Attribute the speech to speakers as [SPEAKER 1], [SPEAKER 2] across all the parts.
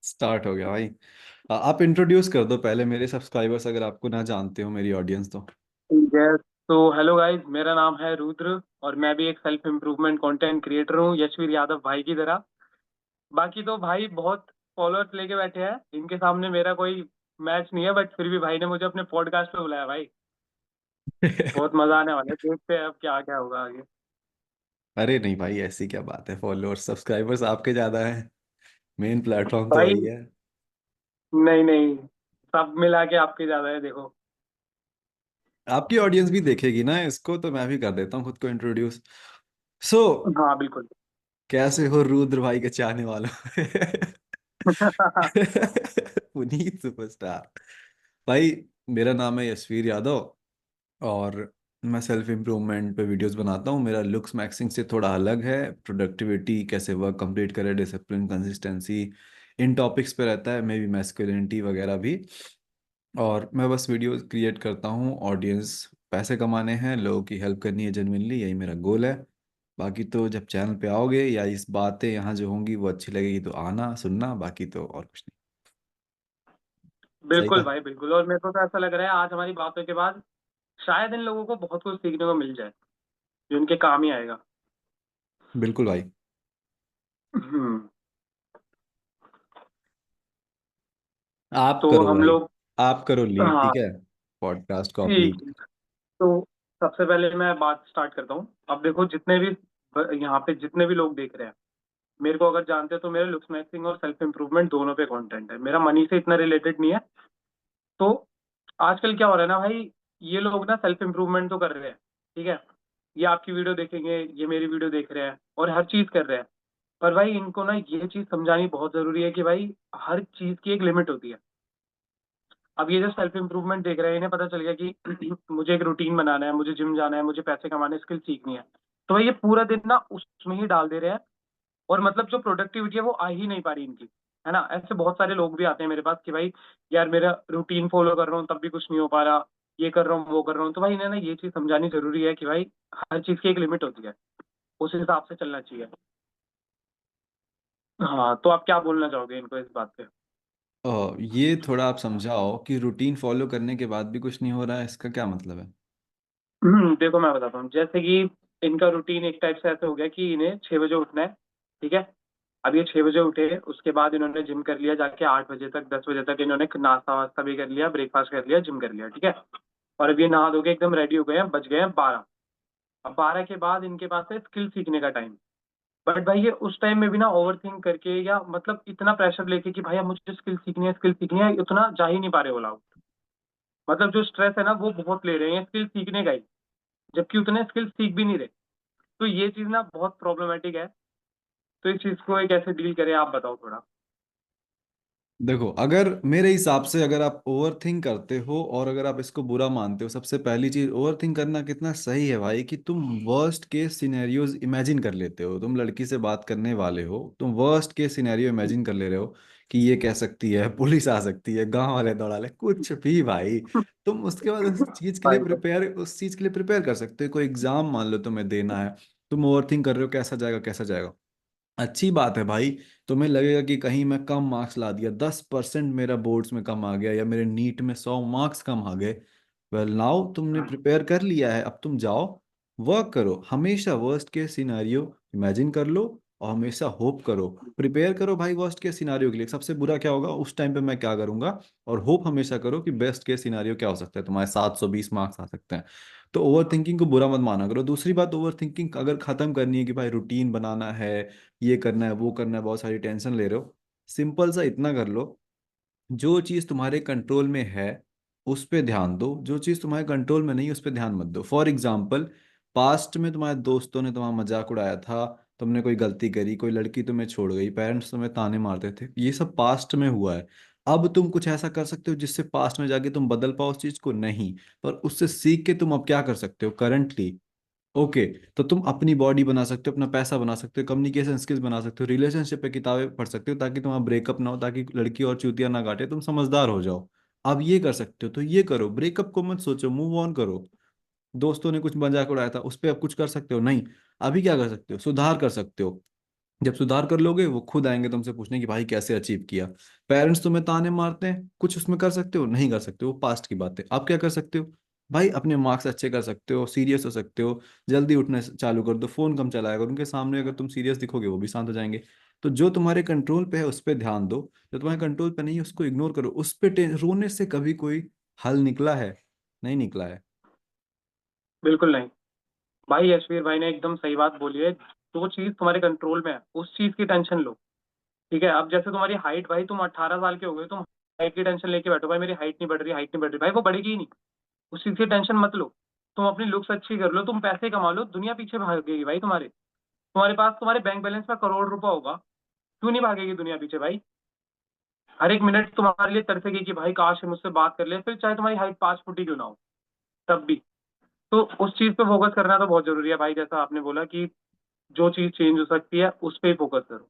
[SPEAKER 1] Start हो गया भाई। आप इंट्रोड्यूस कर दो पहले मेरे सब्सक्राइबर्स, अगर आपको ना जानते हो मेरी ऑडियंस तो।
[SPEAKER 2] ठीक है। तो हेलो गाइस, मेरा नाम है रुद्र और मैं भी एक सेल्फ इम्प्रूवमेंट कंटेंट क्रिएटर हूँ, यशवीर यादव भाई की तरह। बाकी तो भाई बहुत फॉलोअर्स लेके बैठे हैं, इनके सामने मेरा कोई मैच नहीं है, बट फिर भी भाई ने मुझे अपने पॉडकास्ट पे बुलाया भाई। बहुत मजा आने वाला है, देखते हैं अब क्या क्या होगा आगे।
[SPEAKER 1] अरे नहीं भाई, ऐसी क्या बात है, फॉलोअर्स सब्सक्राइबर्स आपके ज्यादा हैं। मेन प्लेटफॉर्म तो
[SPEAKER 2] भाई
[SPEAKER 1] वही है।
[SPEAKER 2] नहीं नहीं, सब मिला के आपके ज्यादा है देखो।
[SPEAKER 1] आपकी ऑडियंस भी देखेगी ना इसको, तो मैं भी कर देता हूँ खुद को इंट्रोड्यूस। सो
[SPEAKER 2] हाँ बिल्कुल।
[SPEAKER 1] कैसे हो रुद्र भाई के चाहने वालों? पुनीत सुपरस्टार भाई। मेरा नाम है यशवीर यादव, और मैं सेल्फ इम्प्रूवमेंट पे वीडियोस बनाता हूँ। मेरा लुक्स मैक्सिंग से थोड़ा अलग है। प्रोडक्टिविटी, कैसे वर्क कंप्लीट करें, डिसिप्लिन, कंसिस्टेंसी, इन टॉपिक्स पे रहता है। मे बी मैस्कुलिनिटी वगैरह भी। और मैं बस वीडियो क्रिएट करता हूँ, ऑडियंस पैसे कमाने हैं, लोगों की हेल्प करनी है, जेनुइनली यही मेरा गोल है। बाकी तो जब चैनल पे आओगे या इस बातें यहाँ जो होंगी वो अच्छी लगेगी तो आना सुनना, बाकी तो और कुछ नहीं। सही
[SPEAKER 2] बिल्कुल
[SPEAKER 1] था।
[SPEAKER 2] भाई बिल्कुल, और मेरे को तो ऐसा लग रहा है आज हमारी बातों के बाद शायद इन लोगों को बहुत कुछ सीखने को मिल जाए, जो उनके काम ही आएगा।
[SPEAKER 1] बिल्कुल भाई।
[SPEAKER 2] हम्म।
[SPEAKER 1] आप
[SPEAKER 2] तो
[SPEAKER 1] करो
[SPEAKER 2] हम
[SPEAKER 1] भाई,
[SPEAKER 2] लोग।
[SPEAKER 1] आप करो लीड,
[SPEAKER 2] हाँ
[SPEAKER 1] ठीक है। पॉडकास्ट को आप
[SPEAKER 2] ठीक
[SPEAKER 1] लीड।
[SPEAKER 2] है। तो सबसे पहले मैं बात स्टार्ट करता हूँ। अब देखो, जितने भी यहाँ पे जितने भी लोग देख रहे हैं, मेरे को अगर जानते हैं तो मेरे लुक्स मैक्सिंग और सेल्फ इंप्रूवमेंट दोनों पे कंटेंट है, मेरा मनी से इतना रिलेटेड नहीं है। तो आजकल क्या हो रहा है ना भाई, ये लोग ना सेल्फ इंप्रूवमेंट तो कर रहे हैं, ठीक है। ये आपकी वीडियो देखेंगे, ये मेरी वीडियो देख रहे हैं और हर चीज कर रहे हैं। पर भाई इनको ना ये चीज समझानी बहुत जरूरी है कि भाई हर चीज की एक लिमिट होती है। अब ये जो सेल्फ इंप्रूवमेंट देख रहे हैं, इन्हें पता चल गया कि मुझे एक रूटीन बनाना है, मुझे जिम जाना है, मुझे पैसे कमाने, स्किल सीखनी है। तो भाई ये पूरा दिन ना उसमें ही डाल दे रहे हैं, और मतलब जो प्रोडक्टिविटी है वो आ ही नहीं पा रही इनकी। है ना, ऐसे बहुत सारे लोग भी आते हैं मेरे पास कि भाई यार मेरा रूटीन फॉलो कर रहा हूँ तब भी कुछ नहीं हो पा रहा, ये कर रहा हूँ वो कर रहा हूँ। तो भाई इन्हें ना ये चीज समझानी जरूरी है कि भाई हर चीज की एक लिमिट होती है, उस हिसाब से चलना चाहिए। हाँ, तो आप क्या बोलना चाहोगे इनको इस बात पे?
[SPEAKER 1] ये थोड़ा आप समझाओ कि रूटीन फॉलो करने के बाद भी कुछ नहीं हो रहा है, इसका क्या मतलब है?
[SPEAKER 2] देखो मैं बताता हूँ, जैसे कि इनका रूटीन एक टाइप से ऐसे हो गया कि इन्हें 6 बजे उठना है, ठीक है। अब ये 6 बजे उठे, उसके बाद इन्होंने जिम कर लिया, जाके 8 बजे तक 10 बजे तक इन्होंने नाश्ता वास्ता भी कर लिया, ब्रेकफास्ट कर लिया, जिम कर लिया, ठीक है। और अब ये नहा धो के एकदम रेडी हो गए हैं, बज गए हैं 12। अब 12 के बाद इनके पास है स्किल सीखने का टाइम। बट भाई ये उस टाइम में भी ना ओवर थिंक करके, या मतलब इतना प्रेशर लेके कि भाई अब मुझे स्किल सीखनी है, उतना जा ही नहीं पा रहे वो लोग। मतलब जो स्ट्रेस है ना वो बहुत ले रहे हैं स्किल सीखने का ही, जबकि उतने स्किल सीख भी नहीं रहे। तो ये चीज ना बहुत प्रॉब्लमेटिक है। तो इस चीज को एक कैसे डील करें, आप बताओ थोड़ा।
[SPEAKER 1] देखो, अगर मेरे हिसाब से अगर आप ओवर थिंक करते हो और अगर आप इसको बुरा मानते हो, सबसे पहली चीज, ओवर थिंक करना कितना सही है भाई कि तुम वर्स्ट केस सिनेरियोज इमेजिन कर लेते हो। तुम लड़की से बात करने वाले हो, तुम वर्स्ट केस सिनेरियो इमेजिन कर ले रहे हो कि ये कह सकती है, पुलिस आ सकती है, गांव वाले दौड़ा ले, कुछ भी भाई। तुम उसके बाद
[SPEAKER 2] भाई तो
[SPEAKER 1] उस चीज के लिए प्रिपेयर कर सकते हो। कोई एग्जाम मान लो तुम्हें देना है, तुम ओवर थिंक कर रहे हो कैसा जाएगा कैसा जाएगा। अच्छी बात है भाई। तुम्हें लगेगा कि कहीं मैं कम मार्क्स ला दिया, 10% मेरा बोर्ड्स में कम आ गया, या मेरे नीट में 100 मार्क्स कम आ गए। वेल नाउ तुमने प्रिपेयर कर लिया है, अब तुम जाओ वर्क करो। हमेशा वर्स्ट केस सिनारियो इमेजिन कर लो और हमेशा होप करो। प्रिपेयर करो भाई वर्स्ट केस सिनारियो के लिए, सबसे बुरा क्या होगा उस टाइम पे मैं क्या करूंगा। और होप हमेशा करो कि बेस्ट केस सिनारियो क्या हो सकता है, तुम्हारे 720 मार्क्स आ सकते हैं। तो ओवर थिंकिंग को बुरा मत माना करो। दूसरी बात, ओवर थिंकिंग अगर खत्म करनी है कि भाई रूटीन बनाना है, ये करना है वो करना है, बहुत सारी टेंशन ले रहे हो, सिंपल सा इतना कर लो। जो चीज़ तुम्हारे कंट्रोल में है उस पे ध्यान दो, जो चीज़ तुम्हारे कंट्रोल में नहीं उस पे ध्यान मत दो। फॉर एग्जाम्पल, पास्ट में तुम्हारे दोस्तों ने तुम्हारा मजाक उड़ाया था, तुमने कोई गलती करी, कोई लड़की तुम्हें छोड़ गई, पेरेंट्स तुम्हें ताने मारते थे, ये सब पास्ट में हुआ है। अब तुम कुछ ऐसा कर सकते हो जिससे पास्ट में जाके तुम बदल पाओ उस चीज को? नहीं। पर उससे सीख के तुम अब क्या कर सकते हो करंटली? ओके। तो तुम अपनी बॉडी बना सकते हो, अपना पैसा बना सकते हो, कम्युनिकेशन स्किल्स बना सकते हो, रिलेशनशिप पे किताबें पढ़ सकते हो ताकि तुम्हारा ब्रेकअप ना हो, ताकि लड़की और चूतिया ना काटे, तुम समझदार हो जाओ। अब ये कर सकते हो तो ये करो, ब्रेकअप को मत सोचो, मूव ऑन करो। दोस्तों ने कुछ मजाक उड़ाया था उस पर अब कुछ कर सकते हो? नहीं। अभी क्या कर सकते हो, सुधार कर सकते हो। जब सुधार कर लोगे वो खुद आएंगे तुमसे पूछने कि भाई कैसे अचीव किया। पेरेंट्स तुम्हें ताने मारते हैं, कुछ उसमें कर सकते हो? नहीं कर सकते, वो पास्ट की बात है। आप क्या कर सकते हो? भाई अपने मार्क्स अच्छे कर सकते हो, सीरियस हो सकते हो, जल्दी उठने चालू कर दो, फोन कम चलाया करो, उनके सामने अगर तुम सीरियस दिखोगे वो भी शांत हो जाएंगे। तो जो तुम्हारे कंट्रोल पे है उस पर ध्यान दो, जो तुम्हारे कंट्रोल पे नहीं है उसको इग्नोर करो। उस पे रोने से कभी कोई हल निकला है? नहीं निकला है।
[SPEAKER 2] बिल्कुल नहीं। भाई यशवीर भाई ने एकदम सही बात बोली है। जो चीज तुम्हारे कंट्रोल में है उस चीज की टेंशन लो। ठीक है, अब जैसे तुम्हारी हाइट, भाई तुम 18 साल के हो गए, तुम हाइट की टेंशन लेके बैठो, भाई मेरी हाइट नहीं बढ़ रही, हाइट नहीं बढ़ रही, भाई वो बढ़ेगी ही नहीं। उस चीज की टेंशन मत लो। तुम अपनी लुक्स अच्छी कर लो, तुम पैसे कमा लो, दुनिया पीछे भागेगी भाई तुम्हारे। तुम्हारे पास तुम्हारे बैंक बैलेंस में करोड़ रुपए होगा, क्यों नहीं भागेगी दुनिया पीछे भाई। हर एक मिनट तुम्हारे लिए तरसेगी कि भाई काश ये मुझसे बात कर ले, फिर चाहे तुम्हारी हाइट 5 फुट ही क्यों ना हो, तब भी। तो उस चीज पे फोकस करना तो बहुत जरूरी है भाई, जैसा आपने बोला कि जो चीज चेंज हो सकती है उस पे ही फोकस करो।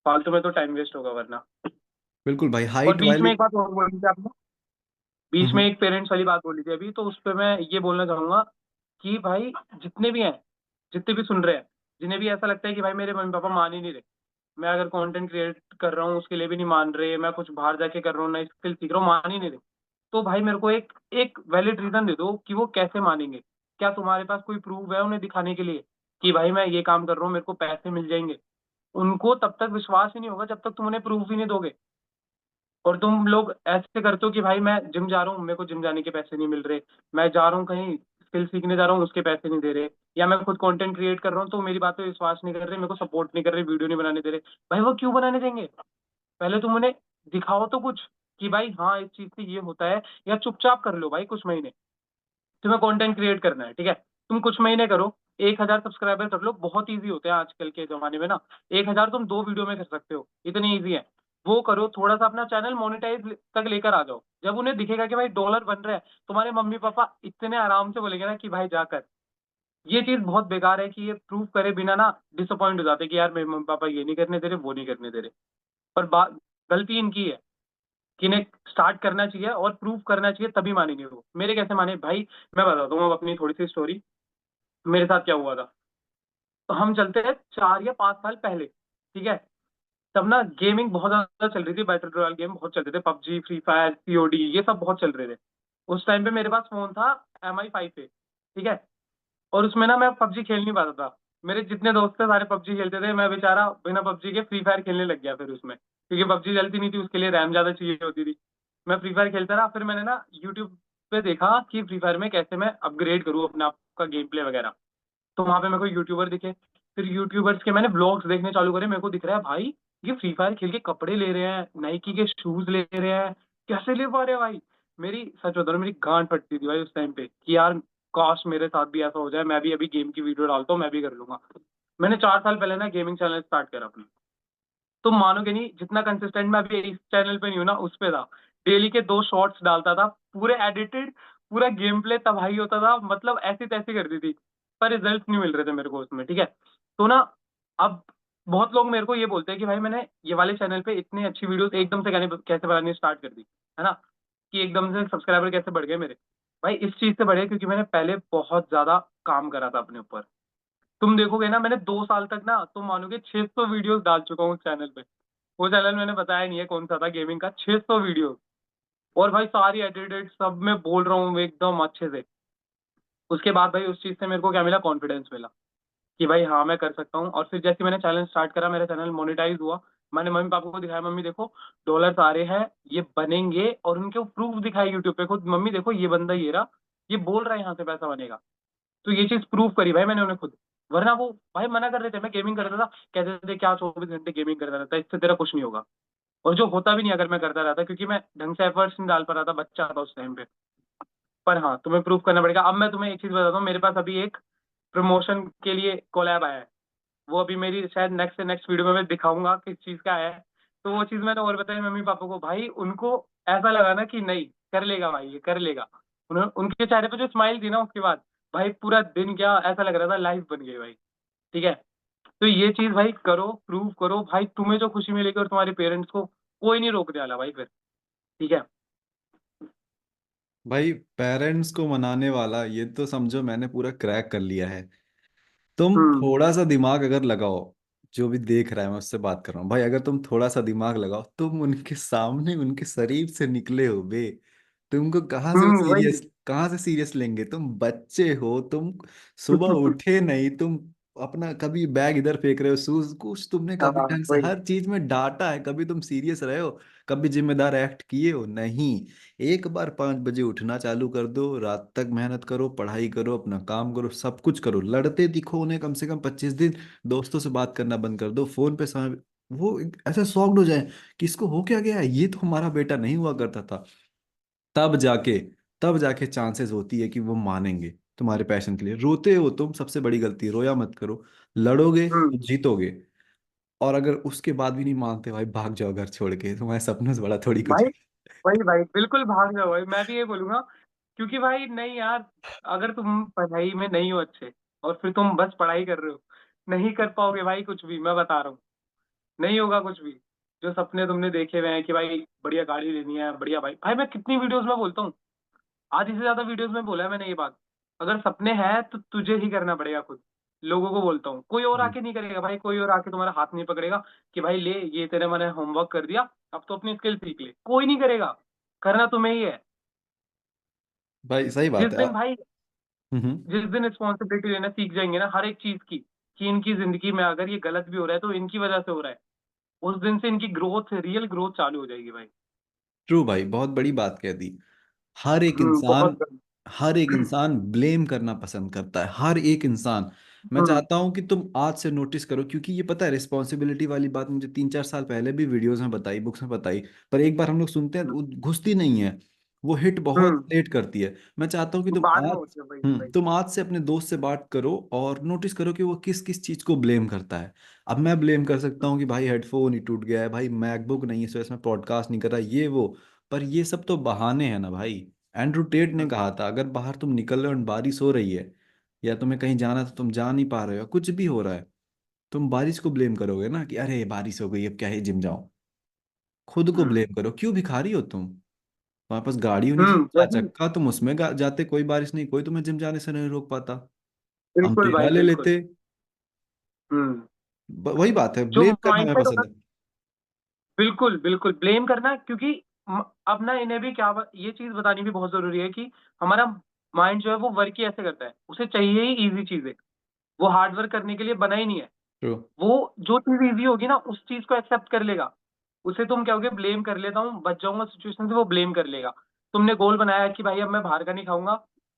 [SPEAKER 2] फालतू में तो टाइम वेस्ट होगा वरना।
[SPEAKER 1] बिल्कुल भाई,
[SPEAKER 2] और
[SPEAKER 1] हाइट
[SPEAKER 2] बीच में
[SPEAKER 1] वाली।
[SPEAKER 2] एक बात और बोली थी आपने, बीच में
[SPEAKER 1] हम्म।
[SPEAKER 2] एक पेरेंट्स वाली बात बोली थी अभी, तो उस पर मैं ये बोलना चाहूंगा कि भाई जितने भी हैं, जितने भी सुन रहे हैं, जिन्हें भी ऐसा लगता है कि भाई मेरे मम्मी पापा मान ही नहीं रहे, मैं अगर कंटेंट क्रिएट कर रहा हूँ उसके लिए भी नहीं मान रहे, मैं कुछ बाहर जाके कर रहा हूँ, नई स्किल सीख रहा हूँ, मान ही नहीं रहे, तो भाई मेरे को एक एक वैलिड रीजन दे दो कि वो कैसे मानेंगे। क्या तुम्हारे पास कोई प्रूफ है उन्हें दिखाने के लिए कि भाई मैं ये काम कर रहा हूँ मेरे को पैसे मिल जाएंगे? उनको तब तक विश्वास ही नहीं होगा जब तक तुम उन्हें प्रूफ ही नहीं दोगे। और तुम लोग ऐसे करते हो कि भाई मैं जिम जा रहा हूँ, मेरे को जिम जाने के पैसे नहीं मिल रहे, मैं जा रहा हूँ कहीं स्किल सीखने जा रहा हूँ उसके पैसे नहीं दे रहे, या मैं खुद कंटेंट क्रिएट कर रहा हूँ तो मेरी बात पे विश्वास नहीं कर रहे, मेरे को सपोर्ट नहीं कर रहे, वीडियो नहीं बनाने दे रहे। भाई वो क्यों बनाने देंगे? पहले तुम उन्हें दिखाओ तो कुछ कि भाई हाँ इस चीज से ये होता है। या चुपचाप कर लो भाई कुछ महीने, तुम्हें कंटेंट क्रिएट करना है ठीक है, तुम कुछ महीने करो, 1,000 सब्सक्राइबर कर लो, बहुत इजी होते हैं आजकल के जमाने में ना। 1,000 तुम 2 वीडियो में कर सकते हो, इतनी इजी है। वो करो, थोड़ा सा अपना चैनल मोनेटाइज तक लेकर आ जाओ, जब उन्हें दिखेगा कि भाई डॉलर बन रहा है, तुम्हारे मम्मी पापा इतने आराम से बोलेंगे ना कि भाई जाकर। ये चीज बहुत बेकार है कि ये प्रूव करे बिना ना डिसअपॉइंट हो जाते हैं कि यार मेरे मम्मी पापा ये नहीं करने दे रहे, वो नहीं करने दे रहे। पर बात, गलती इनकी है कि इन्हें स्टार्ट करना चाहिए और प्रूव करना चाहिए, तभी मानेंगे वो। मेरे कैसे माने भाई, मैं बताता हूँ अब अपनी थोड़ी सी स्टोरी। मेरे साथ क्या हुआ था, तो हम चलते हैं 4 या 5 साल पहले, ठीक है। तब ना गेमिंग बहुत ज्यादा चल रही थी, बैटल रॉयल गेम बहुत चल रहे थे, पबजी, फ्री फायर, सीओडी, ये सब बहुत चल रहे थे। उस टाइम पे मेरे पास फोन था MI5 पे, ठीक है। और उसमें ना मैं पबजी खेल नहीं पाता था। मेरे जितने दोस्त थे सारे पबजी खेलते थे, मैं बेचारा बिना पबजी के फ्री फायर खेलने लग गया फिर उसमें, क्योंकि पबजी चलती नहीं थी, उसके लिए रैम ज्यादा चाहिए होती थी। मैं फ्री फायर खेलता रहा, फिर मैंने ना यूट्यूब पे देखा कि फ्री फायर में कैसे मैं अपग्रेड करूँ अपने आप का गेम प्ले वगैरह। तो वहां पे मेरे को यूट्यूबर दिखे, फिर यूट्यूबर्स के मैंने व्लॉग्स देखने चालू करे। मेरे को दिख रहा है भाई ये फ्री फायर खेल के कपड़े ले रहे हैं, नाइकी के शूज ले रहे हैं, कैसे ले पा रहे हैं भाई। मेरी सच बता रहा हूँ, मेरी गांड फटती थी भाई उस टाइम पे कि यार काश मेरे साथ भी ऐसा हो जाए, मैं भी अभी गेम की वीडियो डालता हूँ, मैं भी कर लूंगा। मैंने 4 साल पहले ना गेमिंग चैनल स्टार्ट करा अपना। तुम मानोगे नहीं, जितना कंसिस्टेंट मैं अभी इस चैनल पे नहीं हूं ना उस पे था। डेली के 2 शॉर्ट्स डालता था, पूरे एडिटेड, पूरा गेम प्ले तबाही होता था, मतलब ऐसी तैसी कर दी थी। पर रिजल्ट नहीं मिल रहे थे मेरे को उसमें, ठीक है। तो ना अब बहुत लोग मेरे को ये बोलते हैं कि भाई मैंने ये वाले चैनल पे इतनी अच्छी वीडियोस एकदम से कैसे बनानी स्टार्ट कर दी, है ना, कि एकदम से सब्सक्राइबर कैसे बढ़ गए मेरे। भाई इस चीज से बढ़े क्योंकि मैंने पहले बहुत ज्यादा काम करा था अपने ऊपर। तुम देखोगे ना, मैंने 2 साल तक ना, तुम मानोगे 600 वीडियोस डाल चुका हूँ उस चैनल पे। वो चैनल मैंने बताया नहीं है कौन सा था गेमिंग का, 600 वीडियो। और भाई सारी एडिटेड, सब में बोल रहा हूँ एकदम अच्छे से। उसके बाद भाई उस चीज से मेरे को क्या मिला, कॉन्फिडेंस मिला कि भाई हाँ मैं कर सकता हूँ। और फिर जैसे मैंने चैनल स्टार्ट करा, मेरा चैनल मोनेटाइज हुआ। मैंने मम्मी पापा को दिखाया, मम्मी देखो डॉलर्स आ रहे हैं, ये बनेंगे, और उनके प्रूफ दिखाए यूट्यूब पे खुद, मम्मी देखो ये बंदा ये रहा, ये बोल रहा है यहाँ से पैसा बनेगा। तो ये चीज प्रूव करी भाई मैंने उन्हें खुद। वरना वो भाई मना कर रहे थे, मैं गेमिंग करता था, कहते थे क्या 24 घंटे गेमिंग करता रहता है, इससे तेरा कुछ नहीं होगा। और जो होता भी नहीं अगर मैं करता रहता, क्योंकि मैं ढंग से एफर्ट्स नहीं डाल पा रहा था, बच्चा था उस टाइम पे। पर हाँ तुम्हें प्रूव करना पड़ेगा। अब मैं तुम्हें एक चीज बताता हूँ, मेरे पास अभी एक प्रमोशन के लिए कोलैब आया है। वो अभी मेरी शायद नेक्स्ट से नेक्स्ट वीडियो में मैं दिखाऊंगा किस चीज का है। तो वो चीज मैंने और बताई मम्मी पापा को, भाई उनको ऐसा लगा ना कि नहीं कर लेगा भाई, ये कर लेगा। उन्होंने, उनके चेहरे पे जो स्माइल थी ना उसके बाद, भाई पूरा दिन क्या ऐसा लग रहा था लाइफ बन गई भाई, ठीक है। तो ये चीज भाई करो, प्रूव करो भाई, तुम्हें जो खुशी मिलेगी और तुम्हारे पेरेंट्स को, कोई नहीं रोकने वाला भाई फिर, ठीक है।
[SPEAKER 1] भाई पेरेंट्स को मनाने वाला ये तो समझो मैंने पूरा क्रैक कर लिया है। तुम
[SPEAKER 2] हम्म।
[SPEAKER 1] थोड़ा सा दिमाग अगर लगाओ, जो भी देख रहा है मैं उससे बात कर रहा हूँ भाई, अगर तुम थोड़ा सा दिमाग लगाओ, तुम उनके सामने उनके शरीर से निकले हो बे। तुमको कहाँ से वो
[SPEAKER 2] वही।
[SPEAKER 1] सीरियस, कहाँ से सीरियस लेंगे? तुम बच्चे हो तुम, सुबह उठे नहीं तुम, अपना कभी बैग इधर फेंक रहे हो, शूज कुछ तुमने कभी
[SPEAKER 2] हाँ
[SPEAKER 1] ढंग से
[SPEAKER 2] वही।
[SPEAKER 1] हर चीज में डांटा है? कभी तुम सीरियस रहे हो? कभी जिम्मेदार एक्ट किए हो? नहीं। एक बार 5 बजे उठना चालू कर दो, रात तक मेहनत करो, पढ़ाई करो, अपना काम करो, सब कुछ करो, लड़ते दिखो उन्हें कम से कम 25 दिन, दोस्तों से बात करना बंद कर दो, फोन पे समय, वो ऐसे शॉक्ड हो जाए कि इसको हो क्या गया है, ये तो हमारा बेटा नहीं हुआ करता था। तब जाके, तब जाके चांसेस होती है कि वो मानेंगे तुम्हारे पैशन के लिए। रोते हो तुम, सबसे बड़ी गलती है, रोया मत करो। लड़ोगे तो
[SPEAKER 2] हम्म।
[SPEAKER 1] जीतोगे। और अगर उसके बाद भी नहीं मानते भाई, भाग जाओ घर छोड़ के, तुम्हारे सपनों से बड़ा थोड़ी कुछ
[SPEAKER 2] भाई
[SPEAKER 1] है।
[SPEAKER 2] वही भाई, बिल्कुल भाग जाओ भाई, मैं भी ये बोलूंगा। क्योंकि भाई नहीं यार, अगर तुम पढ़ाई में नहीं हो अच्छे और फिर तुम बस पढ़ाई कर रहे हो, नहीं कर पाओगे भाई कुछ भी, मैं बता रहा हूँ। नहीं होगा कुछ भी। जो सपने तुमने देखे हुए हैं कि भाई बढ़िया गाड़ी लेनी है, बढ़िया भाई, भाई मैं कितनी वीडियोस में बोलता हूँ, आधी से ज्यादा वीडियोस में बोला है मैंने ये बात। अगर सपने हैं तो तुझे ही करना पड़ेगा खुद। लोगों को बोलता हूँ, कोई और
[SPEAKER 1] हम्म।
[SPEAKER 2] आके नहीं करेगा भाई, कोई और आके तुम्हारा हाथ नहीं पकड़ेगा कि भाई ले ये तेरे मैंने होमवर्क कर दिया, अब तो अपनी स्किल सीख ले, कोई नहीं करेगा। करना तुम्हें ही है।
[SPEAKER 1] भाई सही बात
[SPEAKER 2] जिस
[SPEAKER 1] है
[SPEAKER 2] दिन भाई,
[SPEAKER 1] हम्म।
[SPEAKER 2] जिस दिन रिस्पॉन्सिबिलिटी लेना सीख जाएंगे ना हर एक चीज की, कि इनकी जिंदगी में अगर ये गलत भी हो रहा है तो इनकी वजह से हो रहा है, उस दिन से इनकी ग्रोथ, रियल ग्रोथ चालू हो जाएगी भाई।
[SPEAKER 1] ट्रू भाई, बहुत बड़ी बात कह दी। हर एक इंसान,
[SPEAKER 2] बहुत गलत।
[SPEAKER 1] हर एक इंसान ब्लेम करना पसंद करता है, हर एक इंसान। मैं
[SPEAKER 2] हम्म।
[SPEAKER 1] चाहता हूं कि तुम आज से नोटिस करो, क्योंकि ये पता है रिस्पॉन्सिबिलिटी वाली बात मुझे 3 4 साल पहले भी वीडियोस में बताई, बुक्स में बताई, पर एक बार हम लोग सुनते हैं तो वो घुसती नहीं है, वो हिट बहुत
[SPEAKER 2] हम्म।
[SPEAKER 1] लेट करती है। मैं चाहता हूं कि तुम
[SPEAKER 2] बाद में
[SPEAKER 1] आज,
[SPEAKER 2] होती है भाई भाई।
[SPEAKER 1] तुम आज से अपने दोस्त से बात करो और नोटिस करो कि वो किस किस चीज को ब्लेम करता है। अब मैं ब्लेम कर सकता हूँ कि भाई हेडफोन ही टूट गया है, भाई मैकबुक नहीं है इस वजह से मैं पॉडकास्ट नहीं कर रहा, ये वो, पर ये सब तो बहाने हैं ना भाई। एंड्रू टेट ने कहा था, अगर बाहर तुम निकल रहे हो और बारिश हो रही है, या तुम्हें कहीं जाना तो तुम जा नहीं पा रहे हो, कुछ भी हो रहा है, तुम बारिश को ब्लेम करोगे ना कि अरे बारिश हो गई अब क्या है जिम जाओ। खुद को
[SPEAKER 2] हम्म।
[SPEAKER 1] ब्लेम करो, क्यों भिखारी हो तुम? तुम्हारे पास गाड़ी होनी चाहिए चार
[SPEAKER 2] वही।
[SPEAKER 1] चक्का, तुम उसमें जाते, कोई बारिश नहीं, कोई तुम्हें जिम जाने से नहीं रोक पाता। हम
[SPEAKER 2] बिल्कुल
[SPEAKER 1] तेरा
[SPEAKER 2] भाई
[SPEAKER 1] ले
[SPEAKER 2] बिल्कुल।
[SPEAKER 1] लेते।
[SPEAKER 2] हम्म।
[SPEAKER 1] वही बात है,
[SPEAKER 2] जो
[SPEAKER 1] ब्लेम करना हमें
[SPEAKER 2] माइंडसेट
[SPEAKER 1] पसंद
[SPEAKER 2] होता
[SPEAKER 1] है।
[SPEAKER 2] है, बिल्कुल बिल्कुल ब्लेम करना, क्योंकि अब ना इन्हें भी क्या ये चीज बतानी भी बहुत जरूरी है कि हमारा माइंड जो है वो वर्क ही ऐसे करता है, उसे चाहिए ही इजी चीजें, वो हार्ड वर्क करने के लिए बना ही नहीं है।
[SPEAKER 1] ट्रू।
[SPEAKER 2] वो जो चीज इजी होगी ना उस चीज को एक्सेप्ट कर लेगा। उसे तुम कहोगे ब्लेम कर लेता हूँ, बच जाऊंगा सिचुएशन से, वो ब्लेम कर लेगा। तुमने गोल बनाया है कि भाई अब मैं बाहर का नहीं खाऊंगा,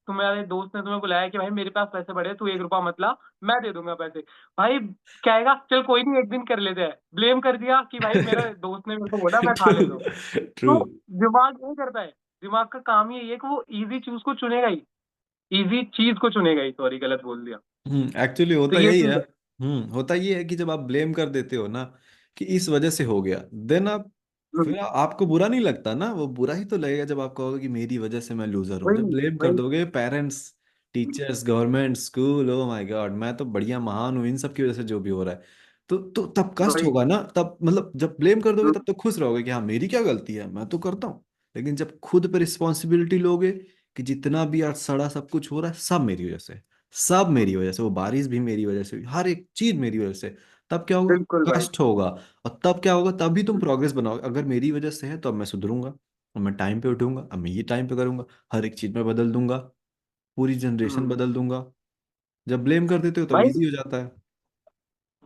[SPEAKER 2] तुम्हारे दोस्त ने तुम्हें बुलाया कि भाई मेरे पास पैसे बड़े हैं, तू 1 रुपया मत ला, मैं दे दूंगा पैसे। भाई कहेगा चल कोई नहीं एक दिन कर लेते हैं, ब्लेम कर दिया कि भाई मेरा दोस्त ने मेरे को बोला मैं खा लेता हूँ।
[SPEAKER 1] True true.
[SPEAKER 2] तो दिमाग यही करता है, दिमाग का काम ही यही है कि वो इजी चीज को चुनेगा ही, इजी चीज को चुनेगा ही, सॉरी गलत बोल दिया।
[SPEAKER 1] एक्चुअली
[SPEAKER 2] तो
[SPEAKER 1] होता
[SPEAKER 2] ये
[SPEAKER 1] यही है।
[SPEAKER 2] चीज है।
[SPEAKER 1] होता ये है कि जब आप ब्लेम कर देते हो ना कि इस वजह से हो गया, देन आप,
[SPEAKER 2] हम्म।
[SPEAKER 1] फिर आपको बुरा नहीं लगता ना, वो बुरा ही तो लगेगा जब आप कहोगे कि मेरी वजह से मैं लूजर हूँ। जब
[SPEAKER 2] वही
[SPEAKER 1] ब्लेम कर
[SPEAKER 2] वही।
[SPEAKER 1] दोगे parents, teachers, government, school, oh my God मैं तो बढ़िया महान हूँ इन सब की वजह से जो भी हो रहा है, तो तब कष्ट
[SPEAKER 2] वही।
[SPEAKER 1] होगा ना। तब मतलब जब ब्लेम कर दोगे
[SPEAKER 2] हम्म।
[SPEAKER 1] तब तो खुश रहोगे कि हाँ मेरी क्या गलती है, मैं तो करता हूँ। लेकिन जब खुद पे रिस्पॉन्सिबिलिटी लोगे कि जितना भी आज सड़ा सब कुछ हो रहा है सब मेरी वजह से, सब मेरी वजह से, वो बारिश भी मेरी वजह से हुई, हर एक चीज मेरी वजह से, तब क्या होगा?
[SPEAKER 2] बिल्कुल भाई।
[SPEAKER 1] कष्ट होगा। और तब क्या होगा? तभी तुम प्रोग्रेस बनाओगे। अगर मेरी वजह से है तो अब मैं सुधरूंगा, अब मैं टाइम पे उठूंगा, अब मैं ये टाइम पे करूंगा, हर एक चीज में बदल दूंगा, पूरी जनरेशन
[SPEAKER 2] हम्म।
[SPEAKER 1] बदल दूंगा। जब ब्लेम कर देते हो तब
[SPEAKER 2] भाई
[SPEAKER 1] इजी हो जाता है।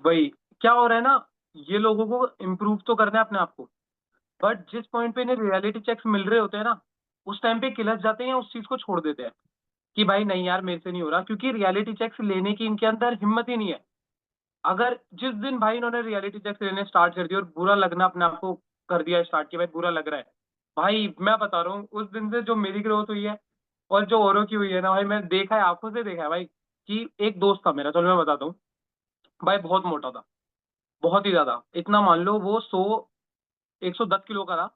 [SPEAKER 2] वही, क्या हो रहा है ना, ये लोगों को इम्प्रूव तो करना है अपने आप को, बट जिस पॉइंट पे इन्हें रियलिटी चेक्स मिल रहे होते हैं ना, उस टाइम पे किलस जाते हैं या उस चीज को छोड़ देते हैं कि भाई नहीं यार मेरे से नहीं हो रहा, क्योंकि रियलिटी चेक्स लेने की इनके अंदर हिम्मत ही नहीं है। अगर जिस दिन भाई इन्होंने रियलिटी चेक्स लेने स्टार्ट कर दिया और बुरा लगना अपने आप को कर दिया स्टार्ट, कि भाई बुरा लग रहा है, भाई मैं बता रहा हूँ उस दिन से जो मेरी ग्रोथ हुई है और जो औरों की हुई है ना भाई, मैं देखा है, आंखों से देखा है भाई। कि एक दोस्त था मेरा, चलो मैं बताता हूँ, भाई बहुत मोटा था, बहुत ही ज्यादा, इतना मान लो वो 110 किलो का था।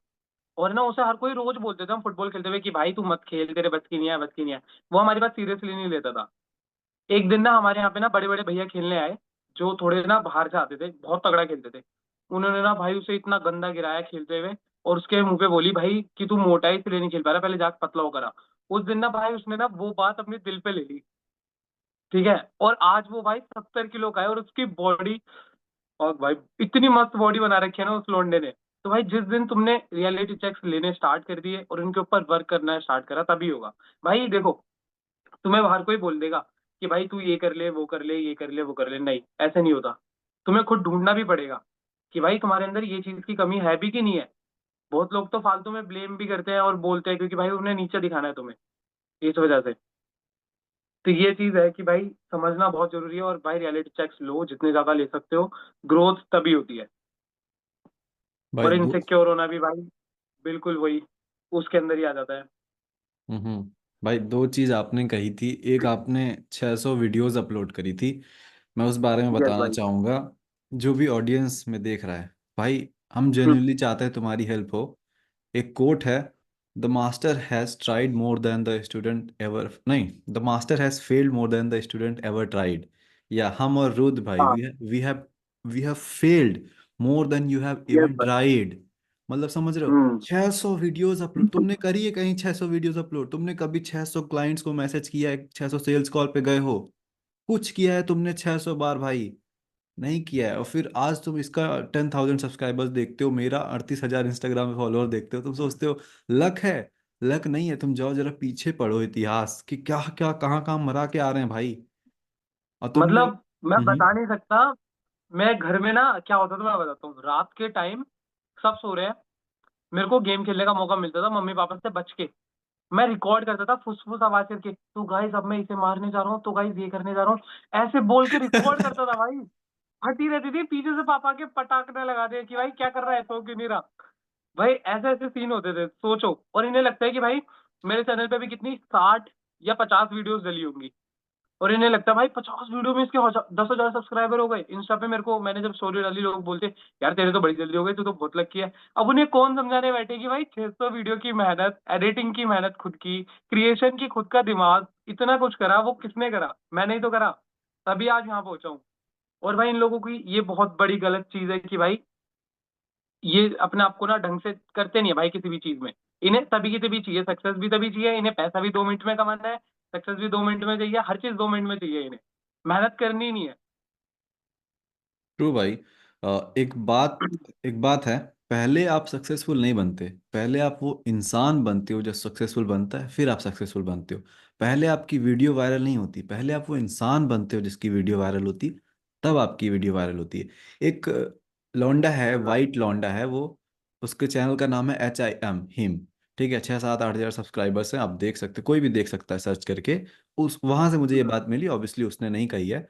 [SPEAKER 2] और ना उसे हर कोई रोज बोलते थे हम फुटबॉल खेलते हुए कि भाई तू मत खेल, तेरे बस की नहीं है, बस की नहीं है। वो हमारी बात सीरियसली नहीं लेता था। एक दिन ना हमारे यहाँ पे ना बड़े बड़े भैया खेलने आए, जो थोड़े ना बाहर से आते थे, बहुत तगड़ा खेलते थे। उन्होंने ना भाई उसे इतना गंदा गिराया खेलते हुए, और उसके मुंह पे बोली भाई कि तू मोटा है इसलिए नहीं खेल पा रहा, पहले जाके पतला होकर आ। उस दिन ना भाई उसने ना वो बात अपने दिल पे ले ली। ठीक है। और आज वो भाई 70 किलो का है और उसकी बॉडी और भाई इतनी मस्त बॉडी बना रखी है ना उस लोंडे ने। तो भाई जिस दिन तुमने रियलिटी चेक्स लेने स्टार्ट कर दिए और उनके ऊपर वर्क करना स्टार्ट करा तभी होगा। भाई देखो, तुम्हें बाहर कोई बोल देगा कि भाई तू ये कर ले वो कर ले ये कर ले वो कर ले, नहीं ऐसे नहीं होता। तुम्हें खुद ढूंढना भी पड़ेगा कि भाई तुम्हारे अंदर ये चीज की कमी है भी कि नहीं है। बहुत लोग तो फालतू में ब्लेम भी करते हैं और बोलते हैं क्योंकि भाई उन्हें नीचे दिखाना है तुम्हें, इस वजह से। तो ये चीज है कि भाई समझना बहुत जरूरी है। और भाई रियलिटी चेक्स लो जितने ज्यादा ले सकते हो, ग्रोथ तभी होती है।
[SPEAKER 1] भाई
[SPEAKER 2] और
[SPEAKER 1] दो।
[SPEAKER 2] इनसिक्योर होना भी भाई बिल्कुल वही उसके अंदर ही आ जाता है।
[SPEAKER 1] भाई दो चीज आपने कही थी। एक, आपने 600 वीडियोस अपलोड करी थी, मैं उस बारे में
[SPEAKER 2] यस
[SPEAKER 1] बताना
[SPEAKER 2] भाई।
[SPEAKER 1] चाहूँगा। जो भी ऑडियंस में देख रहा है भाई, हम
[SPEAKER 2] हम्म,
[SPEAKER 1] जेन्युइनली चाहते हैं तुम्हारी हेल्प हो। एक कोट है, the master has tried more than the student ever, नहीं, the master has failed more than the student ever tried. या हम और रुद भाई,
[SPEAKER 2] हाँ।
[SPEAKER 1] We have failed more than you have
[SPEAKER 2] yes
[SPEAKER 1] even
[SPEAKER 2] भाई।
[SPEAKER 1] ट्राइड। मतलब समझ रहे हो?
[SPEAKER 2] हम्म।
[SPEAKER 1] 600 वीडियोस अपलोड तुमने करी है कहीं? 600 वीडियोस अपलोड तुमने कभी 600 क्लाइंट्स को मैसेज किया है? 600 सेल्स कॉल पे गए हो? कुछ किया है तुमने 600 बार भाई? नहीं किया है। और फिर आज तुम इसका 10,000 सब्सक्राइबर्स देखते हो, मेरा 38,000 इंस्टाग्राम में फॉलोअर देखते हो, तुम सोचते हो लक है। लक नहीं है। तुम जाओ जरा पीछे पढ़ो इतिहास कि क्या क्या कहाँ कहाँ मरा के आ रहे हैं भाई। और तुमने।
[SPEAKER 2] मतलब मैं बता
[SPEAKER 1] हम्म।
[SPEAKER 2] नहीं सकता। मैं घर में ना क्या होता था मैं बताता हूँ। रात के टाइम सब सो रहे हैं, मेरे को गेम खेलने का मौका मिलता था मम्मी पापा से बच के। मैं रिकॉर्ड करता था फुस फुस आवाज करके, तो गाइस अब मैं इसे मारने जा रहा हूँ, तो गाइस ये करने जा रहा हूँ, ऐसे बोल के रिकॉर्ड करता था भाई। फटी रहती थी पीछे से पापा के पटाखने लगा दे कि भाई क्या कर रहा है, सो क्यों नहीं रहा। भाई ऐसे ऐसे सीन होते थे सोचो। और इन्हें लगता है कि भाई मेरे चैनल पे भी कितनी 60 या 50 वीडियोस डली होंगी। और इन्हें लगता है भाई 50 वीडियो में इसके 10,000 सब्सक्राइबर हो गए। इंस्टा पे मेरे को मैंने जब स्टोरी डाली लोग बोलते यार तेरे तो बड़ी जल्दी हो गई, तू तो बहुत लकी है। अब उन्हें कौन समझाने बैठे कि भाई 600 वीडियो की मेहनत, एडिटिंग की मेहनत खुद की, क्रिएशन की खुद का दिमाग, इतना कुछ करा वो किसने करा, मैंने ही तो करा। तभी आज यहाँ पहुंचा हूँ। और भाई इन लोगों की ये बहुत बड़ी गलत चीज है कि भाई ये अपने आप को ना ढंग से करते नहीं है भाई किसी भी चीज में। इन्हें तभी की तभी चाहिए, सक्सेस भी तभी चाहिए, इन्हें पैसा भी 2 मिनट में कमाना है, सक्सेस भी 2 मिनट में चाहिए, हर चीज 2 मिनट में चाहिए इन्हें। मेहनत करनी ही नहीं है।
[SPEAKER 1] ट्रू भाई। एक बात है, पहले आप सक्सेसफुल नहीं बनते, पहले आप वो इंसान बनते हो जो सक्सेसफुल बनता है, फिर आप सक्सेसफुल बनते हो। पहले आपकी वीडियो वायरल नहीं होती, पहले आप वो इंसान बनते हो जिसकी वीडियो वायरल होती, तब आपकी वीडियो वायरल होती है। एक लौंडा है, वाइट लौंडा है वो, उसके चैनल का नाम है HIM हिम। ठीक है, 6 7 8 हज़ार सब्सक्राइबर्स हैं, आप देख सकते, कोई भी देख सकता है सर्च करके। उस वहां से मुझे ये
[SPEAKER 2] हम्म,
[SPEAKER 1] बात मिली, ऑब्वियसली उसने नहीं कही है।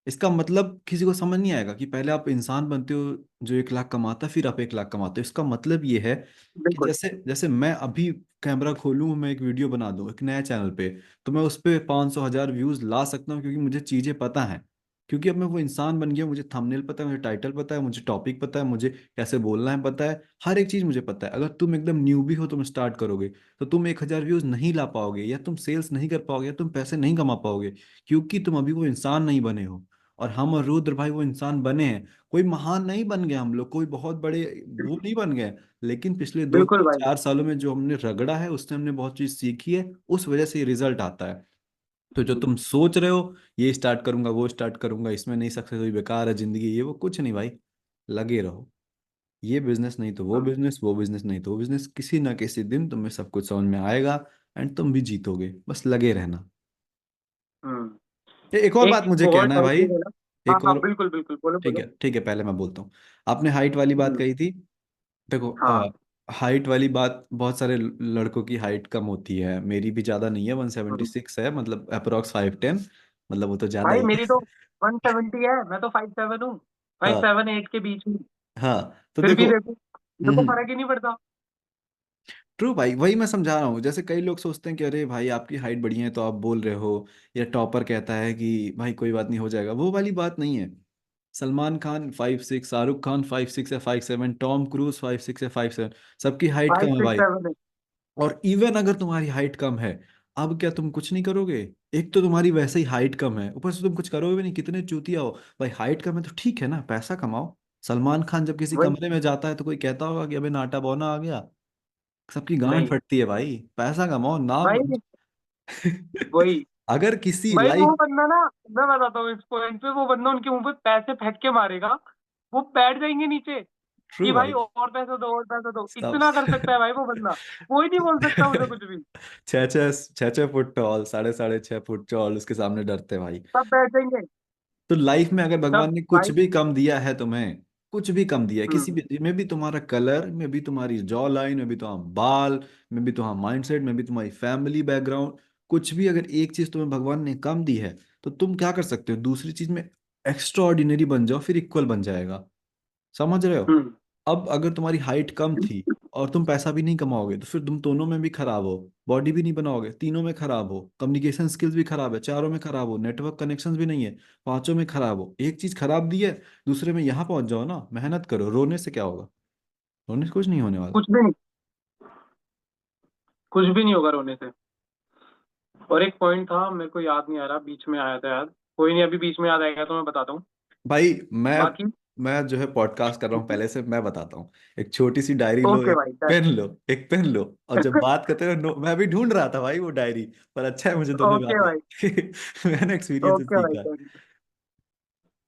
[SPEAKER 1] इसका मतलब किसी को समझ नहीं आएगा कि पहले आप इंसान बनते हो जो 1 लाख कमाता है, फिर आप 1 लाख कमाते हो। इसका मतलब ये है कि
[SPEAKER 2] बिल्कुल
[SPEAKER 1] जैसे जैसे मैं अभी कैमरा खोलूँ, मैं एक वीडियो बना दूँ एक नया चैनल पे, तो मैं उस पे 500 1,000 व्यूज ला सकता हूँ, क्योंकि मुझे चीज़ें पता हैं। क्योंकि अब मैं वो इंसान बन गया, मुझे थंबनेल पता है, मुझे टाइटल पता है, मुझे टॉपिक पता है, मुझे कैसे बोलना है पता है, हर एक चीज़ मुझे पता है। अगर तुम एकदम न्यूबी हो, तुम स्टार्ट करोगे, तो तुम 1,000 व्यूज नहीं ला पाओगे, या तुम सेल्स नहीं कर पाओगे, या तुम पैसे नहीं कमा पाओगे, क्योंकि तुम अभी वो इंसान नहीं बने हो। और हम और रुद्र भाई वो इंसान बने हैं। कोई महान नहीं बन गए हम लोग, कोई बहुत बड़े वो नहीं बन गए, लेकिन पिछले दो
[SPEAKER 2] बिल्कुल
[SPEAKER 1] तीन
[SPEAKER 2] भाई।
[SPEAKER 1] चार सालों में जो हमने रगड़ा है, उससे हमने बहुत चीज सीखी है, उस वजह से ये रिजल्ट आता है। तो जो तुम सोच रहे हो, ये स्टार्ट करूंगा वो स्टार्ट करूंगा, इसमें नहीं सक्सेस हुई, बेकार है जिंदगी, ये वो कुछ नहीं भाई। लगे रहो। ये बिजनेस नहीं तो वो
[SPEAKER 2] हम्म,
[SPEAKER 1] बिजनेस, वो बिजनेस नहीं तो वो बिजनेस, किसी ना किसी दिन तुम्हें सब कुछ समझ में आएगा, एंड तुम भी जीतोगे, बस लगे रहना।
[SPEAKER 2] हम्म।
[SPEAKER 1] एक और बात
[SPEAKER 2] एक
[SPEAKER 1] मुझे
[SPEAKER 2] और
[SPEAKER 1] कहना है भाई।
[SPEAKER 2] टाइप है ना। हाँ
[SPEAKER 1] एक
[SPEAKER 2] हाँ
[SPEAKER 1] और।
[SPEAKER 2] बिल्कुल बिल्कुल, बोलो
[SPEAKER 1] ठीक
[SPEAKER 2] बोलो।
[SPEAKER 1] है ठीक है, पहले मैं बोलता हूँ। आपने हाइट वाली बात
[SPEAKER 2] हम्म,
[SPEAKER 1] कही थी। देखो,
[SPEAKER 2] हाँ।
[SPEAKER 1] हाइट वाली बात, बहुत सारे लड़कों की हाइट कम होती है, मेरी भी ज़्यादा नहीं है, 176 है, मतलब अप्रोक्स 5'10", मतलब वो तो ज़्यादा
[SPEAKER 2] भाई
[SPEAKER 1] ही
[SPEAKER 2] मेरी तो
[SPEAKER 1] है।
[SPEAKER 2] 170 है, मैं तो 5'7" हूँ। फाइव
[SPEAKER 1] हाँ।
[SPEAKER 2] सेवन एट के बीच में।
[SPEAKER 1] हाँ तो
[SPEAKER 2] फिर भी
[SPEAKER 1] देखो।
[SPEAKER 2] देखो मेरे को फर्क ही नहीं पड़ता।
[SPEAKER 1] ट्रू भाई, वही मैं समझा रहा हूँ। जैसे कई लोग सोचते हैं कि अरे भाई आपकी हाइट बढ़िया है तो आप बोल रहे हो, या टॉपर कहता है कि भाई कोई बात नहीं हो जाएगा, वो वाली बात नहीं है। सलमान खान 5'6", शाहरुख खान 5'6" या 5'7", टॉम क्रूज 5'6" या 5'7", सबकी हाइट
[SPEAKER 2] फाइव
[SPEAKER 1] कम है
[SPEAKER 2] सिक्स
[SPEAKER 1] भाई।
[SPEAKER 2] सेवन है।
[SPEAKER 1] और इवन अगर तुम्हारी हाइट कम है, अब क्या तुम कुछ नहीं करोगे? एक तो तुम्हारी वैसे ही हाइट कम है, ऊपर से तुम कुछ करोगे भी नहीं, कितने चूतिया हो। भाई हाइट कम है तो ठीक है ना, पैसा कमाओ। सलमान खान जब किसी
[SPEAKER 2] वही।
[SPEAKER 1] कमरे में जाता है तो कोई कहता होगा कि अबे नाटा बौना आ गया? सबकी गांड
[SPEAKER 2] नहीं
[SPEAKER 1] फटती है भाई, पैसा कमाओ नाम।
[SPEAKER 2] भाई। वही।
[SPEAKER 1] अगर किसी
[SPEAKER 2] भाई वो
[SPEAKER 1] लाइक।
[SPEAKER 2] बंदा ना, मैं बताता हूँ इस पॉइंट पे, वो बंदा उनके मुंह पे पैसे फेंक के मारेगा। वो बैठ जाएंगे नीचे
[SPEAKER 1] ट्रू
[SPEAKER 2] कि भाई
[SPEAKER 1] भाई।
[SPEAKER 2] और पैसा दो, और पैसा दो,
[SPEAKER 1] सब
[SPEAKER 2] इतना कर सकता है भाई वो बंदा। कोई नहीं बोल सकता उसे कुछ भी।
[SPEAKER 1] 6-6 फुट टॉल, 6.5 फुट टॉल, उसके सामने डरते भाई।
[SPEAKER 2] सब बैठ जाएंगे।
[SPEAKER 1] तो लाइफ में अगर भगवान
[SPEAKER 2] सब
[SPEAKER 1] ने कुछ
[SPEAKER 2] भाई।
[SPEAKER 1] भी कम दिया है तुम्हें, कुछ भी कम दिया है, किसी
[SPEAKER 2] हम्म
[SPEAKER 1] भी में भी, तुम्हारा कलर में भी, तुम्हारी जॉ लाइन में भी, तुम्हारा बाल में भी, तुम्हारा माइंडसेट में भी, तुम्हारी फैमिली बैकग्राउंड, कुछ भी अगर एक चीज तुम्हें भगवान ने कम दी है, तो तुम क्या कर सकते हो, दूसरी चीज में एक्स्ट्रा ऑर्डिनरी बन जाओ, फिर इक्वल बन जाएगा। समझ रहे हो?
[SPEAKER 2] हम्म
[SPEAKER 1] अब अगर तुम्हारी हाइट कम थी और तुम पैसा भी नहीं कमाओगे, तो फिर तुम दोनों में भी खराब हो, बॉडी भी नहीं बनाओगे, तीनों में खराब हो, कम्युनिकेशन स्किल्स भी खराब है, चारों में खराब हो, नेटवर्क कनेक्शंस भी नहीं है, पांचों में खराब हो, एक चीज खराब दी है, दूसरे में यहाँ पहुंच जाओ ना, मेहनत करो, रोने से क्या होगा? रोने से कुछ नहीं होने वाला।
[SPEAKER 2] कुछ भी नहीं, कुछ भी नहीं होगा रोने से। और एक पॉइंट था, मेरे को याद नहीं आ रहा, बीच में आया था याद। कोई नहीं, अभी बीच में याद आएगा तो मैं बताता हूँ।
[SPEAKER 1] भाई मैं
[SPEAKER 2] बाकी
[SPEAKER 1] मैं जो है पॉडकास्ट कर रहा हूँ, पहले से मैं बताता हूँ। एक छोटी सी डायरी लो,
[SPEAKER 2] ओके
[SPEAKER 1] एक
[SPEAKER 2] भाई डन।
[SPEAKER 1] पेन लो, एक पेन लो, और जब बात करते हो मैं अभी ढूंढ रहा था भाई वो डायरी, पर अच्छा है मुझे तुमने
[SPEAKER 2] ओके
[SPEAKER 1] बता
[SPEAKER 2] भाई।
[SPEAKER 1] दिया। मैंने एक्सपीरियंस से
[SPEAKER 2] ओके भाई
[SPEAKER 1] सीखा।
[SPEAKER 2] डन।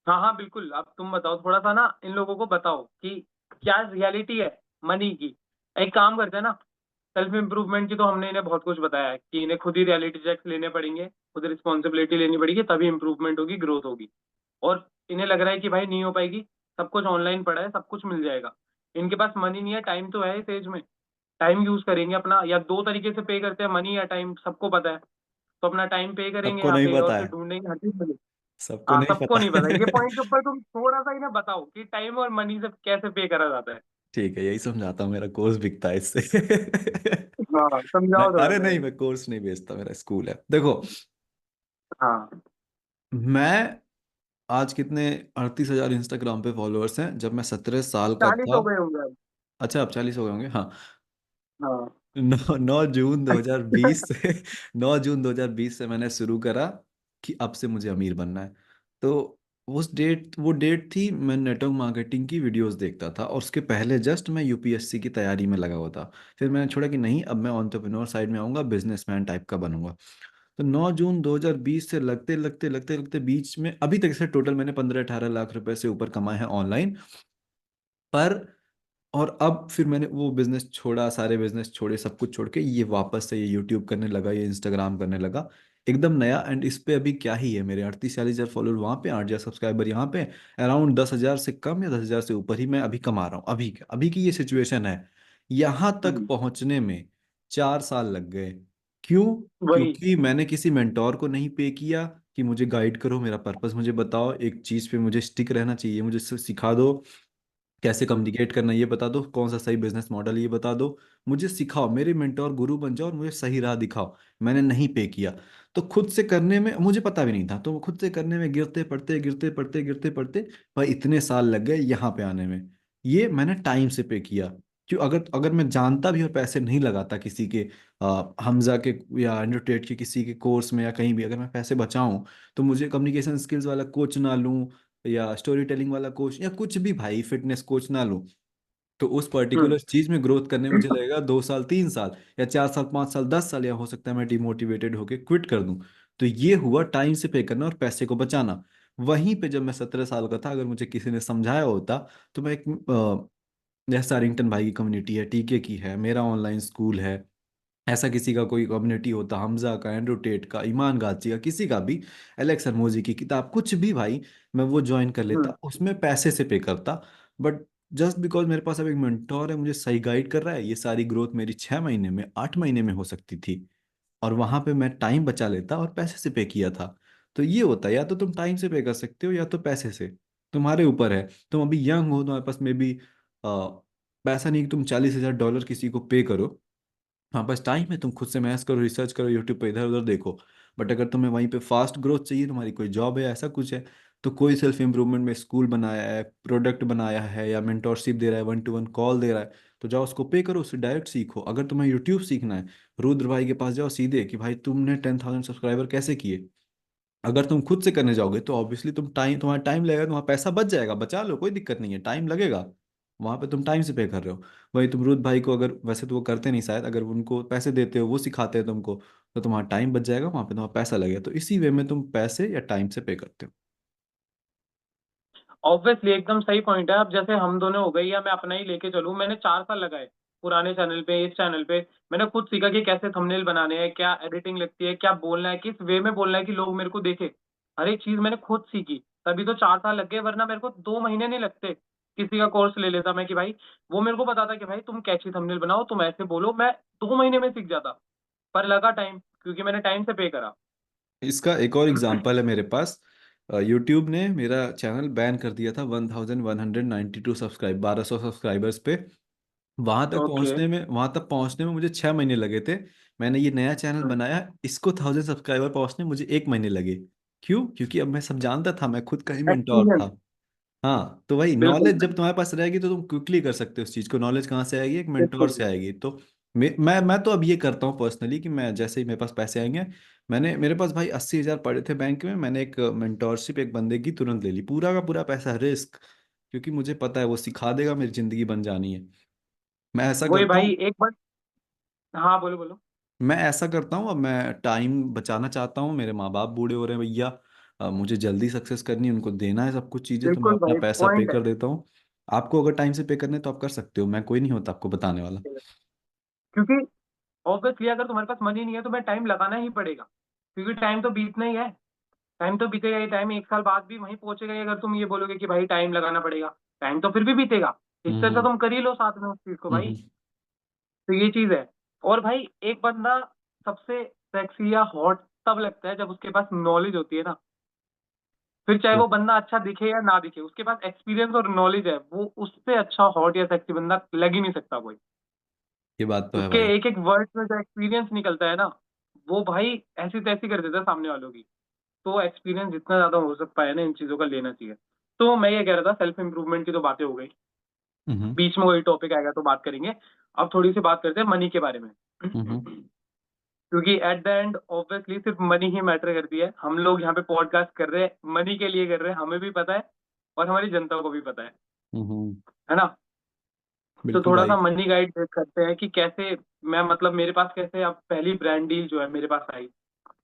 [SPEAKER 2] हाँ हाँ बिल्कुल, अब तुम बताओ थोड़ा सा ना, इन लोगों को बताओ कि क्या रियलिटी है मनी की। एक काम करते हैं ना, सेल्फ इम्प्रूवमेंट की तो हमने इन्हें बहुत कुछ बताया है कि इन्हें खुद ही रियलिटी चेक लेने पड़ेंगे, खुद रिस्पॉन्सिबिलिटी लेनी पड़ेगी, तभी इंप्रूवमेंट होगी, ग्रोथ होगी। और इन्हें लग रहा है कि भाई नहीं हो पाएगी, सब कुछ ऑनलाइन पड़ा है, सब कुछ मिल जाएगा। इनके पास मनी नहीं है, टाइम तो है इस एज में। टाइम यूज करेंगे अपना, या दो तरीके से पे करते हैं, मनी या टाइम, सबको पता है। तो अपना टाइम पे करेंगे
[SPEAKER 1] सबको
[SPEAKER 2] या
[SPEAKER 1] नहीं
[SPEAKER 2] फिर और
[SPEAKER 1] पता
[SPEAKER 2] फिर
[SPEAKER 1] है,
[SPEAKER 2] ढूंढेंगे हर चीज मिले।
[SPEAKER 1] सबको
[SPEAKER 2] हाँ
[SPEAKER 1] नहीं
[SPEAKER 2] सबको
[SPEAKER 1] पता
[SPEAKER 2] नहीं पता, ये
[SPEAKER 1] है।
[SPEAKER 2] पॉइंट के ऊपर तुम थोड़ा सा इन्हें बताओ कि टाइम और मनी से कैसे पे करा जाता है।
[SPEAKER 1] ठीक है, यही समझाता हूँ, मेरा कोर्स बिकता है इससे।
[SPEAKER 2] हाँ समझाओ थोड़ा
[SPEAKER 1] अरे
[SPEAKER 2] सा
[SPEAKER 1] नहीं,
[SPEAKER 2] यार।
[SPEAKER 1] मैं कोर्स नहीं बेचता, मेरा स्कूल है। देखो,
[SPEAKER 2] हाँ।
[SPEAKER 1] मैं आज कितने, 38,000 इंस्टाग्राम पे फॉलोअर्स हैं। जब मैं 17 साल का
[SPEAKER 2] 40
[SPEAKER 1] था,
[SPEAKER 2] हो गए होंगे अब।
[SPEAKER 1] अच्छा अब 40 हो गए होंगे, हाँ।
[SPEAKER 2] हाँ।
[SPEAKER 1] 9 जून 2020 से 9 जून 2020 से मैंने शुरू करा कि अब से मुझे अमीर बनना है। तो वो डेट थी, मैं नेटवर्क मार्केटिंग की वीडियोस देखता था, और उसके पहले जस्ट मैं यूपीएससी की तैयारी में लगा हुआ था। फिर मैंने छोड़ा कि नहीं, अब मैं एंटरप्रेन्योर साइड में आऊँगा, बिजनेसमैन टाइप का बनूंगा। तो 9 जून 2020 से लगते लगते लगते लगते बीच में अभी तक से टोटल मैंने 15-18 लाख रुपए से ऊपर कमाए हैं ऑनलाइन। पर और अब फिर मैंने वो बिजनेस छोड़ा, सारे बिजनेस छोड़े, सब कुछ छोड़ के ये वापस से ये यूट्यूब करने लगा, ये इंस्टाग्राम करने लगा, एकदम नया। एंड इस पे अभी क्या ही है, मेरे 38-40 हजार फॉलोअर वहाँ पे, 8 हजार सब्सक्राइबर यहाँ पे, अराउंड 10 हजार से कम या 10 हजार से ऊपर ही मैं अभी कमा रहा हूँ। अभी की ये सिचुएशन है। यहाँ तक
[SPEAKER 2] हम्म,
[SPEAKER 1] पहुँचने में 4 साल लग गए। क्यों?
[SPEAKER 2] वही।
[SPEAKER 1] क्योंकि मैंने किसी मेंटोर को नहीं पे किया कि मुझे गाइड करो, मेरा पर्पस मुझे बताओ, एक चीज़ पे मुझे स्टिक रहना चाहिए, मुझे सिखा दो कैसे
[SPEAKER 2] हम्म,
[SPEAKER 1] कम्युनिकेट करना है, ये बता दो कौन सा सही बिजनेस मॉडल है, ये बता दो, मुझे सिखाओ, मेरे मेंटोर गुरु बन जाओ और मुझे सही राह दिखाओ। मैंने नहीं पे किया। तो खुद से करने में मुझे पता भी नहीं था, तो खुद से करने में गिरते पड़ते गिरते पड़ते गिरते पड़ते भाई इतने साल लग गए यहाँ पे आने में। ये मैंने टाइम से पे किया। क्यों? अगर अगर मैं जानता भी और पैसे नहीं लगाता किसी के, हमजा के या एंड्रोटेट के किसी के कोर्स में, या कहीं भी अगर मैं पैसे बचाऊं, तो मुझे कम्युनिकेशन स्किल्स वाला कोच ना लूं, या स्टोरी टेलिंग वाला कोच, या कुछ भी भाई फिटनेस कोच ना लूं, तो उस
[SPEAKER 2] हम्म,
[SPEAKER 1] पर्टिकुलर चीज में ग्रोथ करने में मुझे लगेगा 2 साल 3 साल, या 4 साल 5 साल 10 साल, या हो सकता है मैं डिमोटिवेटेड होकर क्विट कर दूं। तो ये हुआ टाइम से पे करना और पैसे को बचाना। वहीं पे जब मैं 17 साल का था, अगर मुझे किसी ने समझाया होता, तो मैं एक जैसे सारिंगटन भाई की कम्युनिटी है, टीके की है, मेरा ऑनलाइन स्कूल है, ऐसा किसी का कोई कम्युनिटी होता, हमजा का, एंड्रू टेट का, ईमान गाची का, किसी का भी, एलेक्स हरमोजी की किताब, कुछ भी भाई, मैं वो ज्वाइन कर
[SPEAKER 2] हम्म,
[SPEAKER 1] लेता, उसमें पैसे से पे करता। बट जस्ट बिकॉज मेरे पास अब एक मेंटोर है, मुझे सही गाइड कर रहा है, ये सारी ग्रोथ मेरी 6 महीने में, 8 महीने में हो सकती थी। और वहां पे मैं टाइम बचा लेता और पैसे से पे किया था। तो ये होता है, या तो तुम टाइम से पे कर सकते हो या तो पैसे से, तुम्हारे ऊपर है। तुम अभी यंग हो, तुम्हारे पास में भी पैसा नहीं कि तुम $40,000 किसी को पे करो। हाँ बस टाइम है, तुम खुद से मैथ करो, रिसर्च करो, यूट्यूब पे इधर उधर देखो। बट अगर तुम्हें वहीं पे फास्ट ग्रोथ चाहिए, तुम्हारी कोई जॉब है, ऐसा कुछ है, तो कोई सेल्फ इंप्रूवमेंट में स्कूल बनाया है, प्रोडक्ट बनाया है, या मेंटोरशिप दे रहा है, 1-to-1 कॉल दे रहा है, तो जाओ उसको पे करो, उससे डायरेक्ट सीखो। अगर तुम्हें यूट्यूब सीखना है, रुद्र भाई के पास जाओ सीधे कि भाई तुमने 10,000 सब्सक्राइबर कैसे किए। अगर तुम खुद से करने जाओगे तो ऑब्वियसली तुम्हारा टाइम लगेगा, तुम्हारा पैसा बच जाएगा, बचा लो, कोई दिक्कत नहीं है, टाइम लगेगा। वहां पे तुम टाइम से पे कर रहे हो। वही तुम रुद भाई को, अगर वैसे तो वो करते नहीं शायद, अगर उनको पैसे देते हो, वो सिखाते हैं तुमको, तो तुम्हारा टाइम बच जाएगा, वहां पे तुम्हारा पैसा लगेगा। तो इसी वे में तुम पैसे या टाइम से पे करते हो।
[SPEAKER 2] ऑब्वियसली एकदम सही पॉइंट है। अब जैसे हम दोनों हो गए, या मैं अपना ही लेके चलूं, मैंने 4 साल लगाए पुराने चैनल पे, इस चैनल पे। मैंने खुद सीखा कि कैसे थंबनेल बनाने हैं, क्या एडिटिंग लगती है, क्या बोलना है, किस वे में बोलना है कि लोग मेरे को देखे। हर एक चीज मैंने खुद सीखी, तभी तो 4 साल लग गए, वरना मेरे को 2 महीने नहीं लगते। किसी का कोर्स ले लेता मैं कि भाई, वो मेरे को बताता कि भाई तुम कैची थंबनेल बनाओ, तुम ऐसे बोलो, मैं 2 महीने में सीख जाता। पर लगा टाइम, क्योंकि मैंने टाइम से पे करा।
[SPEAKER 1] इसका एक और एग्जांपल है मेरे पास। यूट्यूब ने मेरा चैनल बैन कर दिया था 1192 सब्सक्राइब 1200 सब्सक्राइबर्स पे।
[SPEAKER 2] ओके।
[SPEAKER 1] वहां तक पहुंचने में मुझे 6 महीने लगे थे। मैंने ये नया चैनल बनाया, इसको 1000 सब्सक्राइबर पहुंचने में मुझे 1 महीने लगे। क्यों? क्योंकि अब मैं सब जानता था, मैं खुद का ही मेंटोर
[SPEAKER 2] एक्सपीरियंस।
[SPEAKER 1] था। हाँ, तो भाई
[SPEAKER 2] बिल्कुल
[SPEAKER 1] नॉलेज जब
[SPEAKER 2] भाई।
[SPEAKER 1] तुम्हारे पास रहेगी तो तुम क्विकली कर सकते हो उस चीज़ को। नॉलेज कहाँ से आएगी? एक मेंटोर
[SPEAKER 2] बिल्कुल
[SPEAKER 1] से आएगी। तो मैं तो अब ये करता हूँ पर्सनली कि मैं जैसे ही मेरे पास पैसे आएंगे, मेरे पास भाई 80,000 पड़े थे बैंक में, मैंने एक मेंटोरशिप एक बंदे की तुरंत ले ली, पूरा का पूरा पैसा रिस्क। क्योंकि मुझे पता है वो सिखा देगा, मेरी ज़िंदगी बन जानी है। मैं ऐसा
[SPEAKER 2] वही
[SPEAKER 1] करता
[SPEAKER 2] भाई,
[SPEAKER 1] हूँ।
[SPEAKER 2] एक बार। हाँ, बोलो बोलो।
[SPEAKER 1] मैं ऐसा करता हूँ, अब मैं टाइम बचाना चाहता हूँ। मेरे माँ बाप बूढ़े हो रहे हैं भैया, मुझे जल्दी सक्सेस करनी है, उनको देना है सब कुछ चीज़ें, तो मैं
[SPEAKER 2] बिल्कुल
[SPEAKER 1] अपना
[SPEAKER 2] भाई,
[SPEAKER 1] पैसा पे
[SPEAKER 2] पॉइंट है।
[SPEAKER 1] कर देता हूँ। आपको अगर टाइम से पे करने हैं, तो आप कर सकते हो, मैं कोई नहीं होता आपको बताने वाला।
[SPEAKER 2] क्योंकि ऑब्वियसली अगर तुम्हारे पास मनी नहीं है तो मैं टाइम लगाना ही पड़ेगा, क्योंकि टाइम तो बीतना ही है। टाइम तो बीतेगा ही, टाइम 1 साल बाद भी वहीं पहुंचेगा ही, अगर तुम ये बोलोगे कि भाई टाइम लगाना पड़ेगा। टाइम तो फिर भी बीतेगा। इससे अच्छा
[SPEAKER 1] हम्म
[SPEAKER 2] तुम कर ही लो साथ में उस चीज को भाई।
[SPEAKER 1] हम्म
[SPEAKER 2] तो ये चीज है। और भाई, एक बंदा सबसे सेक्सी या हॉट तब लगता है जब उसके पास नॉलेज होती है ना। फिर चाहे
[SPEAKER 1] तो
[SPEAKER 2] वो बंदा अच्छा दिखे या ना दिखे, उसके पास एक्सपीरियंस और नॉलेज है, वो उससे अच्छा हॉट या सेक्सी बंदा लग ही नहीं सकता कोई।
[SPEAKER 1] ये बात तो है
[SPEAKER 2] उसके
[SPEAKER 1] भाई।
[SPEAKER 2] एक एक वर्ड में जो एक्सपीरियंस निकलता है ना, वो भाई ऐसी तैसी कर देता है सामने वालों की। तो एक्सपीरियंस जितना ज्यादा हो सकता है ना, इन चीजों का लेना चाहिए। तो मैं ये कह रहा था, सेल्फ इंप्रूवमेंट की तो बातें हो गई,
[SPEAKER 1] हम्म
[SPEAKER 2] बीच में कोई टॉपिक आएगा तो बात करेंगे। अब थोड़ी सी बात करते हैं मनी के बारे में।
[SPEAKER 1] हम्म
[SPEAKER 2] क्योंकि एट द एंड ऑब्वियसली सिर्फ मनी ही मैटर करती है। हम लोग यहाँ पे पॉडकास्ट कर रहे हैं, मनी के लिए कर रहे हैं, हमें भी पता है और हमारी जनता को भी पता
[SPEAKER 1] हम्म
[SPEAKER 2] है ना। तो
[SPEAKER 1] बिल्कुल
[SPEAKER 2] थोड़ा
[SPEAKER 1] भाई।
[SPEAKER 2] सा मनी गाइड करते हैं कि कैसे मैं, मतलब मेरे पास कैसे अब पहली ब्रांड डील जो है मेरे पास आई,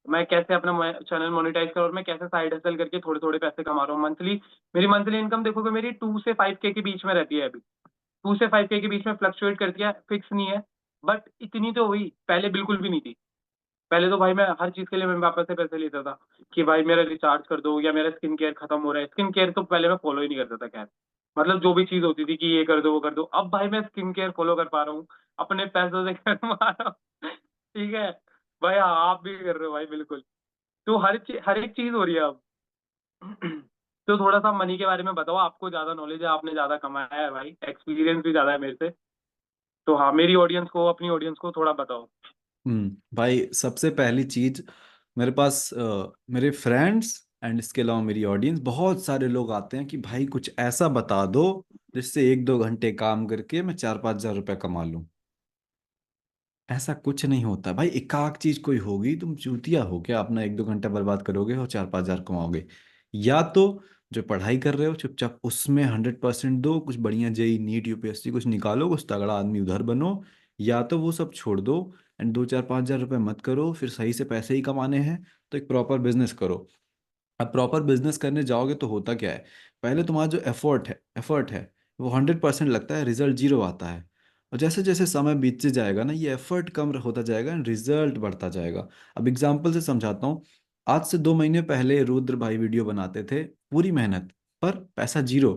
[SPEAKER 2] मैं कैसे अपना चैनल मोनेटाइज करूँ, और मैं कैसे साइड हसल करके थोड़े थोड़े पैसे कमा रहा हूँ मंथली। मेरी मंथली इनकम देखोगे, मेरी 2 से 5 के बीच में रहती है अभी। 2 से 5 के बीच में फ्लक्चुएट करती है, फिक्स नहीं है। बट इतनी तो हुई, पहले बिल्कुल भी नहीं थी। पहले तो भाई मैं हर चीज के लिए मम्मी पापा से पैसे लेता था कि भाई मेरा रिचार्ज कर दो, या मेरा स्किन केयर खत्म हो रहा है। स्किन केयर तो पहले मैं फॉलो ही नहीं करता था, खैर। मतलब जो भी चीज होती थी कि ये कर दो वो कर दो, अब भाई मैं स्किन केयर फॉलो कर पा रहा हूँ, अपने पैसों से करवा रहा हूँ। ठीक है भाई, हाँ, आप भी कर रहे हो भाई, बिल्कुल। तो हर एक चीज हो रही है अब। तो थोड़ा सा मनी के बारे में बताओ, आपको ज्यादा नॉलेज है, आपने ज्यादा कमाया है भाई, एक्सपीरियंस भी ज्यादा है मेरे से। तो हाँ, मेरी ऑडियंस को, अपनी ऑडियंस को थोड़ा बताओ।
[SPEAKER 1] भाई सबसे पहली चीज, मेरे पास मेरे फ्रेंड्स एंड इसके अलावा मेरी ऑडियंस, बहुत सारे लोग आते हैं कि भाई कुछ ऐसा बता दो जिससे 1-2 घंटे काम करके मैं 4-5 हज़ार रुपये कमा लूं। ऐसा कुछ नहीं होता भाई, एकाक चीज कोई होगी, तुम चूतिया हो क्या? अपना 1-2 घंटा बर्बाद करोगे और 4-5 हज़ार कमाओगे? या तो जो पढ़ाई कर रहे हो चुपचाप उसमें 100% दो, कुछ बढ़िया जेई नीट यूपीएससी कुछ निकालो, कुछ तगड़ा आदमी उधर बनो। या तो वो सब छोड़ दो एंड 2-4-5 हज़ार रुपये मत करो, फिर सही से पैसे ही कमाने हैं तो एक प्रॉपर बिजनेस करो। अब प्रॉपर बिजनेस करने जाओगे तो होता क्या है, पहले तुम्हारा जो एफर्ट है वो 100% लगता है, रिजल्ट जीरो आता है। और जैसे जैसे समय बीतते जाएगा ना, ये एफर्ट कम होता जाएगा एंड रिजल्ट बढ़ता जाएगा। अब एग्जाम्पल से समझाता हूँ। आज से 2 महीने पहले रुद्र भाई वीडियो बनाते थे, पूरी मेहनत, पर पैसा जीरो।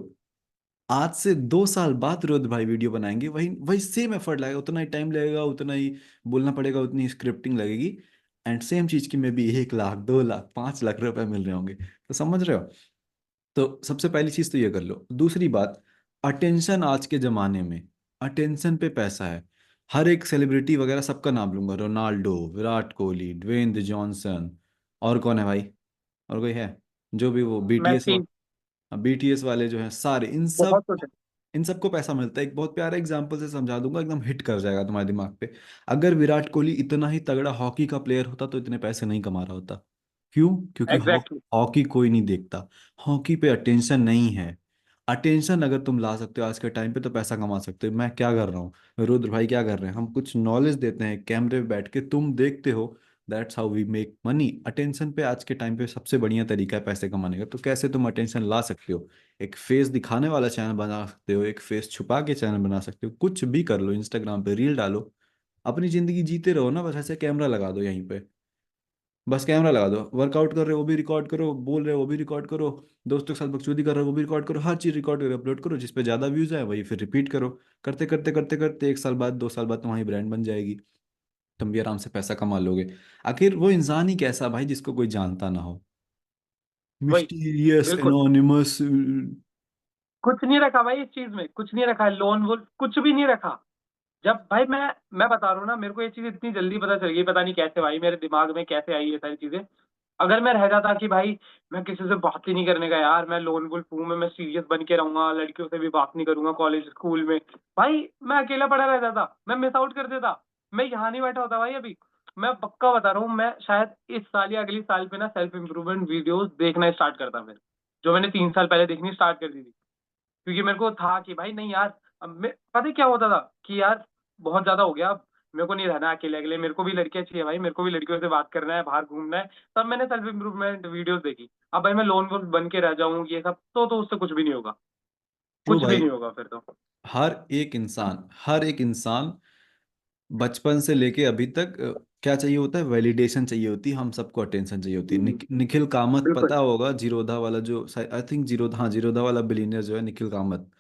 [SPEAKER 1] आज से 2 साल बाद रुद्र भाई वीडियो बनाएंगे, वही वही सेम एफर्ट लगेगा, उतना ही टाइम लगेगा, उतना ही बोलना पड़ेगा, उतनी स्क्रिप्टिंग लगेगी। एंड सेम चीज की में भी 1 लाख 2 लाख 5 लाख रुपए मिल रहे होंगे, तो समझ रहे हो? तो सबसे पहली चीज तो ये कर लो। दूसरी बात, अटेंशन आज के जमाने में, अटेंशन पे पैसा है। हर एक सेलिब्रिटी वगैरह सबका नाम लूंगा, Ronaldo, Virat Kohli, Dwayne the Johnson, और कौन है भाई, और कोई है? जो भी वो बीटीएस,
[SPEAKER 2] मैसी।
[SPEAKER 1] बीटीएस वाले जो हैं सारे,
[SPEAKER 2] बहुत कुछ है।
[SPEAKER 1] इन सबको पैसा मिलता है। एक बहुत प्यारा एग्जांपल से समझा दूंगा, एकदम हिट कर जाएगा तुम्हारे दिमाग पे। अगर विराट कोहली इतना ही तगड़ा हॉकी का प्लेयर होता तो इतने पैसे नहीं कमा रहा होता। क्यों? क्योंकि
[SPEAKER 2] एग्जैक्टली।
[SPEAKER 1] हॉकी कोई नहीं देखता। हॉकी पे अटेंशन नहीं है। अटेंशन अगर तुम ला सकते हो आज के टाइम पे तो पैसा कमा सकते हो। मैं क्या कर रहा हूँ, रुद्र भाई क्या कर रहे हैं, हम कुछ नॉलेज देते हैं कैमरे पे बैठ के, तुम देखते हो, that's how we make money. Attention पे आज के टाइम पे सबसे बढ़िया तरीका है पैसे कमाने का। तो कैसे तुम अटेंशन ला सकते हो? एक फेस दिखाने वाला चैनल बना सकते हो, एक फेस छुपा के चैनल बना सकते हो, कुछ भी कर लो, इंस्टाग्राम पे रील डालो, अपनी जिंदगी जीते रहो ना। बस ऐसे कैमरा लगा दो यहीं पे, बस कैमरा लगा दो, वर्कआउट कर रहे हो वो भी रिकॉर्ड करो, बोल रहे हो वो भी रिकॉर्ड करो, दोस्तों के साथ बकचोदी कर रहे हो वो भी रिकॉर्ड करो, हर चीज़ रिकॉर्ड करके अपलोड करो, जिस पे ज़्यादा व्यूज़ आए वही फिर रिपीट करो। करते करते करते करते 1 साल बाद 2 साल बाद तुम्हारी ब्रांड बन जाएगी, तुम भी आराम से पैसा कमा लोगे। आखिर वो इंसान ही कैसा भाई जिसको कोई जानता ना हो,
[SPEAKER 2] वही,
[SPEAKER 1] मिस्टीरियस
[SPEAKER 2] बिल्कुल।
[SPEAKER 1] एनोनिमस।
[SPEAKER 2] कुछ नहीं रखा भाई इस चीज में, कुछ नहीं रखा है, लोन वोन कुछ भी नहीं रखा। जब भाई मैं बता रहा हूँ ना, मेरे को ये चीज इतनी जल्दी पता चल गई, पता नहीं कैसे भाई मेरे दिमाग में कैसे आई ये सारी चीजें। अगर मैं रह जाता कि भाई मैं किसी से बात ही नहीं करने का यार, मैं लोन वुल्फ हूँ, मैं सीरियस बन के रहूंगा, लड़कियों से भी बात नहीं करूंगा कॉलेज स्कूल में, भाई मैं अकेला पड़ा रह जाता, मैं मिस आउट कर देता, मैं यहाँ नहीं बैठा होता भाई अभी। मैं पक्का बता रहा हूँ, मैं शायद इस साल या अगली साल पे ना सेल्फ इंप्रूवमेंट वीडियोस देखना स्टार्ट करता फिर, जो मैंने 3 साल पहले देखनी स्टार्ट कर दी थी। क्योंकि मेरे को था कि भाई नहीं यार, अब मैं पता है क्या होता था कि यार बहुत ज्यादा हो गया अब, मेरे को नहीं रहना अकेले अकेले, मेरे को भी लड़कियां चाहिए भाई, मेरे को भी लड़कियों से बात करना है, बाहर घूमना है। तब मैंने सेल्फ इंप्रूवमेंट वीडियोस देखी। अब भाई मैं लोन वोन बन के रह जाऊं ये सब, तो उससे कुछ भी नहीं होगा,
[SPEAKER 1] ट्रू
[SPEAKER 2] कुछ भी
[SPEAKER 1] भाई।
[SPEAKER 2] नहीं होगा फिर तो।
[SPEAKER 1] हर एक इंसान बचपन से लेके अभी तक क्या चाहिए होता है? वैलिडेशन चाहिए होती है, हम सबको अटेंशन चाहिए होती है।
[SPEAKER 2] हम्म,
[SPEAKER 1] निखिल कामत
[SPEAKER 2] बिल्कुल।
[SPEAKER 1] पता होगा, जीरोधा वाला जो, आई थिंक जीरोधा, हाँ जीरोधा वाला बिलीनियर जो है निखिल कामत,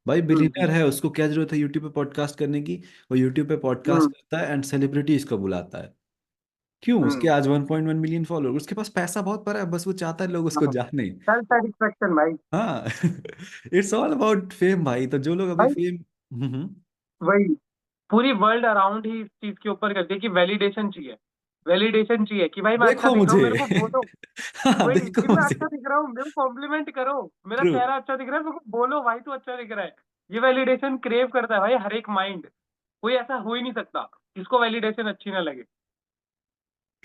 [SPEAKER 1] भाई बिलीनियर
[SPEAKER 2] हम्म,
[SPEAKER 1] है, उसको क्या जरूरत है यूट्यूब पे पॉडकास्ट करने की? वो यूट्यूब पे पॉडकास्ट
[SPEAKER 2] हम्म,
[SPEAKER 1] करता है एंड सेलिब्रिटी इसको बुलाता है। क्यों? उसके
[SPEAKER 2] हम्म।
[SPEAKER 1] आज 1.1 मिलियन फॉलोअर, उसके पास पैसा बहुत पड़ा है, बस वो चाहता है लोग उसको
[SPEAKER 2] हाँ,
[SPEAKER 1] जाने।
[SPEAKER 2] सेल्फ सेटिस्फेक्शन भाई।
[SPEAKER 1] हाँ। इट्स ऑल अबाउट फेम भाई। तो जो लोग अभी
[SPEAKER 2] भाई
[SPEAKER 1] फेम,
[SPEAKER 2] वही, पूरी वर्ल्ड अराउंड ही इस चीज के ऊपर करती है कि वैलिडेशन चाहिए, वैलिडेशन चाहिए कि भाई मैं अच्छा
[SPEAKER 1] देखो
[SPEAKER 2] दिख रहा हूँ,
[SPEAKER 1] मुझे।
[SPEAKER 2] मेरे को बोलो।
[SPEAKER 1] हाँ
[SPEAKER 2] वही कि
[SPEAKER 1] देखो
[SPEAKER 2] मैं
[SPEAKER 1] मुझे।
[SPEAKER 2] अच्छा दिख रहा हूँ, मेरे को कॉम्प्लीमेंट करो, मेरा
[SPEAKER 1] ट्रू।
[SPEAKER 2] चेहरा अच्छा दिख रहा है, मेरे को बोलो भाई तू अच्छा दिख रहा है। ये वैलिडेशन क्रेव करता है भाई हर एक माइंड। कोई ऐसा हो ही नहीं सकता जिसको वैलिडेशन अच्छी ना लगे।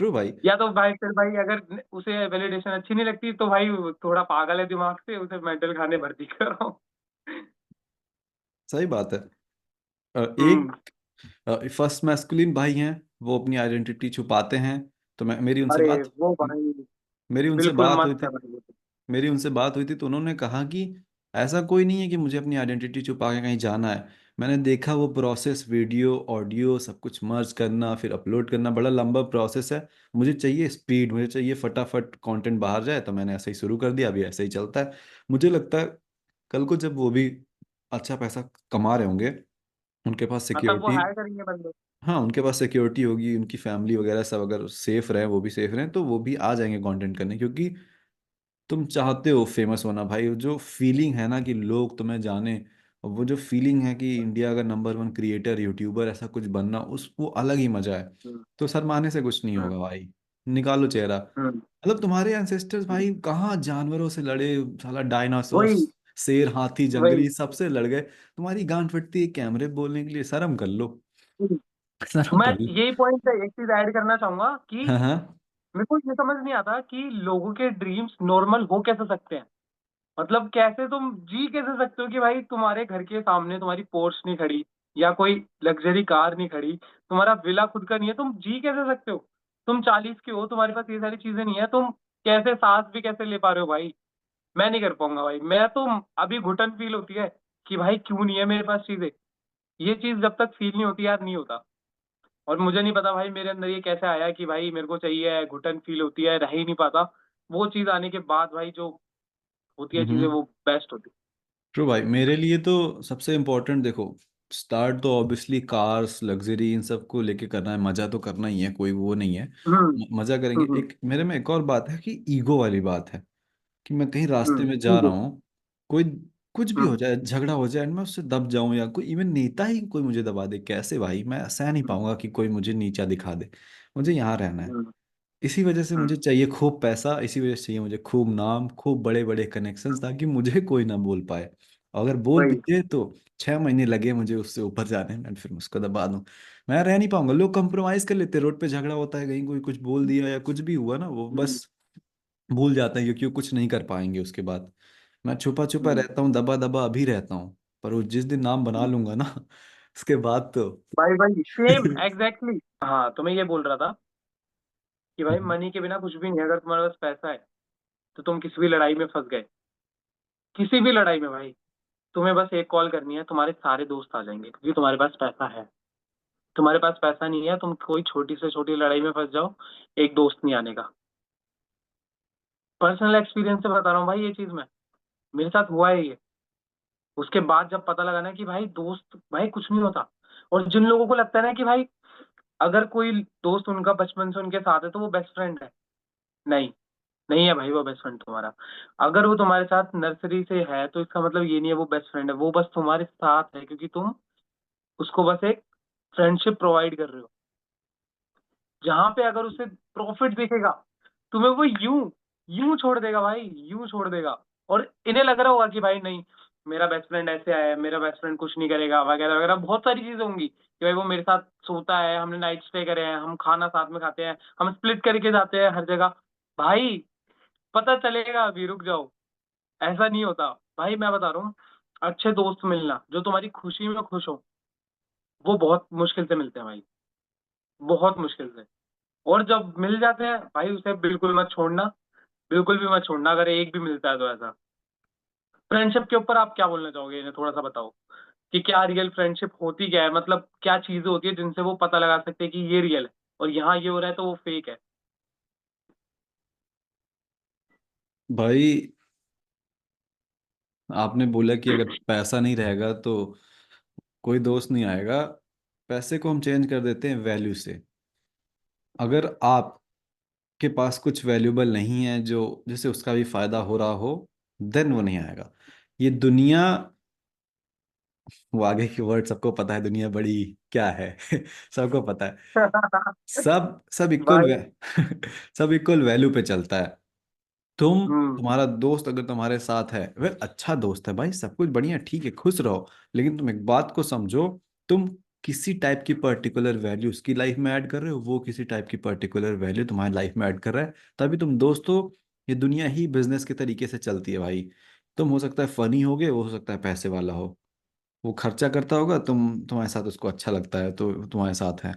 [SPEAKER 1] ट्रू भाई।
[SPEAKER 2] या तो भाई फिर भाई अगर उसे वैलिडेशन अच्छी नहीं लगती तो भाई वो थोड़ा पागल है दिमाग से, उसे मेंटल खाने भर्ती करो।
[SPEAKER 1] सही बात है।
[SPEAKER 2] हम्म।
[SPEAKER 1] एक फर्स्ट मैस्कुलिन भाई हैं, वो अपनी आइडेंटिटी छुपाते हैं। तो मैं
[SPEAKER 2] अरे वो भाई
[SPEAKER 1] मेरी उनसे
[SPEAKER 2] बिल्कुल
[SPEAKER 1] बात हुई
[SPEAKER 2] मस्त
[SPEAKER 1] थी
[SPEAKER 2] है भाई वो तो।
[SPEAKER 1] मेरी उनसे बात हुई थी तो उन्होंने कहा कि ऐसा कोई नहीं है कि मुझे अपनी आइडेंटिटी छुपा के कहीं जाना है। मैंने देखा वो प्रोसेस, वीडियो ऑडियो सब कुछ मर्ज करना फिर अपलोड करना बड़ा लंबा प्रोसेस है। मुझे चाहिए स्पीड, मुझे चाहिए फटाफट कंटेंट बाहर जाए, तो मैंने ऐसे ही शुरू कर दिया, अभी ऐसे ही चलता है। मुझे लगता है कल को जब वो भी अच्छा पैसा कमा रहे होंगे, उनके पास
[SPEAKER 2] हाँ तब वो
[SPEAKER 1] सिक्योरिटी,
[SPEAKER 2] हायर करेंगे बंदे।
[SPEAKER 1] हाँ उनके पास सिक्योरिटी होगी, उनकी फैमिली वगैरह सब अगर सेफ रहे, वो भी सेफ रहें, तो वो भी आ जाएंगे कंटेंट करने। क्योंकि तुम चाहते हो फेमस होना भाई, जो फीलिंग है ना कि लोग तुम्हें जाने, और वो जो फीलिंग है कि इंडिया का नंबर 1 क्रिएटर यूट्यूबर ऐसा कुछ बनना, उस वो अलग ही मजा है।
[SPEAKER 2] हम्म,
[SPEAKER 1] तो शर्माने से कुछ नहीं
[SPEAKER 2] हम्म,
[SPEAKER 1] होगा भाई, निकालो चेहरा।
[SPEAKER 2] हम्म,
[SPEAKER 1] मतलब तुम्हारे एंसेस्टर्स
[SPEAKER 2] हम्म।
[SPEAKER 1] भाई कहाँ जानवरों से लड़े, साला डायनासोर,
[SPEAKER 2] वही,
[SPEAKER 1] शेर, हाथी,
[SPEAKER 2] वही।
[SPEAKER 1] जंगली सबसे लड़ गए, तुम्हारी गांड फटती है कैमरे पे बोलने के लिए? शर्म कर लो। शर्म
[SPEAKER 2] मैं
[SPEAKER 1] कर लो।
[SPEAKER 2] यही पॉइंट पे एक चीज ऐड करना चाहूंगा कि
[SPEAKER 1] हाँ हाँ।
[SPEAKER 2] मेरे को ये समझ नहीं आता कि लोगों के ड्रीम्स नॉर्मल हो कैसे सकते हैं। मतलब कैसे तुम जी कैसे सकते हो कि भाई तुम्हारे घर के सामने तुम्हारी पोर्श नहीं खड़ी, या कोई लग्जरी कार नहीं खड़ी, तुम्हारा विला खुद का नहीं है, तुम जी कैसे सकते हो? तुम 40 के हो, तुम्हारे पास ये सारी चीजें नहीं है, तुम कैसे सांस भी कैसे ले पा रहे हो भाई? मैं नहीं कर पाऊंगा भाई, मैं तो अभी घुटन फील होती है कि भाई क्यों नहीं है मेरे पास चीजें। ये चीज जब तक फील नहीं होती यार नहीं होता। और मुझे नहीं पता भाई मेरे अंदर ये कैसे आया कि भाई मेरे को चाहिए, घुटन फील होती है, रह ही नहीं पाता। वो चीज आने के बाद भाई जो होती है चीजें
[SPEAKER 1] हम्म।
[SPEAKER 2] वो बेस्ट होती
[SPEAKER 1] ट्रू भाई, मेरे लिए तो सबसे इम्पोर्टेंट देखो, स्टार्ट तो ऑब्वियसली कार्स लग्जरी इन सब को लेके करना है, मजा तो करना ही है, कोई वो नहीं है।
[SPEAKER 2] है।
[SPEAKER 1] मजा करेंगे।
[SPEAKER 2] हम्म,
[SPEAKER 1] एक मेरे में एक और बात है कि ईगो वाली बात है, कि मैं कहीं रास्ते में जा
[SPEAKER 2] ठीक है।
[SPEAKER 1] रहा हूँ, कोई कुछ भी हो
[SPEAKER 2] हम्म,
[SPEAKER 1] जाए, झगड़ा हो जाए एंड मैं उससे दब जाऊं, या कोई इवन नेता ही कोई मुझे दबा दे, कैसे भाई? मैं सह नहीं
[SPEAKER 2] हम्म,
[SPEAKER 1] पाऊंगा कि कोई मुझे नीचा दिखा दे। मुझे यहाँ रहना है।
[SPEAKER 2] हम्म,
[SPEAKER 1] इसी वजह से मुझे
[SPEAKER 2] हम्म,
[SPEAKER 1] चाहिए खूब पैसा, इसी वजह से चाहिए मुझे खूब नाम, खूब बड़े बड़े कनेक्शंस, ताकि मुझे कोई ना बोल पाए। अगर बोल भी
[SPEAKER 2] वही।
[SPEAKER 1] दे तो 6 महीने लगे मुझे उससे ऊपर जाने में, फिर मैं उसको दबा दूं। मैं रह नहीं पाऊंगा। लोग कंप्रोमाइज कर लेते हैं, रोड पे झगड़ा होता है, कहीं कोई कुछ बोल दिया या कुछ भी हुआ ना, वो
[SPEAKER 2] हम्म,
[SPEAKER 1] बस भूल जाते हैं, क्योंकि वो कुछ नहीं कर पाएंगे उसके बाद। मैं छुपा छुपा
[SPEAKER 2] हम्म,
[SPEAKER 1] रहता हूँ, दबा दबा अभी रहता हूँ, पर वो जिस दिन नाम बना
[SPEAKER 2] हम्म।
[SPEAKER 1] लूंगा ना, उसके बाद तो।
[SPEAKER 2] भाई भाई सेम एग्जैक्टली, हाँ तो मैं ये बोल रहा था कि भाई
[SPEAKER 1] हम्म।
[SPEAKER 2] मनी के बिना कुछ भी नहीं है। अगर तुम्हारे पास पैसा है तो तुम किसी भी लड़ाई में फंस गए, किसी भी लड़ाई में भाई, तुम्हें बस एक कॉल करनी है, तुम्हारे सारे दोस्त आ जाएंगे, क्योंकि तुम्हारे पास पैसा है। तुम्हारे पास पैसा नहीं है, तुम कोई छोटी से छोटी लड़ाई में फंस जाओ, एक दोस्त नहीं आने का। पर्सनल एक्सपीरियंस से बता रहा हूँ भाई ये चीज मैं, मेरे साथ हुआ है ये। उसके बाद जब पता लगा ना कि भाई दोस्त भाई कुछ नहीं होता। और जिन लोगों को लगता है ना कि भाई अगर कोई दोस्त उनका बचपन से उनके साथ है तो वो बेस्ट फ्रेंड है, नहीं, नहीं है भाई वो बेस्ट फ्रेंड तुम्हारा। अगर वो तुम्हारे साथ नर्सरी से है तो इसका मतलब ये नहीं है वो बेस्ट फ्रेंड है, वो बस तुम्हारे साथ है क्योंकि तुम उसको बस एक फ्रेंडशिप प्रोवाइड कर रहे हो। जहां पे अगर उसे प्रॉफिट दिखेगा, तुम्हें वो यूं यूं छोड़ देगा भाई, यूं छोड़ देगा। और इन्हें लग रहा होगा कि भाई नहीं, मेरा बेस्ट फ्रेंड ऐसे है, मेरा बेस्ट फ्रेंड कुछ नहीं करेगा वगैरह वगैरह, बहुत सारी चीजें होंगी कि भाई वो मेरे साथ सोता है, हमने नाइट स्टे करे हैं, हम खाना साथ में खाते हैं, हम स्प्लिट करके जाते हैं हर जगह। भाई पता चलेगा, अभी रुक जाओ। ऐसा नहीं होता भाई, मैं बता रहा हूँ। अच्छे दोस्त मिलना जो तुम्हारी खुशी में खुश हो, वो बहुत मुश्किल से मिलते हैं भाई, बहुत मुश्किल से। और जब मिल जाते हैं भाई, उसे बिल्कुल मत छोड़ना, बिल्कुल भी मत छोड़ना, अगर एक भी मिलता है तो ऐसा। फ्रेंडशिप के ऊपर आप क्या बोलना चाहोगे, इन्हें थोड़ा सा बताओ कि क्या रियल फ्रेंडशिप होती क्या है, मतलब क्या चीजें होती है जिनसे वो पता लगा सकते हैं कि ये रियल है और यहाँ ये हो रहा है तो वो फेक है।
[SPEAKER 1] भाई आपने बोला कि अगर पैसा नहीं रहेगा तो कोई दोस्त नहीं आएगा। पैसे को हम चेंज कर देते हैं वैल्यू से। अगर आपके पास कुछ वैल्यूबल नहीं है जो जिससे उसका भी फायदा हो रहा हो, देन वो नहीं आएगा। ये दुनिया, वो आगे की वर्ड सबको पता है, दुनिया बड़ी क्या है सबको पता है। सब सब इक्वल
[SPEAKER 2] भाई।
[SPEAKER 1] सब इक्वल वैल्यू पे चलता है।
[SPEAKER 2] हम्म।
[SPEAKER 1] तुम्हारा दोस्त अगर तुम्हारे साथ है वह अच्छा दोस्त है भाई, सब कुछ बढ़िया ठीक है, खुश रहो। लेकिन तुम एक बात को समझो, तुम किसी टाइप की पर्टिकुलर वैल्यू उसकी लाइफ में ऐड कर रहे हो, वो किसी टाइप की पर्टिकुलर वैल्यू तुम्हारी लाइफ में ऐड कर रहा है, तभी तुम दोस्त हो। ये दुनिया ही बिजनेस के तरीके से चलती है भाई। तुम हो सकता है फनी होगे, वो हो सकता है पैसे वाला हो। वो खर्चा करता होगा, तुम्हारे साथ उसको अच्छा लगता है तो तुम्हारे साथ है।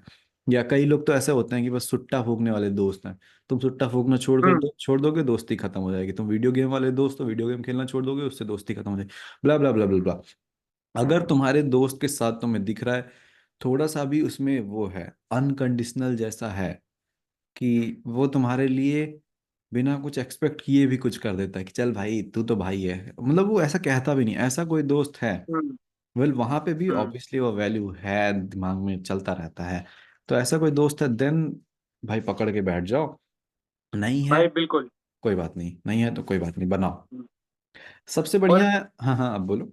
[SPEAKER 1] या कई लोग तो ऐसे होते हैं कि बस सुट्टा फूकने वाले दोस्त हैं। तुम सुट्टा फूकना
[SPEAKER 2] हम्म।
[SPEAKER 1] छोड़ दोगे, दोस्ती खत्म हो जाएगी। तुम वीडियो गेम वाले दोस्त, तो वीडियो गेम खेलना छोड़ दोगे, उससे दोस्ती खत्म हो जाएगी। ब्ला ब्ला ब्ला ब्ला ब्ला। अगर तुम्हारे दोस्त के साथ तुम्हें दिख रहा है थोड़ा सा भी उसमें वो है, अनकंडीशनल जैसा है, कि वो तुम्हारे लिए बिना कुछ एक्सपेक्ट किए भी कुछ कर देता है कि चल भाई तू तो भाई है, मतलब वो ऐसा कहता भी नहीं, ऐसा कोई दोस्त है,
[SPEAKER 2] हम्म।
[SPEAKER 1] वेल वहां पे भी
[SPEAKER 2] हम्म।
[SPEAKER 1] ऑब्वियसली वो वैल्यू है, दिमाग में चलता रहता है। तो ऐसा कोई दोस्त है, देन भाई पकड़ के बैठ जाओ। नहीं है,
[SPEAKER 2] भाई बिल्कुल।
[SPEAKER 1] कोई बात नहीं, नहीं है तो कोई बात नहीं, बनाओ।
[SPEAKER 2] हम्म।
[SPEAKER 1] सबसे बढ़िया
[SPEAKER 2] और
[SPEAKER 1] है, हाँ हाँ अब बोलो।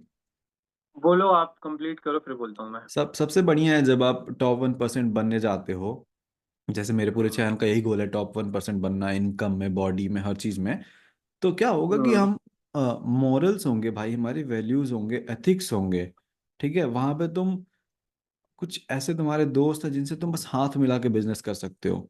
[SPEAKER 2] बोलो, आप कंप्लीट करो फिर बोलता हूँ मैं।
[SPEAKER 1] सबसे बढ़िया है जब आप टॉप 1% बनने जाते हो। जैसे मेरे पूरे चैनल का यही गोल है, टॉप 1% बनना, इनकम में, बॉडी में, हर चीज में। तो क्या होगा कि
[SPEAKER 2] हम्म।
[SPEAKER 1] हम मॉरल्स होंगे भाई, हमारी वैल्यूज होंगे, एथिक्स होंगे। ठीक है, वहां पे तुम कुछ ऐसे तुम्हारे दोस्त हैं जिनसे तुम बस हाथ मिला के बिजनेस कर सकते हो।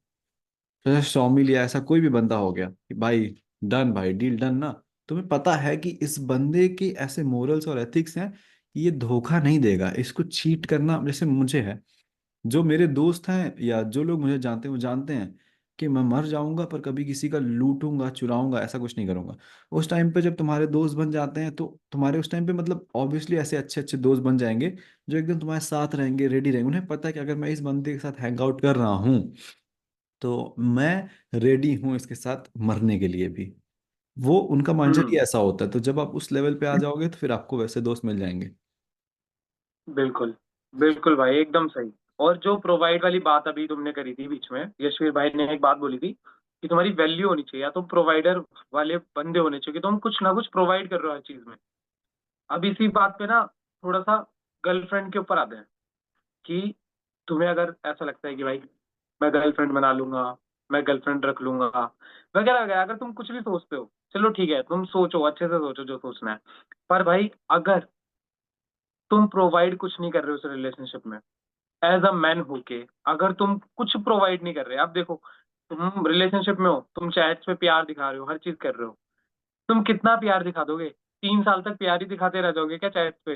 [SPEAKER 1] जैसे शॉमिल या ऐसा कोई भी बंदा हो गया कि भाई डन, भाई डील डन ना। तुम्हें पता है कि इस बंदे के ऐसे मोरल्स और एथिक्स हैं कि ये धोखा नहीं देगा, इसको चीट करना जैसे मुझे है। जो मेरे दोस्त हैं या जो लोग मुझे जानते हैं वो जानते हैं कि मैं मर जाऊंगा पर कभी किसी का लूटूंगा चुराऊंगा ऐसा कुछ नहीं करूंगा। उस टाइम पे जब तुम्हारे दोस्त बन जाते हैं तो तुम्हारे उस टाइम पे मतलब ऑब्वियसली ऐसे अच्छे अच्छे दोस्त बन जाएंगे जो एकदम तुम्हारे साथ रहेंगे, रेडी रहेंगे। उन्हें पता है कि अगर मैं इस बंदे के साथ हैंग आउट कर रहा हूँ तो मैं रेडी हूँ इसके साथ मरने के लिए भी। वो उनका माइंडसेट ही
[SPEAKER 2] हम्म।
[SPEAKER 1] ऐसा होता है। तो जब आप उस लेवल पे आ जाओगे तो फिर आपको वैसे दोस्त मिल जाएंगे।
[SPEAKER 2] बिल्कुल, बिल्कुल भाई एकदम सही। और जो प्रोवाइड वाली बात अभी तुमने करी थी बीच में, यशवीर भाई ने एक बात बोली थी कि तुम्हारी वैल्यू होनी चाहिए, या तुम प्रोवाइडर वाले बंदे होने चाहिए कि तुम कुछ ना कुछ प्रोवाइड कर रहे हो हर चीज में। अब इसी बात पे ना थोड़ा सा गर्लफ्रेंड के ऊपर आते हैं कि तुम्हें अगर ऐसा लगता है कि भाई मैं गर्लफ्रेंड बना लूंगा, मैं गर्लफ्रेंड रख लूंगा वगैरह वगैरह, अगर तुम कुछ भी सोचते हो, चलो ठीक है, तुम सोचो, अच्छे से सोचो जो सोचना है। पर भाई अगर तुम प्रोवाइड कुछ नहीं कर रहे हो उस रिलेशनशिप में, एज अ मैन होके, अगर तुम कुछ प्रोवाइड नहीं कर रहे, अब देखो, तुम रिलेशनशिप में हो, तुम चैट्स पे प्यार दिखा रहे हो, हर चीज कर रहे हो, तुम कितना प्यार दिखा दोगे? 3 साल तक प्यार ही दिखाते रह जाओगे क्या चैट्स पे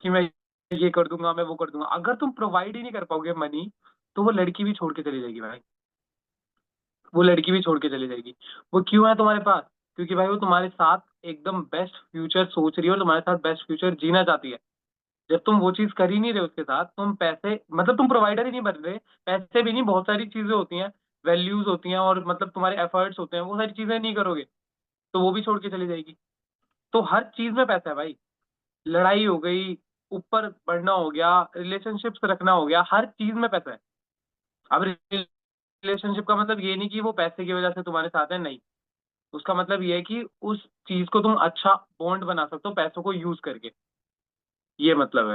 [SPEAKER 2] कि मैं ये कर दूंगा, मैं वो कर दूंगा? अगर तुम प्रोवाइड ही नहीं कर पाओगे मनी, तो वो लड़की भी छोड़ के चली जाएगी भाई। वो लड़की भी छोड़ के चली जाएगी। वो क्यों है तुम्हारे पास? क्योंकि भाई वो तुम्हारे साथ एकदम बेस्ट फ्यूचर सोच रही है और तुम्हारे साथ बेस्ट फ्यूचर जीना चाहती है। जब तुम वो चीज कर ही नहीं रहे उसके साथ, तुम पैसे मतलब तुम प्रोवाइडर ही नहीं बन रहे, पैसे भी नहीं, बहुत सारी चीजें होती हैं, वैल्यूज होती हैं, और मतलब तुम्हारे एफर्ट्स होते हैं, वो सारी चीजें नहीं करोगे, तो वो भी छोड़ के चली जाएगी। तो हर चीज में पैसा है भाई। लड़ाई हो गई, ऊपर बढ़ना हो गया, रिलेशनशिप्स रखना हो गया, हर चीज में पैसा है। अब रिलेशनशिप का मतलब ये नहीं कि वो पैसे की वजह से तुम्हारे साथ है, नहीं। उसका मतलब ये है कि उस चीज को तुम अच्छा बॉन्ड बना सकते हो पैसों को यूज करके। ये मतलब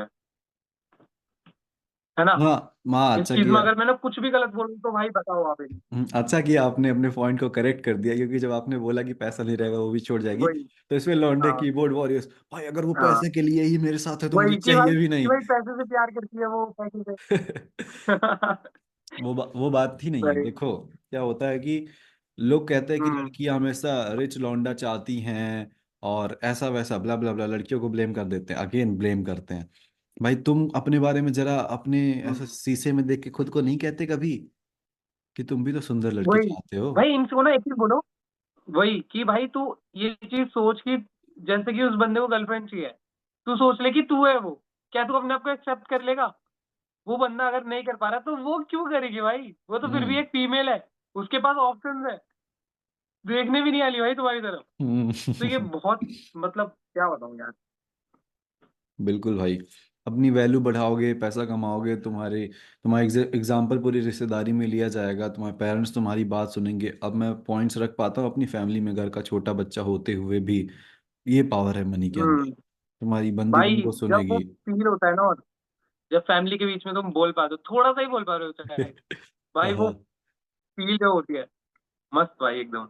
[SPEAKER 2] है ना?
[SPEAKER 1] हाँ। हाँ,
[SPEAKER 2] इस
[SPEAKER 1] अच्छा
[SPEAKER 2] चीज में
[SPEAKER 1] किया।
[SPEAKER 2] अगर मैंने कुछ भी गलत बोलूं तो भाई बताओ आप एक।
[SPEAKER 1] अच्छा किया आपने अपने पॉइंट को करेक्ट कर दिया, क्योंकि जब आपने बोला कि पैसा नहीं रहेगा वो भी छोड़ जाएगी,
[SPEAKER 2] वही।
[SPEAKER 1] तो इसमें लौंडे
[SPEAKER 2] हाँ।
[SPEAKER 1] कीबोर्ड वॉरियर्स, भाई अगर वो
[SPEAKER 2] हाँ।
[SPEAKER 1] पैसे के लिए ही मेरे साथ है तो मुझे
[SPEAKER 2] वही
[SPEAKER 1] चाहिए भी
[SPEAKER 2] कि
[SPEAKER 1] नहीं।
[SPEAKER 2] भाई पैसे से प्यार करती है वो, पैसे से।
[SPEAKER 1] वो बात ही नहीं है।
[SPEAKER 2] भाई।
[SPEAKER 1] देखो क्या होता है कि लोग कहते हैं कि
[SPEAKER 2] हम्म।
[SPEAKER 1] लड़कियां हमेशा रिच लौंडा चाहती हैं, और ऐसा वैसा ब्ला ब्ला ब्ला, लड़कियों को ब्लेम कर देते हैं, अगेन ब्लेम करते हैं। भाई तुम अपने बारे में जरा अपने ऐसा
[SPEAKER 2] हम्म।
[SPEAKER 1] शीशे में देख के खुद को नहीं कहते कभी कि तुम भी तो सुंदर लड़की
[SPEAKER 2] वही।
[SPEAKER 1] चाहते हो?
[SPEAKER 2] भाई इनको ना एक चीज बोलो, वही कि भाई तू ये चीज सोच कि जैसे कि उस बंदे को गर्लफ्रेंड चाहिए, तू सोच ले कि तू है वो, क्या तू अपने आप को एक्सेप्ट कर लेगा? वो बंदा अगर नहीं कर पा रहा तो वो क्यों करेगी भाई? वो तो फिर भी
[SPEAKER 1] हम्म।
[SPEAKER 2] एक फीमेल है, उसके पास ऑप्शन है, देखने भी नहीं आली भाई तुम्हारी तरफ।
[SPEAKER 1] हम्म।
[SPEAKER 2] तो ये बहुत, मतलब क्या बताऊं यार।
[SPEAKER 1] बिल्कुल भाई। अपनी वैल्यू बढ़ाओगे, पैसा कमाओगे, तुम्हारे तुम्हारा एग्जाम्पल पूरी रिश्तेदारी में लिया जाएगा, तुम्हारे पेरेंट्स तुम्हारी बात सुनेंगे। अब मैं पॉइंट्स रख पाता हूँ अपनी फैमिली में, घर का छोटा बच्चा होते हुए भी। ये पावर है मनी के अंदर।
[SPEAKER 2] हम्म।
[SPEAKER 1] तुम्हारी बंदी
[SPEAKER 2] भाई
[SPEAKER 1] तुमको
[SPEAKER 2] जब वो
[SPEAKER 1] सुनेगी।
[SPEAKER 2] फील होता है ना, और जब फैमिली के बीच में तुम बोल पाते हो, थोड़ा सा ही बोल पा रहे हो चाहे, भाई वो
[SPEAKER 1] हाँ।
[SPEAKER 2] फील जो होती है, मस्त भाई एकदम।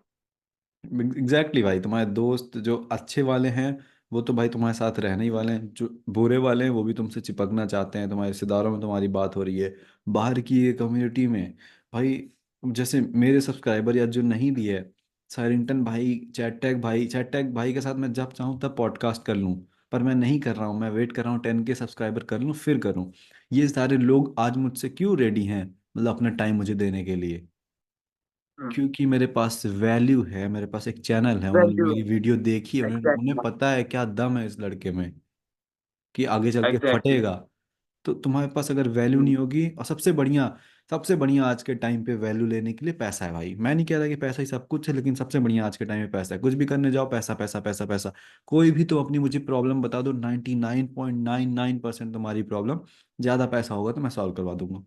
[SPEAKER 1] एग्जैक्टली भाई, तुम्हारे दोस्त जो अच्छे वाले हैं वो तो भाई तुम्हारे साथ रहने ही वाले हैं, जो बुरे वाले हैं वो भी तुमसे चिपकना चाहते हैं। तुम्हारे रिश्तेदारों में तुम्हारी बात हो रही है, बाहर की ये कम्युनिटी में भाई, जैसे मेरे सब्सक्राइबर या जो नहीं भी है, साइरिंगटन भाई, चैट टैग भाई के साथ मैं जब चाहूँ तब पॉडकास्ट कर लूँ। पर मैं नहीं कर रहा हूँ, मैं वेट कर रहा हूँ 10K सब्सक्राइबर कर लूँ फिर करूँ। ये सारे लोग आज मुझसे क्यों रेडी हैं, मतलब अपना टाइम मुझे देने के लिए? क्योंकि मेरे पास वैल्यू है, मेरे पास एक चैनल है, उन्होंने
[SPEAKER 2] वैल्यू
[SPEAKER 1] मेरी वीडियो देखी है,
[SPEAKER 2] है,
[SPEAKER 1] उन्हें उन्हें
[SPEAKER 2] एग्जैक्टली।
[SPEAKER 1] पता है क्या दम है इस लड़के में, कि आगे चल के
[SPEAKER 2] एग्जैक्टली।
[SPEAKER 1] फटेगा। तो तुम्हारे पास अगर वैल्यू नहीं होगी, और सबसे बढ़िया आज के टाइम पे वैल्यू लेने के लिए पैसा है भाई। मैं नहीं कह रहा कि पैसा ही सब कुछ है, लेकिन सबसे बढ़िया आज के टाइम में पैसा है। कुछ भी करने जाओ, पैसा पैसा पैसा पैसा। कोई भी तो अपनी मुझे प्रॉब्लम बता दो, 99.99% तुम्हारी प्रॉब्लम ज़्यादा पैसा होगा तो मैं सॉल्व करवा दूंगा।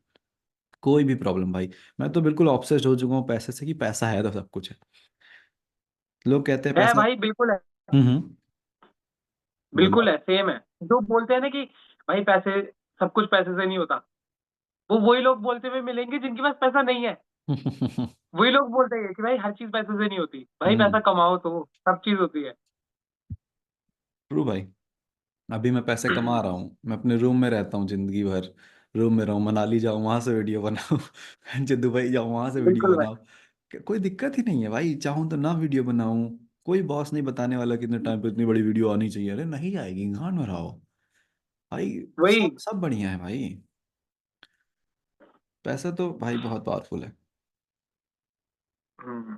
[SPEAKER 1] कोई भी प्रॉब्लम भाई। मैं तो बिल्कुल ऑब्सेस्ड हो चुका हूँ पैसे से, कि पैसा है तो सब कुछ है। लोग कहते हैं
[SPEAKER 2] है
[SPEAKER 1] पैसा।
[SPEAKER 2] भाई, बिल्कुल है।
[SPEAKER 1] हम्म।
[SPEAKER 2] बिल्कुल
[SPEAKER 1] बोलो।
[SPEAKER 2] है, सेम है। जो बोलते हैं ना कि भाई पैसे, सब कुछ पैसे से नहीं होता, वो वही लोग बोलते हुए मिलेंगे जिनके पास पैसा नहीं है। वही लोग बोलते हैं कि भाई हर चीज पैसे से नहीं होती, भाई पैसा
[SPEAKER 1] हम्म।
[SPEAKER 2] कमाओ तो सब चीज होती है।
[SPEAKER 1] ट्रू भाई। अभी मैं पैसे कमा रहा हूँ, मैं अपने रूम में रहता हूँ जिंदगी भर। रूम में रहूँ, मनाली जाऊँ वहां से वीडियो बनाऊँ, जो दुबई जाऊँ वहां से वीडियो
[SPEAKER 2] बिल्कुल भाई।
[SPEAKER 1] बनाऊँ। कोई दिक्कत ही नहीं है भाई, चाहूँ तो ना वीडियो बनाऊँ। कोई बॉस नहीं बताने वाला कितने टाइम पे इतनी बड़ी वीडियो आनी चाहिए। अरे नहीं आएगी, गांड में रहो भाई।
[SPEAKER 2] वही।
[SPEAKER 1] सब सब बढ़िया है भाई। पैसा तो भाई बहुत पावरफुल है।
[SPEAKER 2] हम्म।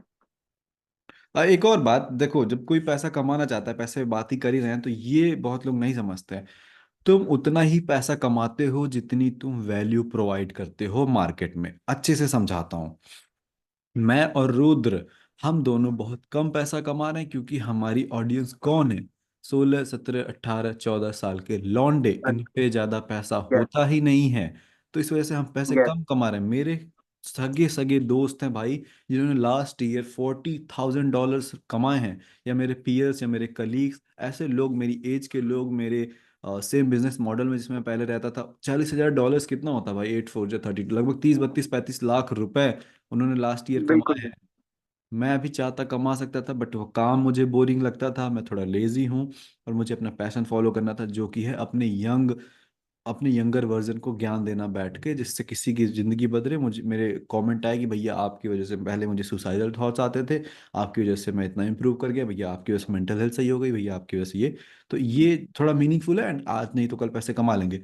[SPEAKER 1] एक और बात देखो, जब कोई पैसा कमाना चाहता है, पैसे बात ही कर ही रहे हैं, तो ये बहुत लोग नहीं समझते हैं। तुम उतना ही पैसा कमाते हो जितनी तुम वैल्यू प्रोवाइड करते हो मार्केट में। अच्छे से समझाता हूँ। मैं और रुद्र, हम दोनों बहुत कम पैसा कमा रहे हैं, क्योंकि हमारी ऑडियंस कौन है? 16, 17, 18, 14 साल के लौंडे, इन पे ज्यादा पैसा
[SPEAKER 2] यस।
[SPEAKER 1] होता ही नहीं है। तो इस वजह से हम पैसे
[SPEAKER 2] यस।
[SPEAKER 1] कम कमा रहे हैं। मेरे सगे सगे दोस्त हैं भाई, जिन्होंने लास्ट ईयर $40,000 कमाए हैं, या मेरे पीयर्स या मेरे कलीग्स, ऐसे लोग, मेरी एज के लोग, मेरे सेम बिजनेस मॉडल में जिसमें मैं पहले रहता था। $40,000 कितना होता है भाई? 8 4 30, लगभग 30 32 35 लाख रुपए उन्होंने लास्ट ईयर कमाए
[SPEAKER 2] बिल्कुल।
[SPEAKER 1] हैं। मैं भी चाहता कमा सकता था, बट वो काम मुझे बोरिंग लगता था, मैं थोड़ा लेजी हूँ। और मुझे अपना पैशन फॉलो करना था, जो कि है अपने यंगर वर्जन को ज्ञान देना बैठ के, जिससे किसी की ज़िंदगी बदले। मुझे मेरे कमेंट आए कि भैया आपकी वजह से पहले मुझे सुसाइडल थॉट्स आते थे, आपकी वजह से मैं इतना इंप्रूव कर गया भैया, आपकी वजह से मेंटल हेल्थ सही हो गई भैया, आपकी वजह से ये। तो ये थोड़ा मीनिंगफुल है, एंड आज नहीं तो कल पैसे कमा लेंगे।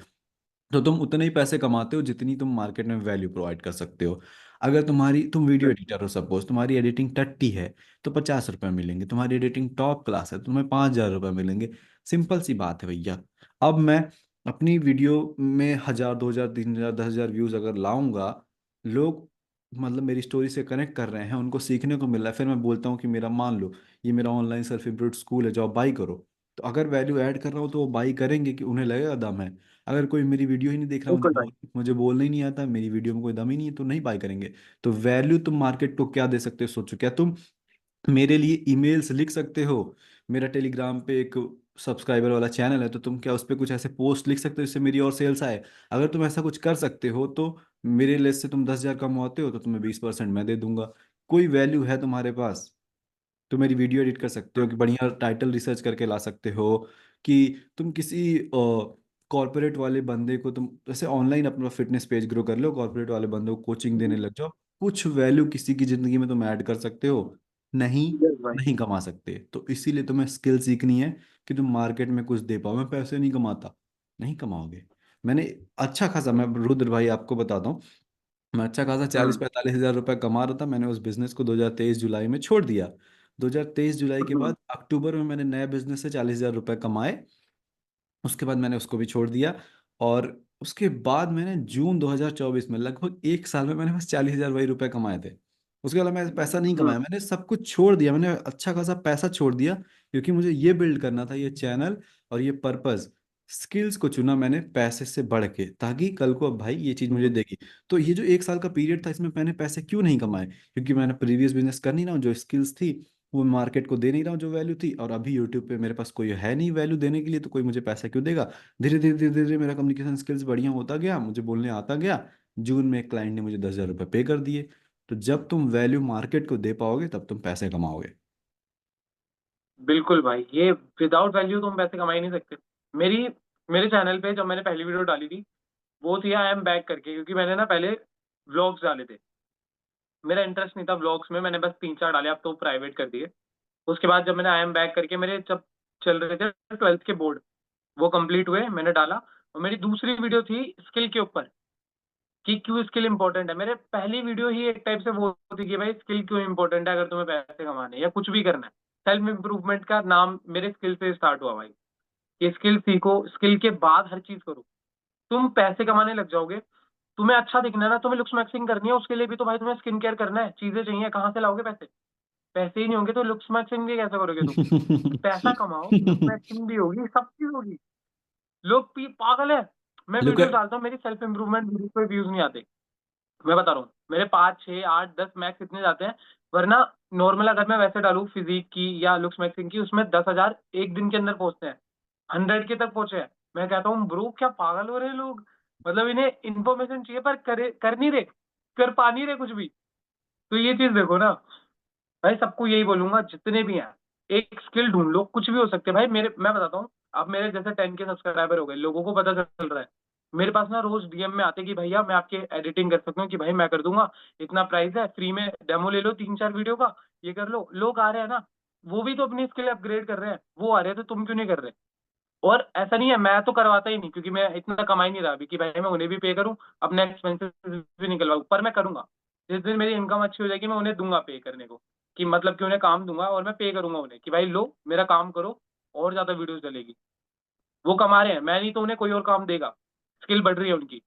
[SPEAKER 1] तो तुम उतने ही पैसे कमाते हो जितनी तुम मार्केट में वैल्यू प्रोवाइड कर सकते हो। अगर तुम वीडियो एडिटर हो, सपोज तुम्हारी एडिटिंग टट्टी है, तो 50 रुपये मिलेंगे। तुम्हारी एडिटिंग टॉप क्लास है तो तुम्हें 5,000 रुपये मिलेंगे। सिंपल सी बात है भैया। अब मैं अपनी वीडियो में 1,000, 2,000, 3,000, 10,000 व्यूज अगर लाऊंगा, लोग मतलब मेरी स्टोरी से कनेक्ट कर रहे हैं, उनको सीखने को मिल रहा है, फिर मैं बोलता हूँ कि मेरा मान लो ये मेरा ऑनलाइन सेल्फ इम्प्रूव स्कूल है, जाओ बाई करो। तो अगर वैल्यू ऐड कर रहा हूँ तो वो बाई करेंगे कि उन्हें लगेगा दम है। अगर कोई मेरी वीडियो ही नहीं देख रहा,
[SPEAKER 2] बिल्कुल भाई।
[SPEAKER 1] मुझे बोलना ही नहीं आता, मेरी वीडियो में कोई दम ही नहीं है, तो नहीं बाय करेंगे। तो वैल्यू तुम मार्केट को क्या दे सकते हो सोचो। क्या तुम मेरे लिए ईमेल्स लिख सकते हो? मेरा टेलीग्राम पे एक सब्सक्राइबर वाला चैनल है, तो तुम क्या उस पर कुछ ऐसे पोस्ट लिख सकते हो जिससे मेरी और सेल्स आए? अगर तुम ऐसा कुछ कर सकते हो तो मेरे लेस से तुम 10,000 कमाते हो तो तुम्हें 20% मैं दे दूंगा। कोई वैल्यू है तुम्हारे पास? तो मेरी वीडियो एडिट कर सकते हो, कि बढ़िया टाइटल रिसर्च करके ला सकते हो, कि तुम किसी कॉर्पोरेट वाले बंदे को, तुम जैसे ऑनलाइन अपना फिटनेस पेज ग्रो कर लो, कॉर्पोरेट वाले बंदे को कोचिंग देने लग जाओ। कुछ वैल्यू किसी की जिंदगी में तुम ऐड कर सकते हो? नहीं।
[SPEAKER 2] यस भाई।
[SPEAKER 1] नहीं कमा सकते, तो इसीलिए तुम्हें स्किल सीखनी है कि तुम मार्केट में कुछ दे पाओ। मैं पैसे नहीं कमाता, नहीं कमाओगे। मैंने अच्छा खासा, मैं रुद्र भाई आपको बताता हूँ, मैं अच्छा खासा चालीस
[SPEAKER 2] हम्म।
[SPEAKER 1] पैंतालीस हजार रुपये कमा रहा था। मैंने उस बिजनेस को 2023 जुलाई में छोड़ दिया। 2023 जुलाई के
[SPEAKER 2] हम्म।
[SPEAKER 1] बाद अक्टूबर में मैंने नए बिजनेस से 40,000 रुपये कमाए। उसके बाद मैंने उसको भी छोड़ दिया। और उसके बाद मैंने जून 2024 में, लगभग एक साल में, मैंने बस 40,000 वही रुपए कमाए थे। उसके अलावा मैं पैसा नहीं
[SPEAKER 2] हम्म।
[SPEAKER 1] कमाया, मैंने सब कुछ छोड़ दिया, मैंने अच्छा खासा पैसा छोड़ दिया, क्योंकि मुझे ये बिल्ड करना था, ये चैनल और ये पर्पस। स्किल्स को चुना मैंने पैसे से बढ़ के, ताकि कल को अब भाई ये चीज़ मुझे
[SPEAKER 2] हम्म।
[SPEAKER 1] देगी। तो ये जो एक साल का पीरियड था, इसमें मैंने पैसे क्यों नहीं कमाए? क्योंकि मैंने प्रीवियस बिजनेस कर नहीं रहा हूँ, जो स्किल्स थी वो मार्केट को दे नहीं रहा हूँ जो वैल्यू थी, और अभी यूट्यूब पे मेरे पास कोई है नहीं वैल्यू देने के लिए, तो कोई मुझे पैसा क्यों देगा? धीरे धीरे धीरे धीरे मेरा कम्युनिकेशन स्किल्स बढ़िया होता गया, मुझे बोलने आता गया। जून में एक क्लाइंट ने मुझे 10,000 रुपये पे कर दिए। तो जब तुम वैल्यू मार्केट को दे पाओगे तब तुम पैसे कमाओगे।
[SPEAKER 2] बिल्कुल भाई, ये विदाउट वैल्यू तुम पैसे कमा ही नहीं सकते। मेरी मेरे चैनल पे जब मैंने पहली वीडियो डाली थी, वो थी आई एम बैक करके, क्योंकि मैंने ना पहले व्लॉग्स डाले थे। मेरा इंटरेस्ट नहीं था व्लॉग्स में, मैंने बस 3 4 डाले, अब तो प्राइवेट कर दिए। उसके बाद जब मैंने आई एम बैक करके, मेरे जब चल रहे थे 12th के बोर्ड, वो कंप्लीट हुए, मैंने डाला। और मेरी दूसरी वीडियो थी स्किल के ऊपर, कि क्यों स्किल इंपॉर्टेंट है। मेरे पहली वीडियो ही एक टाइप से वो थी कि भाई स्किल क्यों इंपॉर्टेंट है अगर तुम्हें पैसे कमाने हैं या कुछ भी करना है। सेल्फ इंप्रूवमेंट का नाम मेरे स्किल से स्टार्ट हुआ भाई, कि स्किल सीखो, स्किल के बाद हर चीज करो। तुम पैसे कमाने लग जाओगे, तुम्हें अच्छा दिखना है ना, तुम्हें लुक्स मैक्सिंग करनी है, उसके लिए भी तो भाई तुम्हें स्किन केयर करना है, चीजें चाहिए, कहाँ से लाओगे पैसे? पैसे ही नहीं होंगे तो लुक्स मैक्सिंग भी कैसे करोगे तुम? पैसा कमाओ, लुक्स मैक्सिंग भी होगी, सब चीज होगी। लोग पागल है। मैं
[SPEAKER 1] लुक।
[SPEAKER 2] वीडियोस डालता हूँ, मेरी सेल्फ इंप्रूवमेंट वीडियो पे व्यूज नहीं आते। मैं बता रहा हूँ, मेरे 5 6 8 10 मैक्स इतने जाते हैं। वरना नॉर्मल अगर मैं वैसे डालूं फिजिक की या लुक्स मैक्सिंग की, उसमें 10,000 एक दिन के अंदर पहुंचते हैं, 100 के तक पहुंचे हैं। मैं कहता हूँ ब्रो क्या पागल हो रहे हैं लोग? मतलब इन्हें इन्फॉर्मेशन चाहिए पर कर नहीं रहे, कर पा नहीं रहे कुछ भी। तो ये चीज देखो ना भाई, सबको यही बोलूंगा जितने भी हैं, एक स्किल ढूंढ लो, कुछ भी हो सकते हैं भाई। मैं बताता हूँ, अब मेरे जैसे 10 के सब्सक्राइबर हो गए, लोगों को पता चल रहा है। मेरे पास ना रोज डीएम में आते कि भैया मैं आपके एडिटिंग कर सकता हूँ, कि भाई मैं कर दूंगा, इतना प्राइस है, फ्री में डेमो ले लो 3 4 वीडियो का, ये कर लो। लोग आ रहे हैं ना, वो भी तो अपनी स्किल अपग्रेड कर रहे हैं, वो आ रहे हैं, तो तुम क्यों नहीं कर रहे? और ऐसा नहीं है, मैं तो करवाता ही नहीं, क्योंकि मैं इतना कमा ही नहीं रहा अभी कि भाई मैं उन्हें भी पे करूं, अपने एक्सपेंसेस भी निकलवाऊं। पर मैं करूंगा, जिस दिन मेरी इनकम अच्छी हो जाएगी मैं उन्हें दूंगा पे करने को, कि मतलब कि उन्हें काम दूंगा और मैं पे करूंगा उन्हें, कि भाई लो मेरा काम करो, और ज्यादा वीडियोस डलेगी। वो कमा रहे हैं, मैं नहीं तो उन्हें कोई और काम देगा, स्किल बढ़ रही है उनकी।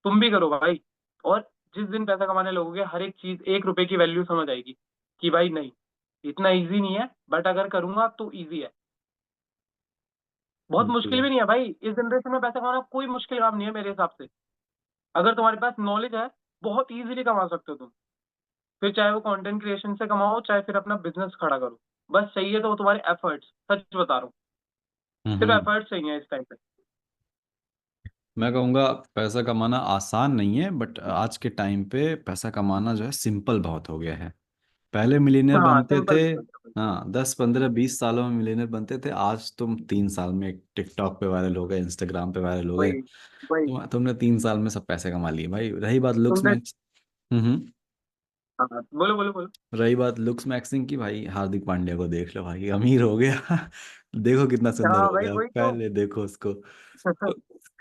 [SPEAKER 2] तुम भी करो भाई। और जिस दिन पैसा कमाने लगोगे, हर एक चीज, 1 रुपए की वैल्यू समझ आएगी, कि भाई नहीं, इतना इजी नहीं है, बट अगर करूंगा तो इजी है। बहुत मुश्किल भी नहीं है भाई, इस जनरेशन में पैसा कमाना कोई मुश्किल काम नहीं है मेरे हिसाब से। अगर तुम्हारे पास नॉलेज है, बहुत इजीली कमा सकते हो तुम। फिर चाहे वो कंटेंट क्रिएशन से कमाओ, चाहे फिर अपना बिजनेस खड़ा करो, बस चाहिए तो वो तुम्हारे एफर्ट्स। सच बता रहा हूँ, सिर्फ
[SPEAKER 1] हम्म।
[SPEAKER 2] एफर्ट्स चाहिए इस टाइम पे।
[SPEAKER 1] मैं कहूँगा पैसा कमाना आसान नहीं है, बट आज के टाइम पे पैसा कमाना जो है सिंपल बहुत हो गया है। पहले मिलीनियर
[SPEAKER 2] हाँ
[SPEAKER 1] बनते थे।
[SPEAKER 2] सिंपल।
[SPEAKER 1] हाँ, 10 15 20 सालों में मिलीनियर बनते थे, आज तुम 3 साल में टिकटॉक पे वायरल हो गए, इंस्टाग्राम पे वायरल हो गए।
[SPEAKER 2] वही वही।
[SPEAKER 1] तुमने 3 साल में सब पैसे कमा लिए भाई। रही बात लुक्स
[SPEAKER 2] तुमने,
[SPEAKER 1] मैक्स।
[SPEAKER 2] हाँ बोलो बोलो बोलो।
[SPEAKER 1] रही बात लुक्स मैक्सिंग की, भाई हार्दिक पांड्या को देख लो भाई, अमीर हो गया। देखो कितना सुंदर
[SPEAKER 2] हाँ
[SPEAKER 1] हो
[SPEAKER 2] भाई
[SPEAKER 1] गया,
[SPEAKER 2] वही तो।
[SPEAKER 1] पहले देखो उसको।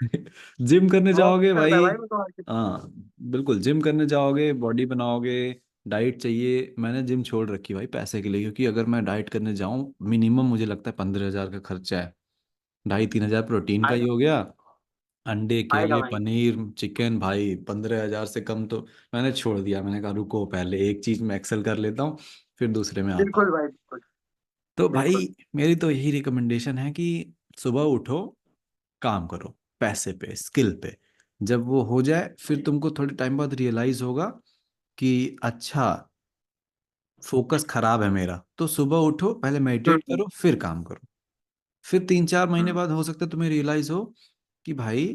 [SPEAKER 1] जिम करने
[SPEAKER 2] बहुत
[SPEAKER 1] जाओगे
[SPEAKER 2] करता है
[SPEAKER 1] भाई।
[SPEAKER 2] भाई वो तो हर किसी को।
[SPEAKER 1] हाँ, बिल्कुल जिम करने जाओगे, बॉडी बनाओगे, डाइट चाहिए। मैंने जिम छोड़ रखी भाई पैसे के लिए, क्योंकि अगर मैं डाइट करने जाऊं मिनिमम मुझे लगता है 15,000 का खर्चा है। 2,500-3,000 प्रोटीन का ही
[SPEAKER 2] आएगा
[SPEAKER 1] हो गया, अंडे
[SPEAKER 2] आएगा
[SPEAKER 1] केले
[SPEAKER 2] भाई।
[SPEAKER 1] पनीर चिकन, भाई 15,000 से कम तो। मैंने छोड़ दिया, मैंने कहा रुको पहले एक चीज में एक्सेल कर लेता हूँ, फिर दूसरे में आता हूँ।
[SPEAKER 2] बिल्कुल भाई बिल्कुल।
[SPEAKER 1] तो भाई
[SPEAKER 2] बिल्कुल।
[SPEAKER 1] मेरी तो यही रिकमेंडेशन है कि सुबह उठो, काम करो पैसे पे, स्किल पे। जब वो हो जाए फिर तुमको थोड़े टाइम बाद रियलाइज होगा कि अच्छा, फोकस खराब है मेरा, तो सुबह उठो, पहले मेडिटेट
[SPEAKER 2] हम्म
[SPEAKER 1] करो फिर काम करो। फिर 3-4 महीने
[SPEAKER 2] हम्म
[SPEAKER 1] बाद हो सकता है तुम्हें रियलाइज हो कि भाई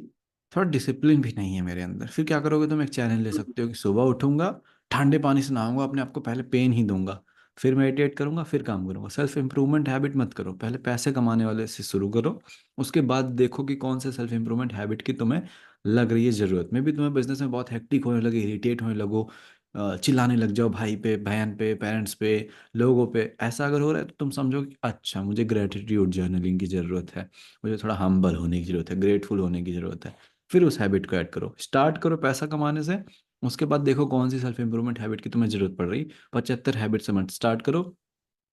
[SPEAKER 1] थोड़ा डिसिप्लिन भी नहीं है मेरे अंदर। फिर क्या करोगे, तुम एक चैलेंज ले
[SPEAKER 2] हम्म
[SPEAKER 1] सकते हो कि सुबह उठूंगा, ठंडे पानी से नहाऊंगा, अपने आप को पहले पेन ही दूंगा, फिर मेडिटेट करूंगा, फिर काम करूंगा। सेल्फ इंप्रूवमेंट हैबिट मत करो, पहले पैसे कमाने वाले से शुरू करो, उसके बाद देखो कि कौन से सेल्फ इंप्रूवमेंट हैबिट की तुम्हें लग रही है जरूरत। में भी तुम्हें बिजनेस में बहुत हेक्टिक होने लगे, इरिटेट होने लगो, चिल्लाने लग जाओ भाई पे, बहन पे, पेरेंट्स पे, लोगों पे, ऐसा अगर हो रहा है तो तुम समझो कि अच्छा मुझे ग्रेटिट्यूड जर्नलिंग की ज़रूरत है, मुझे थोड़ा हम्बल होने की ज़रूरत है, ग्रेटफुल होने की ज़रूरत है। फिर उस हैबिट को ऐड करो, स्टार्ट करो पैसा कमाने से। उसके बाद देखो कौन सी सेल्फ इंप्रूवमेंट हैबिट की तुम्हें ज़रूरत पड़ रही। 75 हैबिट से मत स्टार्ट करो,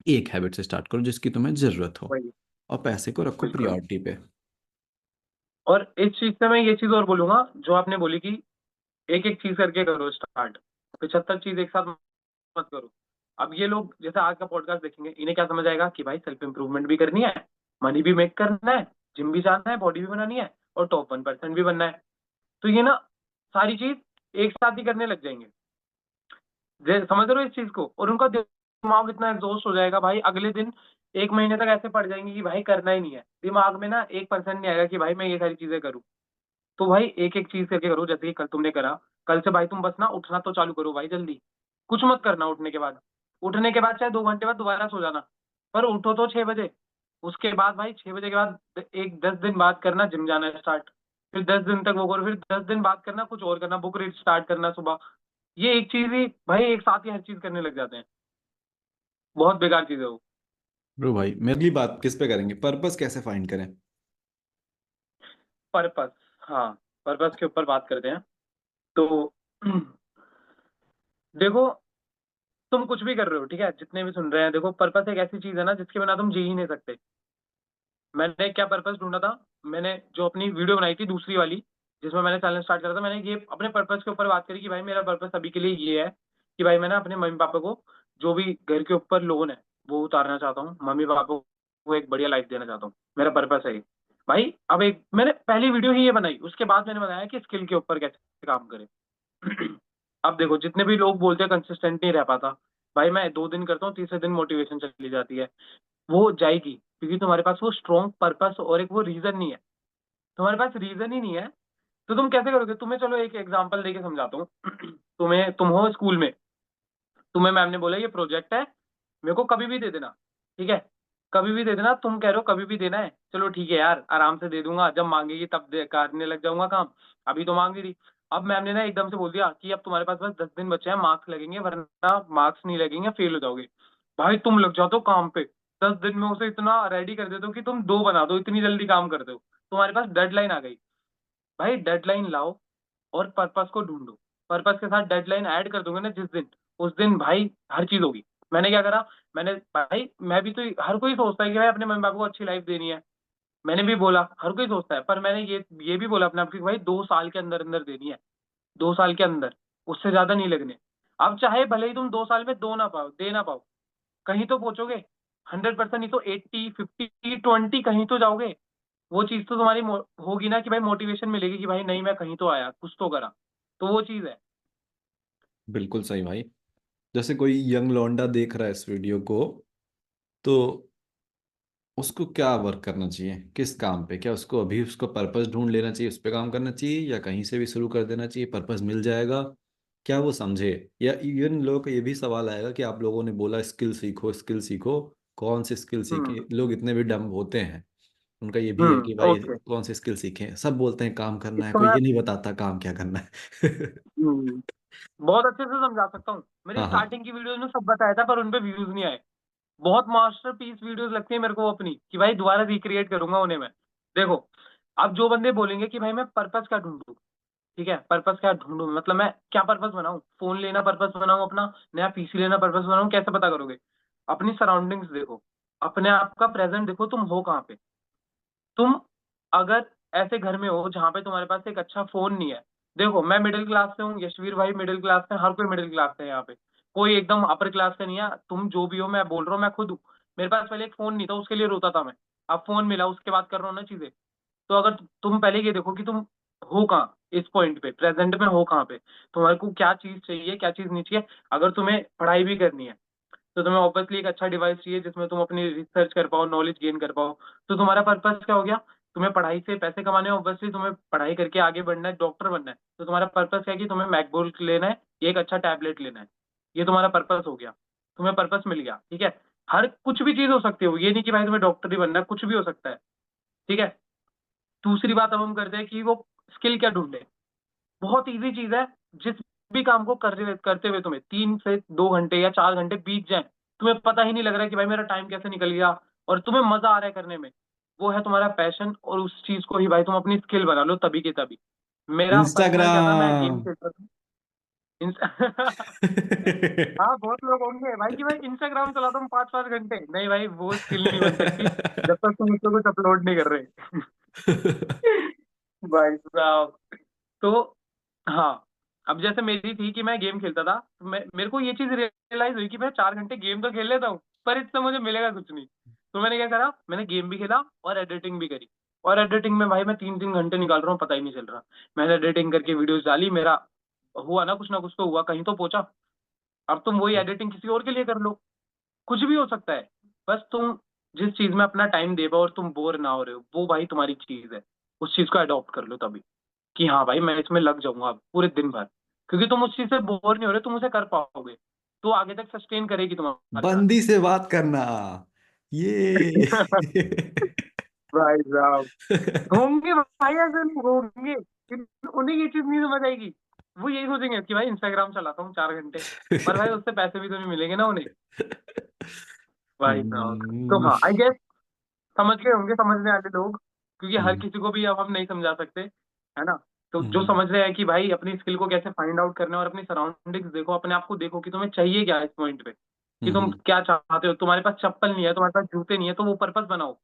[SPEAKER 1] एक हैबिट से स्टार्ट करो जिसकी तुम्हें ज़रूरत हो,
[SPEAKER 2] वही।
[SPEAKER 1] और पैसे को रखो
[SPEAKER 2] बिल्कुल।
[SPEAKER 1] प्रियोरिटी पे।
[SPEAKER 2] और इस चीज से मैं ये चीज और बोलूंगा, जो आपने बोली कि एक एक चीज करके करो स्टार्ट, 75 चीज एक साथ मत करो। अब ये लोग जैसे आज का पॉडकास्ट देखेंगे, इन्हें क्या समझ आएगा कि भाई सेल्फ इंप्रूवमेंट भी करनी है, मनी भी मेक करना है, जिम भी जाना है, बॉडी भी बनानी है, और टॉप 1% भी बनना है। तो ये ना सारी चीज एक साथ ही करने लग जाएंगे। समझ रहे हो इस चीज को, और उनका दिमाग इतना एग्जॉस्ट हो जाएगा भाई, अगले दिन 1 महीने तक ऐसे पड़ जाएंगे कि भाई करना ही नहीं है। दिमाग में ना 1% नहीं आएगा कि भाई मैं ये सारी चीजें करूँ। तो भाई एक एक चीज करके करो, जैसे कि कल तुमने करा। कल से भाई तुम बस ना उठना तो चालू करो भाई जल्दी। कुछ मत करना उठने के बाद। उठने के बाद चाहे 2 घंटे बाद दोबारा सो जाना, पर उठो तो 6 बजे। उसके बाद भाई 6 बजे के बाद एक 10 दिन बाद करना जिम जाना स्टार्ट। फिर 10 दिन तक वो करो, फिर 10 दिन बाद करना कुछ और करना, बुक रीड स्टार्ट करना सुबह। ये एक चीज ही भाई एक साथ ही हर चीज करने लग जाते हैं। बहुत बेकार चीज है वो।
[SPEAKER 1] ब्रो भाई मेरी अगली बात किस पे करेंगे, पर्पस कैसे फाइंड करें।
[SPEAKER 2] पर्पस। हाँ, पर्पस के ऊपर बात करते हैं। तो देखो, तुम कुछ भी कर रहे हो, ठीक है, जितने भी सुन रहे हैं, देखो पर्पस एक ऐसी चीज है ना जिसके बिना तुम जी ही नहीं सकते। मैंने क्या पर्पस ढूंढा था, मैंने जो अपनी वीडियो बनाई थी दूसरी वाली, जिसमें मैंने चैनल स्टार्ट करा था, मैंने ये अपने पर्पस के ऊपर बात करी कि भाई मेरा पर्पस अभी के लिए ये है कि भाई मैं ना अपने मम्मी पापा को जो भी घर के ऊपर लोन है वो उतारना चाहता हूँ, मम्मी पापा को एक बढ़िया लाइफ देना चाहता हूँ। मेरा पर्पस है ये। भाई अब एक मैंने पहली वीडियो ही ये बनाई, उसके बाद मैंने बताया कि स्किल के ऊपर कैसे काम करें। अब देखो, जितने भी लोग बोलते हैं कंसिस्टेंट नहीं रह पाता, भाई मैं 2 दिन करता हूँ, तीसरे दिन मोटिवेशन चली जाती है। वो जाएगी क्योंकि तुम्हारे पास वो स्ट्रॉन्ग पर्पस और एक वो रीजन नहीं है। तुम्हारे पास रीजन ही नहीं है, तो तुम कैसे करोगे। तुम्हें चलो एक एग्जांपल देके समझाता हूँ। तुम हो स्कूल में, तुम्हें मैम ने बोला ये प्रोजेक्ट है, मेरे को कभी भी दे देना, ठीक है, कभी भी दे देना। तुम कह रहे हो कभी भी देना है, चलो ठीक है यार, आराम से दे दूंगा, जब मांगेगी तब करने लग जाऊंगा काम। अभी तो मांग ही रही। अब मैम ने ना एकदम से बोल दिया कि अब तुम्हारे पास बस 10 दिन बचे हैं, मार्क्स लगेंगे, वरना मार्क्स नहीं लगेंगे, फेल हो जाओगे। भाई तुम लग जाते हो काम पे, 10 दिन में उसे इतना रेडी कर देते हो कि तुम 2 बना दो, इतनी जल्दी काम करते हो। तुम्हारे पास डेडलाइन आ गई। भाई डेडलाइन लाओ और पर्पस को ढूंढो। पर्पस के साथ डेडलाइन ऐड कर दूंगे ना जिस दिन, उस दिन भाई हर चीज होगी। मैंने क्या करा, मैंने भाई मैं भी तो, हर कोई सोचता है कि भाई अपने मम्मी पापा को अच्छी लाइफ देनी है। मैंने भी बोला हर कोई सोचता है, पर मैंने ये भी बोला अपने आप को कि भाई 2 साल के अंदर अंदर देनी है। 2 साल के अंदर, उससे ज्यादा नहीं लगने। अब चाहे भले ही तुम 2 साल में दो ना पाओ, दे ना पाओ, कहीं तो पहुंचोगे। 100% नहीं तो 80, 50, 20 कहीं तो जाओगे। वो चीज तो तुम्हारी होगी ना कि भाई मोटिवेशन मिलेगी कि भाई नहीं मैं कहीं तो आया, कुछ तो करा। तो वो चीज है।
[SPEAKER 1] बिल्कुल सही भाई। जैसे कोई यंग लौंडा देख रहा है इस वीडियो को, तो उसको क्या वर्क करना चाहिए, किस काम पे, क्या उसको अभी उसको पर्पस ढूंढ लेना चाहिए, उस पे काम करना चाहिए, या कहीं से भी शुरू कर देना चाहिए, पर्पस मिल जाएगा, क्या वो समझे। या इवन लोगों का ये भी सवाल आएगा कि आप लोगों ने बोला स्किल सीखो स्किल सीखो, कौन सी स्किल
[SPEAKER 2] हम्म
[SPEAKER 1] सीखे। लोग इतने भी डम होते हैं, उनका ये भी है कि भाई
[SPEAKER 2] ओके।
[SPEAKER 1] कौन सी स्किल सीखें, सब बोलते हैं काम करना है,
[SPEAKER 2] इसको
[SPEAKER 1] कोई
[SPEAKER 2] मैं
[SPEAKER 1] ये नहीं बताता काम क्या करना है।
[SPEAKER 2] हम्म, बहुत अच्छे से समझा सकता हूँ। मेरी
[SPEAKER 1] हाँ हाँ।
[SPEAKER 2] स्टार्टिंग की वीडियोस में सब बताया था, पर उन पे व्यूज नहीं आए। बहुत मास्टरपीस वीडियोस लगती है मेरे को वो अपनी, कि भाई दोबारा रिक्रिएट करूंगा उन्हें मैं। देखो, अब जो बंदे बोलेंगे कि भाई मैं पर्पस क्या ढूंढूं, ठीक है, पर्पस क्या ढूंढूं, मतलब मैं क्या पर्पस बनाऊं, फोन लेना पर्पस बनाऊं, अपना नया पीसी लेना पर्पस बनाऊं, कैसे पता करोगे? अपनी सराउंडिंग्स देखो, अपने आप का प्रेजेंट देखो, तुम हो कहाँ पे। तुम अगर ऐसे घर में हो जहाँ पे तुम्हारे पास एक अच्छा फोन नहीं है, देखो मैं मिडिल क्लास से हूँ, यशवीर भाई मिडिल क्लास से, हर कोई मिडिल क्लास से है यहाँ पे, कोई एकदम अपर क्लास का नहीं है। तुम जो भी हो, मैं बोल रहा हूँ, मैं खुद हूँ। मेरे पास पहले एक फोन नहीं था, उसके लिए रोता था मैं। अब फोन मिला, उसके बाद कर रहा हूँ ना चीजें। तो अगर तुम पहले ये देखो कि तुम हो कहाँ, इस पॉइंट पे प्रेजेंट में हो कहाँ पे, तुम्हारे को क्या चीज चाहिए, क्या चीज नहीं चाहिए। अगर तुम्हें पढ़ाई भी करनी है, तो तुम्हें ऑब्वियसली एक अच्छा डिवाइस चाहिए जिसमें तुम अपनी रिसर्च कर पाओ, नॉलेज गेन कर पाओ। तो तुम्हारा पर्पस क्या हो गया? तुम्हें पढ़ाई से पैसे कमाने हैं, ऑब्वियसली तुम्हें पढ़ाई करके आगे बढ़ना है, डॉक्टर बनना है। तो तुम्हारा पर्पस है कि तुम्हें मैकबुक लेना है, ये एक अच्छा टैबलेट लेना है। ये तुम्हारा पर्पस हो गया, तुम्हें पर्पस मिल गया, ठीक है। हर कुछ भी चीज हो सकती है वो, ये नहीं कि भाई तुम्हें डॉक्टर ही बनना है, कुछ भी हो सकता है, ठीक है। दूसरी बात अब हम करते हैं कि वो स्किल क्या ढूंढे। बहुत इजी चीज है। जिस भी काम को करते हुए तुम्हें 3 से 2 घंटे या 4 घंटे बीत जाए, तुम्हें पता ही नहीं लग रहा है कि भाई मेरा टाइम कैसे निकल गया, और तुम्हें मजा आ रहा है करने में, वो है तुम्हारा पैशन। और उस चीज को ही भाई तुम अपनी स्किल बना लो, तभी के तभी। मेरा पर्सनल क्या था, मैं गेम
[SPEAKER 1] इंस्टाग्राम।
[SPEAKER 2] खेलता था। हाँ, बहुत लोग होंगे भाई कि भाई इंस्टाग्राम चलाता हूँ 5-5 घंटे, नहीं भाई वो स्किल नहीं बन सकती जब तक तुम उसको कुछ अपलोड नहीं कर रहे। भाई साहब। तो हाँ, अब जैसे मेरी थी कि मैं गेम खेलता था, तो मेरे को ये चीज रियलाइज हुई कि मैं 4 घंटे गेम तो खेल लेता हूँ, पर इससे मुझे मिलेगा कुछ नहीं। तो मैंने क्या करा, मैंने गेम भी खेला और एडिटिंग भी करी। और एडिटिंग में भाई मैं 3-3 घंटे निकाल रहा हूँ, पता ही नहीं चल रहा। मैंने एडिटिंग करके वीडियोस डाली, मेरा हुआ ना कुछ तो हुआ, कहीं तो पहुंचा। अब तुम वही एडिटिंग किसी और के लिए कर लो, कुछ भी हो सकता है। बस तुम जिस चीज में अपना टाइम दे पाओ और तुम बोर ना हो रहे हो, वो भाई तुम्हारी चीज है। उस चीज को अडॉप्ट कर लो तभी, कि हाँ भाई मैं इसमें लग जाऊंगा अब पूरे दिन भर, क्योंकि तुम उस चीज से बोर नहीं हो रहे, तुम उसे कर पाओगे, तो आगे तक सस्टेन करेगी तुम्हारे साथ।
[SPEAKER 1] बंदी से बात करना, ये।
[SPEAKER 2] भाई साहब, होंगे भाई ऐसे लोग होंगे, उन्हें ये चीज नहीं समझ आएगी। वो यही सोचेंगे कि भाई इंस्टाग्राम चलाता हूँ 4 घंटे, पर भाई उससे पैसे भी तो नहीं मिलेंगे ना उन्हें। भाई साहब। तो
[SPEAKER 1] हम्म।
[SPEAKER 2] हाँ, आई गेस समझ गए होंगे समझने वाले लोग, क्योंकि हर
[SPEAKER 1] हम्म।
[SPEAKER 2] किसी को भी अब हम नहीं समझा सकते, है ना। तो जो
[SPEAKER 1] हम्म।
[SPEAKER 2] समझ रहे हैं कि भाई अपनी स्किल को कैसे फाइंड आउट करना है, और अपनी सराउंडिंग्स देखो, अपने आप को देखो कि तुम्हें चाहिए क्या है इस पॉइंट पे, कि तुम
[SPEAKER 1] हम्म।
[SPEAKER 2] क्या चाहते हो। तुम्हारे पास चप्पल नहीं है, तुम्हारे पास जूते नहीं है, तो वो पर्पस बनाओ।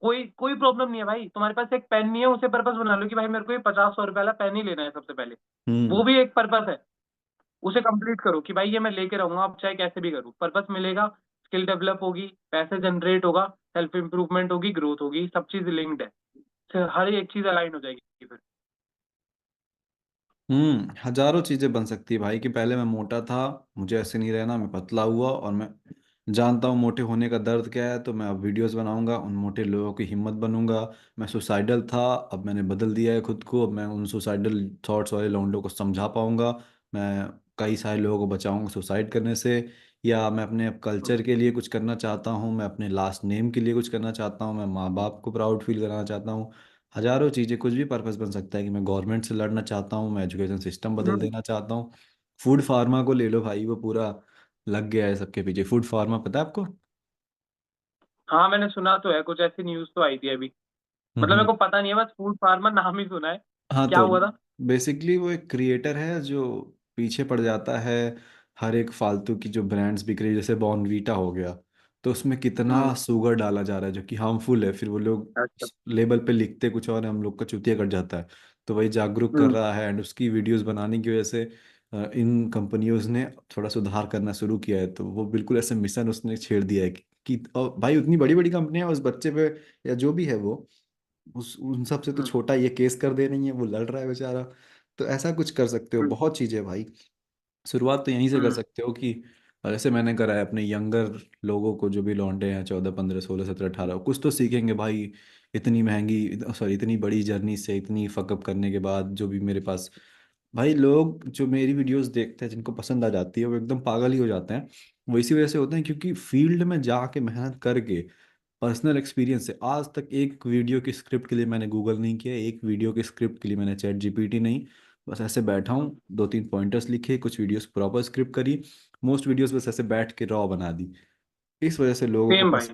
[SPEAKER 2] कोई कोई प्रॉब्लम नहीं है भाई, तुम्हारे पास एक पेन नहीं है, उसे पर्पस बना लो कि भाई मेरे को ये 50-100 रुपए वाला पेन ही लेना है सबसे पहले। वो
[SPEAKER 1] हम्म।
[SPEAKER 2] भी एक पर्पस है। उसे कंप्लीट करो कि भाई ये मैं लेके रहूंगा, अब चाहे कैसे भी करूँ, पर्पस मिलेगा। स्किल डेवलप होगी, पैसे जनरेट होगा, सेल्फ इंप्रूवमेंट होगी, ग्रोथ होगी, सब चीज लिंक्ड है। फिर हर एक चीज अलाइन हो जाएगी फिर।
[SPEAKER 1] हजारों चीजें बन सकती है भाई। कि पहले मैं मोटा था, मुझे ऐसे नहीं रहना, मैं पतला हुआ और मैं जानता हूँ मोटे होने का दर्द क्या है, तो मैं अब वीडियोस बनाऊंगा, उन मोटे लोगों की हिम्मत बनूंगा। मैं सुसाइडल था, अब मैंने बदल दिया है खुद को, अब मैं उन सुसाइडल थॉट्स वाले लौंडों को समझा पाऊंगा। मैं कई सारे लोगों को बचाऊंगा सुसाइड करने से। या मैं अपने कल्चर के लिए कुछ करना चाहता हूँ, मैं अपने लास्ट नेम के लिए कुछ करना चाहता हूँ, मैं माँ बाप को प्राउड फील कराना चाहता हूँ। हजारों चीज़ें, कुछ भी पर्पस बन सकता है। कि मैं गवर्नमेंट से लड़ना चाहता हूँ, मैं एजुकेशन सिस्टम बदल
[SPEAKER 2] हम्म।
[SPEAKER 1] देना चाहता हूँ। फूड फार्मा को ले लो भाई, वो पूरा लग गया है सबके पीछे। फूड फार्मा पता है आपको?
[SPEAKER 2] हाँ, मैंने सुना तो है, कुछ ऐसी न्यूज तो आई थी अभी। मतलब मेरे
[SPEAKER 1] हम्म।
[SPEAKER 2] को पता नहीं है, बस फूड फार्मर नाम ही सुना है।
[SPEAKER 1] हाँ,
[SPEAKER 2] क्या
[SPEAKER 1] तो
[SPEAKER 2] हुआ था?
[SPEAKER 1] बेसिकली वो एक क्रिएटर है जो पीछे पड़ जाता है हर एक फालतू की जो ब्रांड्स बिक रही है, जैसे बॉर्नवीटा हो गया। तो उसमें कितना
[SPEAKER 2] हम्म।
[SPEAKER 1] शुगर डाला जा रहा है जो कि हार्मफुल है, फिर वो लोग
[SPEAKER 2] अच्छा।
[SPEAKER 1] लेबल पे लिखते कुछ और है, हम लोग का चूतिया कट जाता है। तो वही जागरूक कर
[SPEAKER 2] हम्म।
[SPEAKER 1] रहा है, एंड उसकी वीडियोस बनाने की वजह से इन कंपनियों ने थोड़ा सुधार करना शुरू किया है। तो वो बिल्कुल ऐसे मिशन उसने छेड़ दिया है कि और भाई उतनी बड़ी बड़ी कंपनियां उस बच्चे पे या जो भी है वो उस उन सब से तो
[SPEAKER 2] हम्म।
[SPEAKER 1] छोटा ये केस कर दे रही है, वो लड़ रहा है बेचारा। तो ऐसा कुछ कर सकते हो,
[SPEAKER 2] हम्म।
[SPEAKER 1] बहुत चीजें भाई। शुरुआत तो यहीं से कर
[SPEAKER 2] हम्म।
[SPEAKER 1] सकते हो कि जैसे मैंने करा है अपने यंगर लोगों को, जो भी लौंडे हैं 14 15 16 17 18, कुछ तो सीखेंगे भाई। इतनी महंगी, सॉरी, इतनी बड़ी जर्नी से इतनी फकअप करने के बाद जो भी मेरे पास भाई लोग जो मेरी वीडियोस देखते हैं जिनको पसंद आ जाती है वो एकदम पागल ही हो जाते हैं। वो इसी वजह से होते हैं क्योंकि फील्ड में जाके मेहनत करके पर्सनल एक्सपीरियंस से आज तक एक वीडियो की स्क्रिप्ट के लिए मैंने गूगल नहीं किया, एक वीडियो की स्क्रिप्ट के लिए मैंने चैट जीपीटी नहीं। बस ऐसे बैठा हूँ, 2 3 पॉइंटर्स लिखे, कुछ वीडियोस प्रॉपर स्क्रिप्ट करी, मोस्ट वीडियोस बस ऐसे बैठ के रॉ बना दी। इस वजह से लोगों को
[SPEAKER 2] सेम भाई।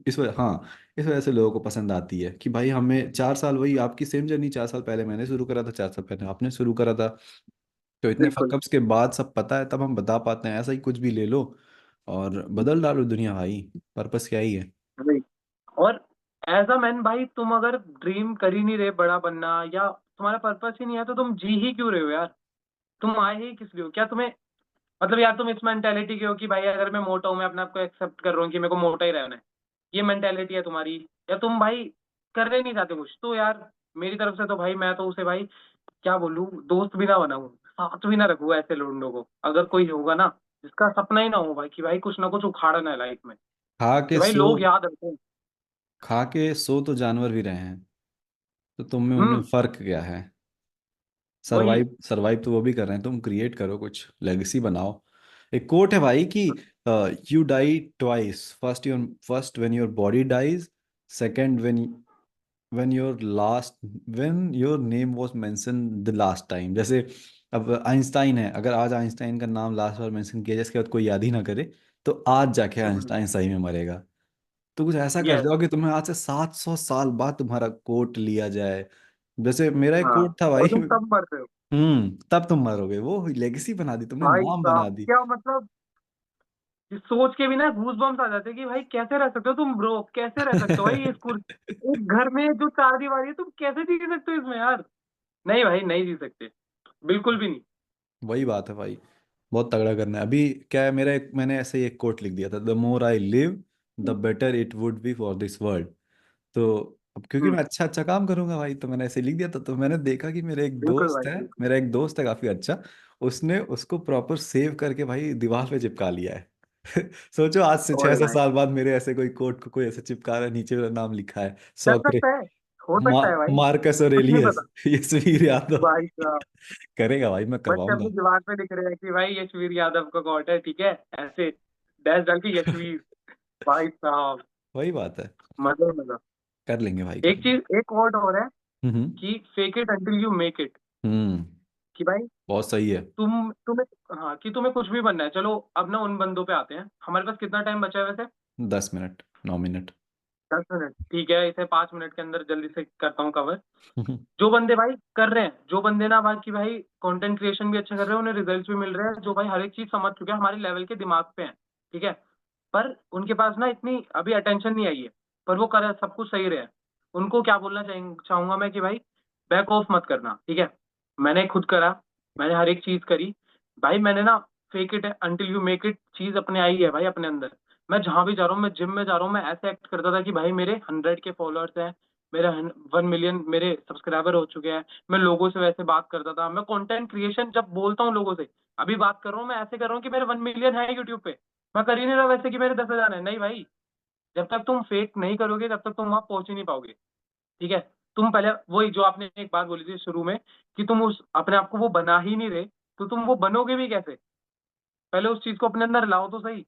[SPEAKER 1] इस वजह, हाँ, इस वजह से लोगों को पसंद आती है कि भाई हमें 4 साल, वही आपकी सेम जर्नी, 4 साल पहले मैंने शुरू करा था, 4 साल पहले आपने शुरू करा था, तो इतने
[SPEAKER 2] बिल्कुल।
[SPEAKER 1] फकअप्स के बाद सब पता है, तब हम बता पाते हैं। ऐसा ही कुछ भी ले लो और बदल डालो दुनिया भाई, पर्पस क्या ही है।
[SPEAKER 2] वही। और एज अ मैन भाई, तुम अगर ड्रीम कर ही नहीं रहे बड़ा बनना, या तुम्हारा पर्पस ही नहीं है, तो तुम जी ही क्यों रहे हो यार? तुम आए ही किस लिए हो? क्या तुम्हें मतलब यार, तुम इस मेंटेलिटी के हो कि भाई अगर मैं मोटा हूं, मैं अपने आप को एक्सेप्ट कर रहा हूँ कि मेरे को मोटा ही रहना है, ये मेंटेलिटी है तुम्हारी? या तुम भाई करने नहीं चाहते कुछ? तो यार मेरी तरफ से तो भाई, मैं तो उसे भाई क्या बोलूं, दोस्त भी ना बनाऊं, साथ भी ना रखूं ऐसे लोगों को। अगर कोई होगा ना जिसका सपना ही ना हो भाई कि भाई कुछ ना कुछ उखाड़ना है लाइफ में,
[SPEAKER 1] खा
[SPEAKER 2] कि
[SPEAKER 1] के
[SPEAKER 2] भाई
[SPEAKER 1] सो,
[SPEAKER 2] लोग याद रखें।
[SPEAKER 1] खा के सो तो जानवर भी रहे हैं, तो तुम में उनमें
[SPEAKER 2] हम्म।
[SPEAKER 1] फर्क क्या है?
[SPEAKER 2] वही।
[SPEAKER 1] सरवाइव सरवाइव तो वो भी कर रहे हैं, तुम क्रिएट करो, कुछ लेगेसी बनाओ। एक कोट है भाई कि you die twice, first when your body dies, second when your last when your name was mention the last time. जैसे अब आइंस्टाइन है, अगर आज आइंस्टाइन का नाम लास्ट बार मेंशन किया, जिसके बाद कोई याद ही ना करे, तो आज जाके आइंस्टाइन सही में मरेगा। तो कुछ ऐसा कर
[SPEAKER 2] यस।
[SPEAKER 1] जाओ कि तुम्हें आज से 700 साल बाद तुम्हारा कोट लिया जाए। जैसे मेरा एक
[SPEAKER 2] हाँ।
[SPEAKER 1] कोट था भाई।
[SPEAKER 2] और तुम तब मर रहे हो।
[SPEAKER 1] तब तुम मरोगे, वो लेगेसी बना दी तुमने,
[SPEAKER 2] भाई
[SPEAKER 1] नाम बना
[SPEAKER 2] साहब
[SPEAKER 1] दी।
[SPEAKER 2] क्या मतलब, ये सोच के भी ना गूज बम्स आ जाते हैं कि भाई कैसे रह सकते हो तुम ब्रो, कैसे रह सकते हो भाई ये स्कूल, एक घर में जो चार दीवारी है, तुम कैसे जी सकते हो इसमें यार? नहीं भाई, नहीं जी सकते, बिल्कुल भी नहीं।
[SPEAKER 1] वही बात है भाई, बहुत तगड़ा करना है। अभी क्या है, मेरा एक, मैंने ऐसे ही एक कोट लिख दिया था, the more I live the better it would be for this world. तो अब क्योंकि
[SPEAKER 2] हम्म।
[SPEAKER 1] मैं अच्छा अच्छा काम करूंगा भाई, तो मैंने ऐसे लिख दिया था। तो मैंने देखा कि
[SPEAKER 2] बिल्कुल भाई, बिल्कुल।
[SPEAKER 1] मेरा एक दोस्त है काफी अच्छा, उसने उसको प्रॉपर सेव करके भाई दीवार पे चिपका लिया है। सोचो, आज से छह
[SPEAKER 2] ओए
[SPEAKER 1] सौ
[SPEAKER 2] भाई,
[SPEAKER 1] साल बाद मेरे ऐसे कोई कोट को कोई ऐसे चिपका रहा है, नीचे मेरा नाम लिखा है,
[SPEAKER 2] कर
[SPEAKER 1] सॉक्रे,
[SPEAKER 2] सकता है, हो सकता है भाई,
[SPEAKER 1] मार्कस
[SPEAKER 2] कुछ नहीं
[SPEAKER 1] ऑरेलियस,
[SPEAKER 2] पता।
[SPEAKER 1] यशवीर यादव।
[SPEAKER 2] भाई साहब,
[SPEAKER 1] करेगा भाई, मैं
[SPEAKER 2] बच्चे
[SPEAKER 1] करवाऊंगा।
[SPEAKER 2] अपनी दीवार पे लिख रहे हैं कि भाई यशवीर यादव का कॉट है, ठीक है, ऐसे डैश डाल के यशवीर। भाई साहब,
[SPEAKER 1] वही बात है,
[SPEAKER 2] मजा ही मजा।
[SPEAKER 1] कर लेंगे भाई, कर
[SPEAKER 2] एक
[SPEAKER 1] लेंगे।
[SPEAKER 2] चीज, एक वर्ड और है
[SPEAKER 1] हम्म।
[SPEAKER 2] कि fake it until you make it.
[SPEAKER 1] Hmm.
[SPEAKER 2] कि भाई
[SPEAKER 1] बहुत सही है।
[SPEAKER 2] तुम्हें, हाँ, कि तुम्हें कुछ भी बनना है। चलो अब ना उन बंदों पे आते हैं, हमारे पास कितना टाइम बचा है वैसे?
[SPEAKER 1] 10 मिनट, 9 मिनट।
[SPEAKER 2] 10 मिनट, ठीक है, इसे 5 मिनट के अंदर जल्दी से करता हूँ कवर। जो बंदे भाई कर रहे हैं, जो बंदे ना बाकी भाई कंटेंट क्रिएशन भी अच्छा कर रहे हैं, उन्हें रिजल्ट्स भी मिल रहे हैं, जो भाई हर एक चीज समझ चुके हैं, हमारे लेवल के दिमाग पे हैं, ठीक है, पर उनके पास ना इतनी अभी अटेंशन नहीं आई है, पर वो कर सब कुछ सही रहे हैं। उनको क्या बोलना चाहूंगा मैं कि भाई बैक ऑफ मत करना, ठीक है? मैंने खुद करा, मैंने हर एक चीज करी भाई, मैंने ना fake it until you make it चीज अपने आई है भाई अपने अंदर। मैं जहां भी जा रहा हूँ, मैं जिम में जा रहा हूँ, मैं ऐसे एक्ट करता था कि भाई मेरे 100 के फॉलोअर्स हैं, मेरे 1 मिलियन मेरे सब्सक्राइबर हो चुके हैं, मैं लोगों से वैसे बात करता था, मैं कंटेंट क्रिएशन जब बोलता हूँ लोगों से, अभी बात कर रहा हूँ, मैं ऐसे कर रहा हूँ कि मेरे 1 मिलियन है यूट्यूब पे। मैं कर ही नहीं रहा वैसे कि मेरे 10,000 है, नहीं भाई। जब तक तुम फेक नहीं करोगे, तब तक तुम वहां पहुंच ही नहीं पाओगे, ठीक है? तुम पहले वही जो आपने एक बात बोली थी शुरू में, कि तुम उस अपने आप को वो बना ही नहीं रहे, तो तुम वो बनोगे भी कैसे? पहले उस चीज को अपने अंदर लाओ तो सही।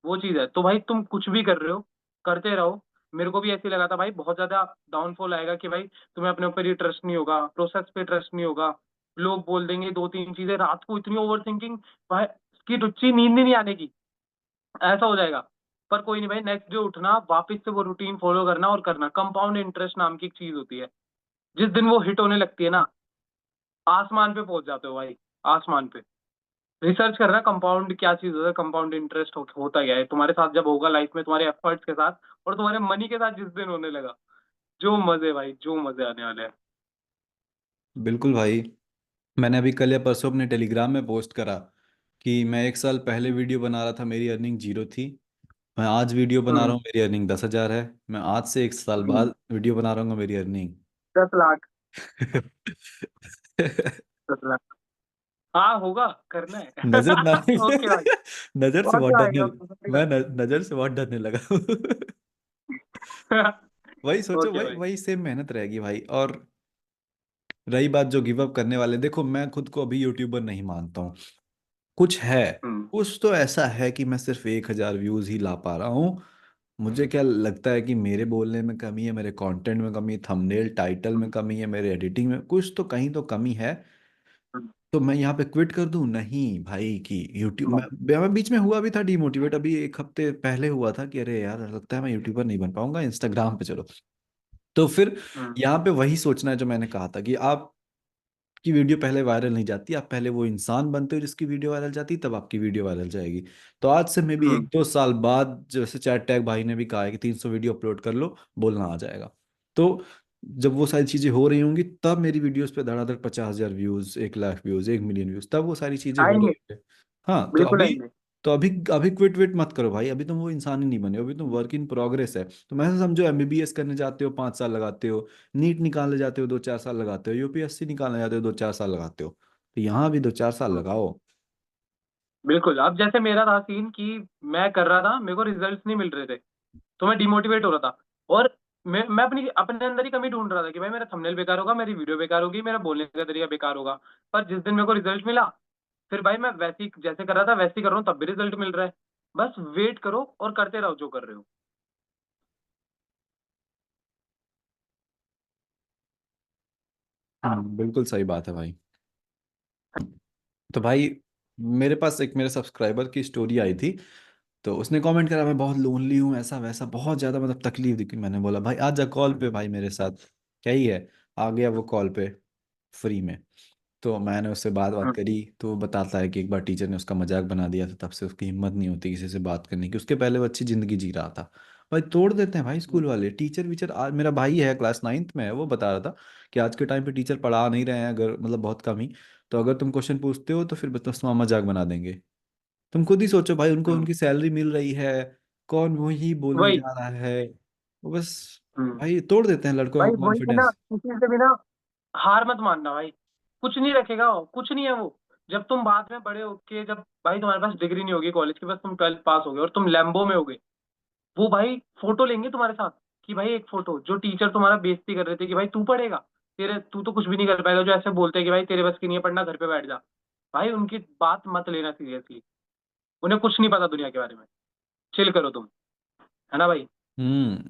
[SPEAKER 2] वो चीज है, तो भाई तुम कुछ भी कर रहे हो, करते रहो। मेरे को भी ऐसे ही लगा था भाई, बहुत ज्यादा डाउनफॉल आएगा कि भाई तुम्हें अपने ऊपर ही ट्रस्ट नहीं होगा, प्रोसेस पे ट्रस्ट नहीं होगा, लोग बोल देंगे दो तीन चीजें, रात को इतनी ओवर थिंकिंग, भाई की रुचि, नींद ही नहीं आने की, ऐसा हो जाएगा। पर कोई नहीं भाई, नेक्स्ट डे उठना, वापस से वो रूटीन फॉलो करना और करना। कंपाउंड इंटरेस्ट नाम की एक चीज होती है, जिस दिन वो हिट होने लगती है ना, आसमान पे पहुंच जाते हो भाई, आसमान पे। रिसर्च करना कंपाउंड क्या चीज होता है, कंपाउंड इंटरेस्ट होता क्या है तुम्हारे साथ जब होगा लाइफ में, तुम्हारे एफर्ट्स के साथ और तुम्हारे मनी के साथ जिस दिन होने लगा, जो मजे भाई, जो मजे आने वाले हैं।
[SPEAKER 1] बिल्कुल भाई, मैंने अभी कल या परसों अपने टेलीग्राम में पोस्ट करा कि मैं 1 साल पहले वीडियो बना रहा था, मेरी अर्निंग 0 थी। मैं आज वीडियो बना रहा
[SPEAKER 2] हम्म।
[SPEAKER 1] हूँ, मेरी अर्निंग 10,000 है। मैं आज से 1 साल
[SPEAKER 2] हम्म।
[SPEAKER 1] बाद वीडियो बना रहा हूँ, मेरी अर्निंग
[SPEAKER 2] 10 लाख। 10 लाख। हाँ होगा, करना है।
[SPEAKER 1] नजर ना
[SPEAKER 2] ओके भाई।
[SPEAKER 1] नजर से
[SPEAKER 2] बहुत
[SPEAKER 1] बहुत डरने,
[SPEAKER 2] आएगा,
[SPEAKER 1] मैं नजर से बहुत डरने लगा। वही सोचो,
[SPEAKER 2] ओके
[SPEAKER 1] वही
[SPEAKER 2] भाई।
[SPEAKER 1] वही सेम मेहनत रहेगी भाई। और रही बात जो गिव अप करने वाले, देखो मैं खुद को अभी यूट्यूबर नहीं मानता हूँ। कुछ है,
[SPEAKER 2] हम्म।
[SPEAKER 1] कुछ तो ऐसा है कि मैं सिर्फ 1,000 व्यूज ही ला पा रहा हूँ। मुझे क्या लगता है कि मेरे बोलने में कमी है, मेरे कंटेंट में कमी है, थंबनेल टाइटल में कमी है, मेरे एडिटिंग में कुछ तो कहीं तो कमी है। तो मैं यहाँ पे क्विट कर दूं? नहीं भाई, कि यूट्यूब मैं बीच में हुआ भी था डिमोटिवेट, अभी एक हफ्ते पहले हुआ था कि अरे यार लगता है मैं यूट्यूबर नहीं बन पाऊंगा, इंस्टाग्राम पे चलो। तो फिर
[SPEAKER 2] हम्म
[SPEAKER 1] यहाँ पे वही सोचना है जो मैंने कहा था कि आपकी वीडियो पहले वायरल नहीं जाती, आप पहले वो इंसान बनते हो जिसकी वीडियो वायरल जाती, तब आपकी वीडियो वायरल जाएगी। तो आज से मे भी
[SPEAKER 2] हम्म
[SPEAKER 1] 1-2 साल बाद, जैसे चैट टैग भाई ने भी कहा है कि 300 वीडियो अपलोड कर लो, बोलना आ जाएगा। तो जब वो सारी चीजें हो रही होंगी, तब मेरी वीडियोस पे धड़ाधड़ 50,000 views, 1 lakh views, 1 million views, तब वो सारी चीजें हो रही
[SPEAKER 2] आएंगे,
[SPEAKER 1] है। हाँ तो
[SPEAKER 2] बिल्कुल
[SPEAKER 1] अभी,
[SPEAKER 2] आएंगे।
[SPEAKER 1] तो अभी अभी क्विट विट मत करो भाई, अभी तुम वो इंसान ही नहीं बने हो, अभी तुम वर्क इन प्रोग्रेस है। तो मैं समझो एमबीबीएस करने जाते हो 5 साल लगाते हो, नीट निकालने जाते हो 2-4 साल लगाते हो, यूपीएससी निकालने जाते हो 2-4 साल लगाते हो, तो यहाँ भी 2-4 साल
[SPEAKER 2] हम्म,
[SPEAKER 1] लगाओ।
[SPEAKER 2] बिल्कुल। अब जैसे मेरा था सीन कि मैं कर रहा था, मेरे को रिजल्ट्स नहीं मिल रहे थे, तो मैं डिमोटिवेट हो रहा था। और मैं अपनी अपने अंदर ही कमी ढूंढ रहा था कि भाई मेरा थंबनेल बेकार होगा, मेरी वीडियो बेकार होगी, मेरा बोलने का तरीका बेकार होगा। पर जिस दिन मेरे को रिजल्ट मिला, फिर भाई मैं वैसे ही जैसे कर रहा था वैसे ही कर रहा हूँ, तब भी रिजल्ट मिल रहा है। बस वेट करो और करते रहो जो कर रहे हो।
[SPEAKER 1] बिल्कुल सही बात है भाई। तो भाई मेरे पास एक मेरे सब्सक्राइबर की स्टोरी आई थी, तो उसने कमेंट करा मैं बहुत लोनली हूँ, ऐसा वैसा, बहुत ज़्यादा मतलब तकलीफ दिखी। मैंने बोला भाई आ जा कॉल पे भाई मेरे साथ, क्या ही है। आ गया वो कॉल पे फ्री में। तो मैंने उससे बात बात
[SPEAKER 2] हम्म,
[SPEAKER 1] करी, तो वो बताता है कि एक बार टीचर ने उसका मजाक बना दिया था, तब से उसकी हिम्मत नहीं होती किसी से बात करने की। उसके पहले वो अच्छी ज़िंदगी जी रहा था। भाई तोड़ देते हैं भाई स्कूल वाले, टीचर वीचर। आज मेरा भाई है क्लास 9th में है, वो बता रहा था कि आज के टाइम पे टीचर पढ़ा नहीं रहे हैं, अगर मतलब बहुत कम ही। तो अगर तुम क्वेश्चन पूछते हो तो फिर बस मजाक बना देंगे। तुम खुद ही सोचो भाई, उनको
[SPEAKER 2] हम्म,
[SPEAKER 1] उनकी सैलरी मिल रही है, कौन वही बोलने
[SPEAKER 2] वही।
[SPEAKER 1] जा रहा है। वो बस
[SPEAKER 2] हम्म,
[SPEAKER 1] भाई तोड़ देते हैं लड़कों
[SPEAKER 2] भाई
[SPEAKER 1] का
[SPEAKER 2] वही है ना,
[SPEAKER 1] कॉन्फिडेंस।
[SPEAKER 2] किसी से भी ना हार मत मानना भाई। कुछ नहीं रखेगा वो, कुछ नहीं है वो। जब तुम बाद में बड़े होके, जब भाई तुम्हारे पास डिग्री नहीं होगी कॉलेज की, बस तुम 12th पास हो गए और तुम लैम्बो में हो गए, वो भाई फोटो लेंगे तुम्हारे साथ कि भाई एक फोटो, जो टीचर तुम्हारा बेइज्जती कर रहे थे कि भाई तू पढ़ेगा, तेरे तू तो कुछ भी नहीं कर पाएगा, जो ऐसे बोलते हैं कि भाई तेरे बस की नहीं है पढ़ना, घर पे बैठ जा। भाई उनकी बात मत लेना सीरियसली। उन्हें कुछ नहीं पता दुनिया के बारे में। चिल करो तुम, है ना भाई।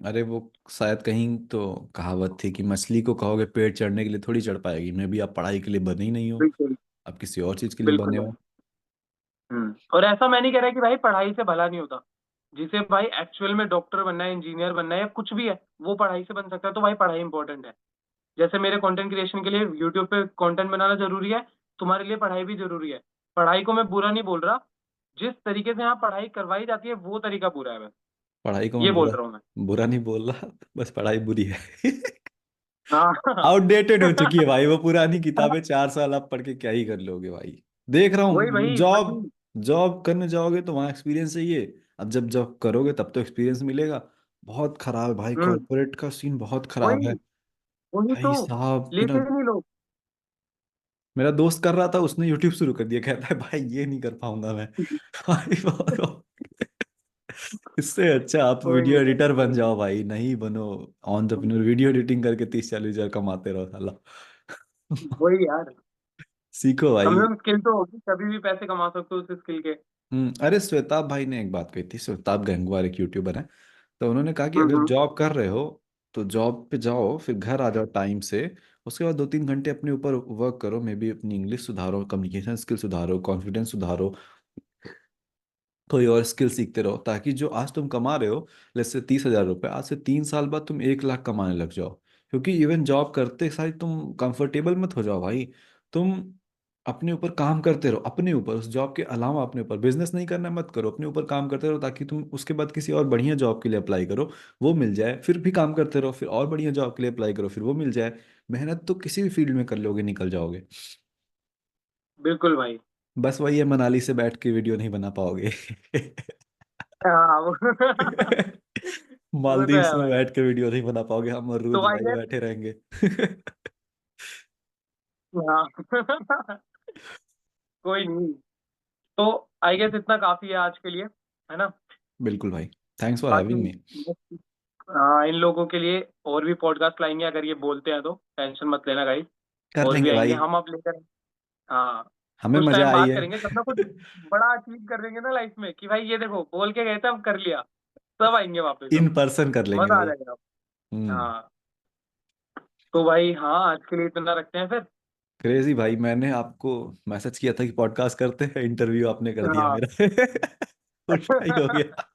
[SPEAKER 1] अरे वो शायद कहीं तो कहावत थी कि मछली को कहोगे पेड़ चढ़ने के लिए थोड़ी चढ़ पाएगी। मे भी आप पढ़ाई के लिए बने ही नहीं हो,
[SPEAKER 2] बिल्कुल,
[SPEAKER 1] आप किसी और चीज के लिए
[SPEAKER 2] बिल्कुल
[SPEAKER 1] बने
[SPEAKER 2] भाई।
[SPEAKER 1] हो।
[SPEAKER 2] और ऐसा मैं नहीं कह रहा कि भाई पढ़ाई से भला नहीं होता। जिसे भाई एक्चुअल में डॉक्टर बनना है, इंजीनियर बनना है, या कुछ भी है, वो पढ़ाई से बन सकता है। तो भाई पढ़ाई इंपॉर्टेंट है। जैसे मेरे कंटेंट क्रिएशन के लिए यूट्यूब पे कंटेंट बनाना जरूरी है, तुम्हारे लिए पढ़ाई भी जरूरी है। पढ़ाई को मैं बुरा नहीं बोल रहा, जिस तरीके से यहाँ पढ़ाई करवाई जाती है वो तरीका बुरा है बस।
[SPEAKER 1] पढ़ाई को
[SPEAKER 2] ये
[SPEAKER 1] मैं
[SPEAKER 2] बोल
[SPEAKER 1] बुरा
[SPEAKER 2] रहा हूँ मैं।
[SPEAKER 1] बुरा नहीं बोल रहा, बस पढ़ाई बुरी है।
[SPEAKER 2] हाँ।
[SPEAKER 1] आउटडेटेड हो चुकी है भाई वो पुरानी किताबें, 4 साल आप पढ़ के क्या ही कर लोगे भाई। देख रहा
[SPEAKER 2] वही
[SPEAKER 1] हूँ
[SPEAKER 2] भाई
[SPEAKER 1] जॉब,
[SPEAKER 2] वही।
[SPEAKER 1] जॉब करने जाओगे तो वहाँ एक्सपीरियंस चाहिए। अब जब जॉब करोगे तब तो एक्सपीरियंस मिलेगा। बहुत खराब है भाई,
[SPEAKER 2] हम्म,
[SPEAKER 1] कॉर्पोरेट का सीन बहुत खराब
[SPEAKER 2] वही
[SPEAKER 1] है।
[SPEAKER 2] वही तो।
[SPEAKER 1] भाई साहब
[SPEAKER 2] लेते ही नहीं लोग।
[SPEAKER 1] मेरा दोस्त कर रहा था, उसने यूट्यूब शुरू कर दिया, कहता है भाई ये नहीं कर पाऊंगा मैं। भाई इससे अच्छा आप
[SPEAKER 2] कोई नहीं
[SPEAKER 1] वीडियो एडिटर
[SPEAKER 2] भाई।
[SPEAKER 1] बन जाओ भाई, नहीं बनो एंटरप्रेन्योर, वीडियो एडिटिंग करके 30-40 हजार कमाते रहो साला।
[SPEAKER 2] वही यार।
[SPEAKER 1] सीखो
[SPEAKER 2] कम
[SPEAKER 1] भाई।
[SPEAKER 2] से कम स्किल तो होगी, कभी भी पैसे कमा सकते हो उस स्किल के।
[SPEAKER 1] अरे श्वेताब भाई ने एक बात कही थी, श्वेताब गंगवार एक यूट्यूबर है, तो उन्होंने कहा कि
[SPEAKER 2] हम्म
[SPEAKER 1] अगर
[SPEAKER 2] हम्म
[SPEAKER 1] जॉब कर रहे हो तो जॉब पे जाओ, फिर घर आ जाओ टाइम से। उसके बाद 2-3 घंटे अपने ऊपर वर्क करो, मे बी अपनी इंग्लिश सुधारो, कम्युनिकेशन स्किल सुधारो, कॉन्फिडेंस सुधारो, कोई और स्किल सीखते रहो, ताकि जो आज तुम कमा रहे हो, जैसे 30,000 रुपये, आज से 3 साल बाद तुम 1 लाख कमाने लग जाओ। क्योंकि इवन जॉब करते साथ तुम कंफर्टेबल मत हो जाओ भाई। तुम अपने ऊपर काम करते रहो, अपने ऊपर, उस जॉब के अलावा अपने ऊपर बिजनेस नहीं करना मत करो, अपने ऊपर काम करते रहो, ताकि तुम उसके बाद किसी और बढ़िया जॉब के लिए अप्लाई करो, वो मिल जाए, फिर भी काम करते रहो, फिर और बढ़िया जॉब के लिए अप्लाई करो, फिर वो मिल जाए। मेहनत तो किसी भी फील्ड में कर लोगे, निकल जाओगे।
[SPEAKER 2] बिल्कुल भाई।
[SPEAKER 1] बस वही है, मनाली से बैठ के वीडियो नहीं बना पाओगे।
[SPEAKER 2] हाँ वो वो तो
[SPEAKER 1] मालदीव
[SPEAKER 2] है
[SPEAKER 1] में
[SPEAKER 2] भाई।
[SPEAKER 1] बैठ के वीडियो नहीं बना पाओगे, हम और
[SPEAKER 2] तो
[SPEAKER 1] रूद
[SPEAKER 2] आई
[SPEAKER 1] भाई
[SPEAKER 2] गेस,
[SPEAKER 1] बैठे रहेंगे।
[SPEAKER 2] हाँ। कोई नहीं। तो आई गेस इतना काफी है आज के लिए, है ना।
[SPEAKER 1] बिल्कुल भाई, थैंक्स फॉर
[SPEAKER 2] बाकी
[SPEAKER 1] हैविंग मी।
[SPEAKER 2] हाँ, इन लोगों के लिए और भी पॉडकास्ट लाएंगे, अगर ये बोलते हैं तो टेंशन मत लेना गाइस।
[SPEAKER 1] कर
[SPEAKER 2] और भी
[SPEAKER 1] लेंगे
[SPEAKER 2] आएंगे
[SPEAKER 1] भाई,
[SPEAKER 2] हम अब लेकर। हाँ।
[SPEAKER 1] हमें
[SPEAKER 2] कुछ
[SPEAKER 1] मजा
[SPEAKER 2] टाइम
[SPEAKER 1] आई
[SPEAKER 2] बाद
[SPEAKER 1] है।
[SPEAKER 2] करेंगे जब ना कुछ बड़ा अचीव कर देंगे ना लाइफ में, कि भाई ये देखो बोल के गए थे अब कर लिया, तब आएंगे वापस हम।
[SPEAKER 1] इन पर्सन कर लेंगे
[SPEAKER 2] मजा आ
[SPEAKER 1] भाई।
[SPEAKER 2] जाएगा।
[SPEAKER 1] हम्म।
[SPEAKER 2] हाँ। तो भाई हाँ, आज के लिए इतना रखते हैं फिर।
[SPEAKER 1] क्रेजी भाई, मैंने आपको मैसेज किया था कि पॉडकास्ट करते हैं, इंटरव्यू आपने कर दिया
[SPEAKER 2] हाँ।
[SPEAKER 1] मेरा। उल्टा ही हो गया।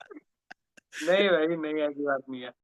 [SPEAKER 2] नहीं भाई, नहीं, ऐसी बात नहीं है।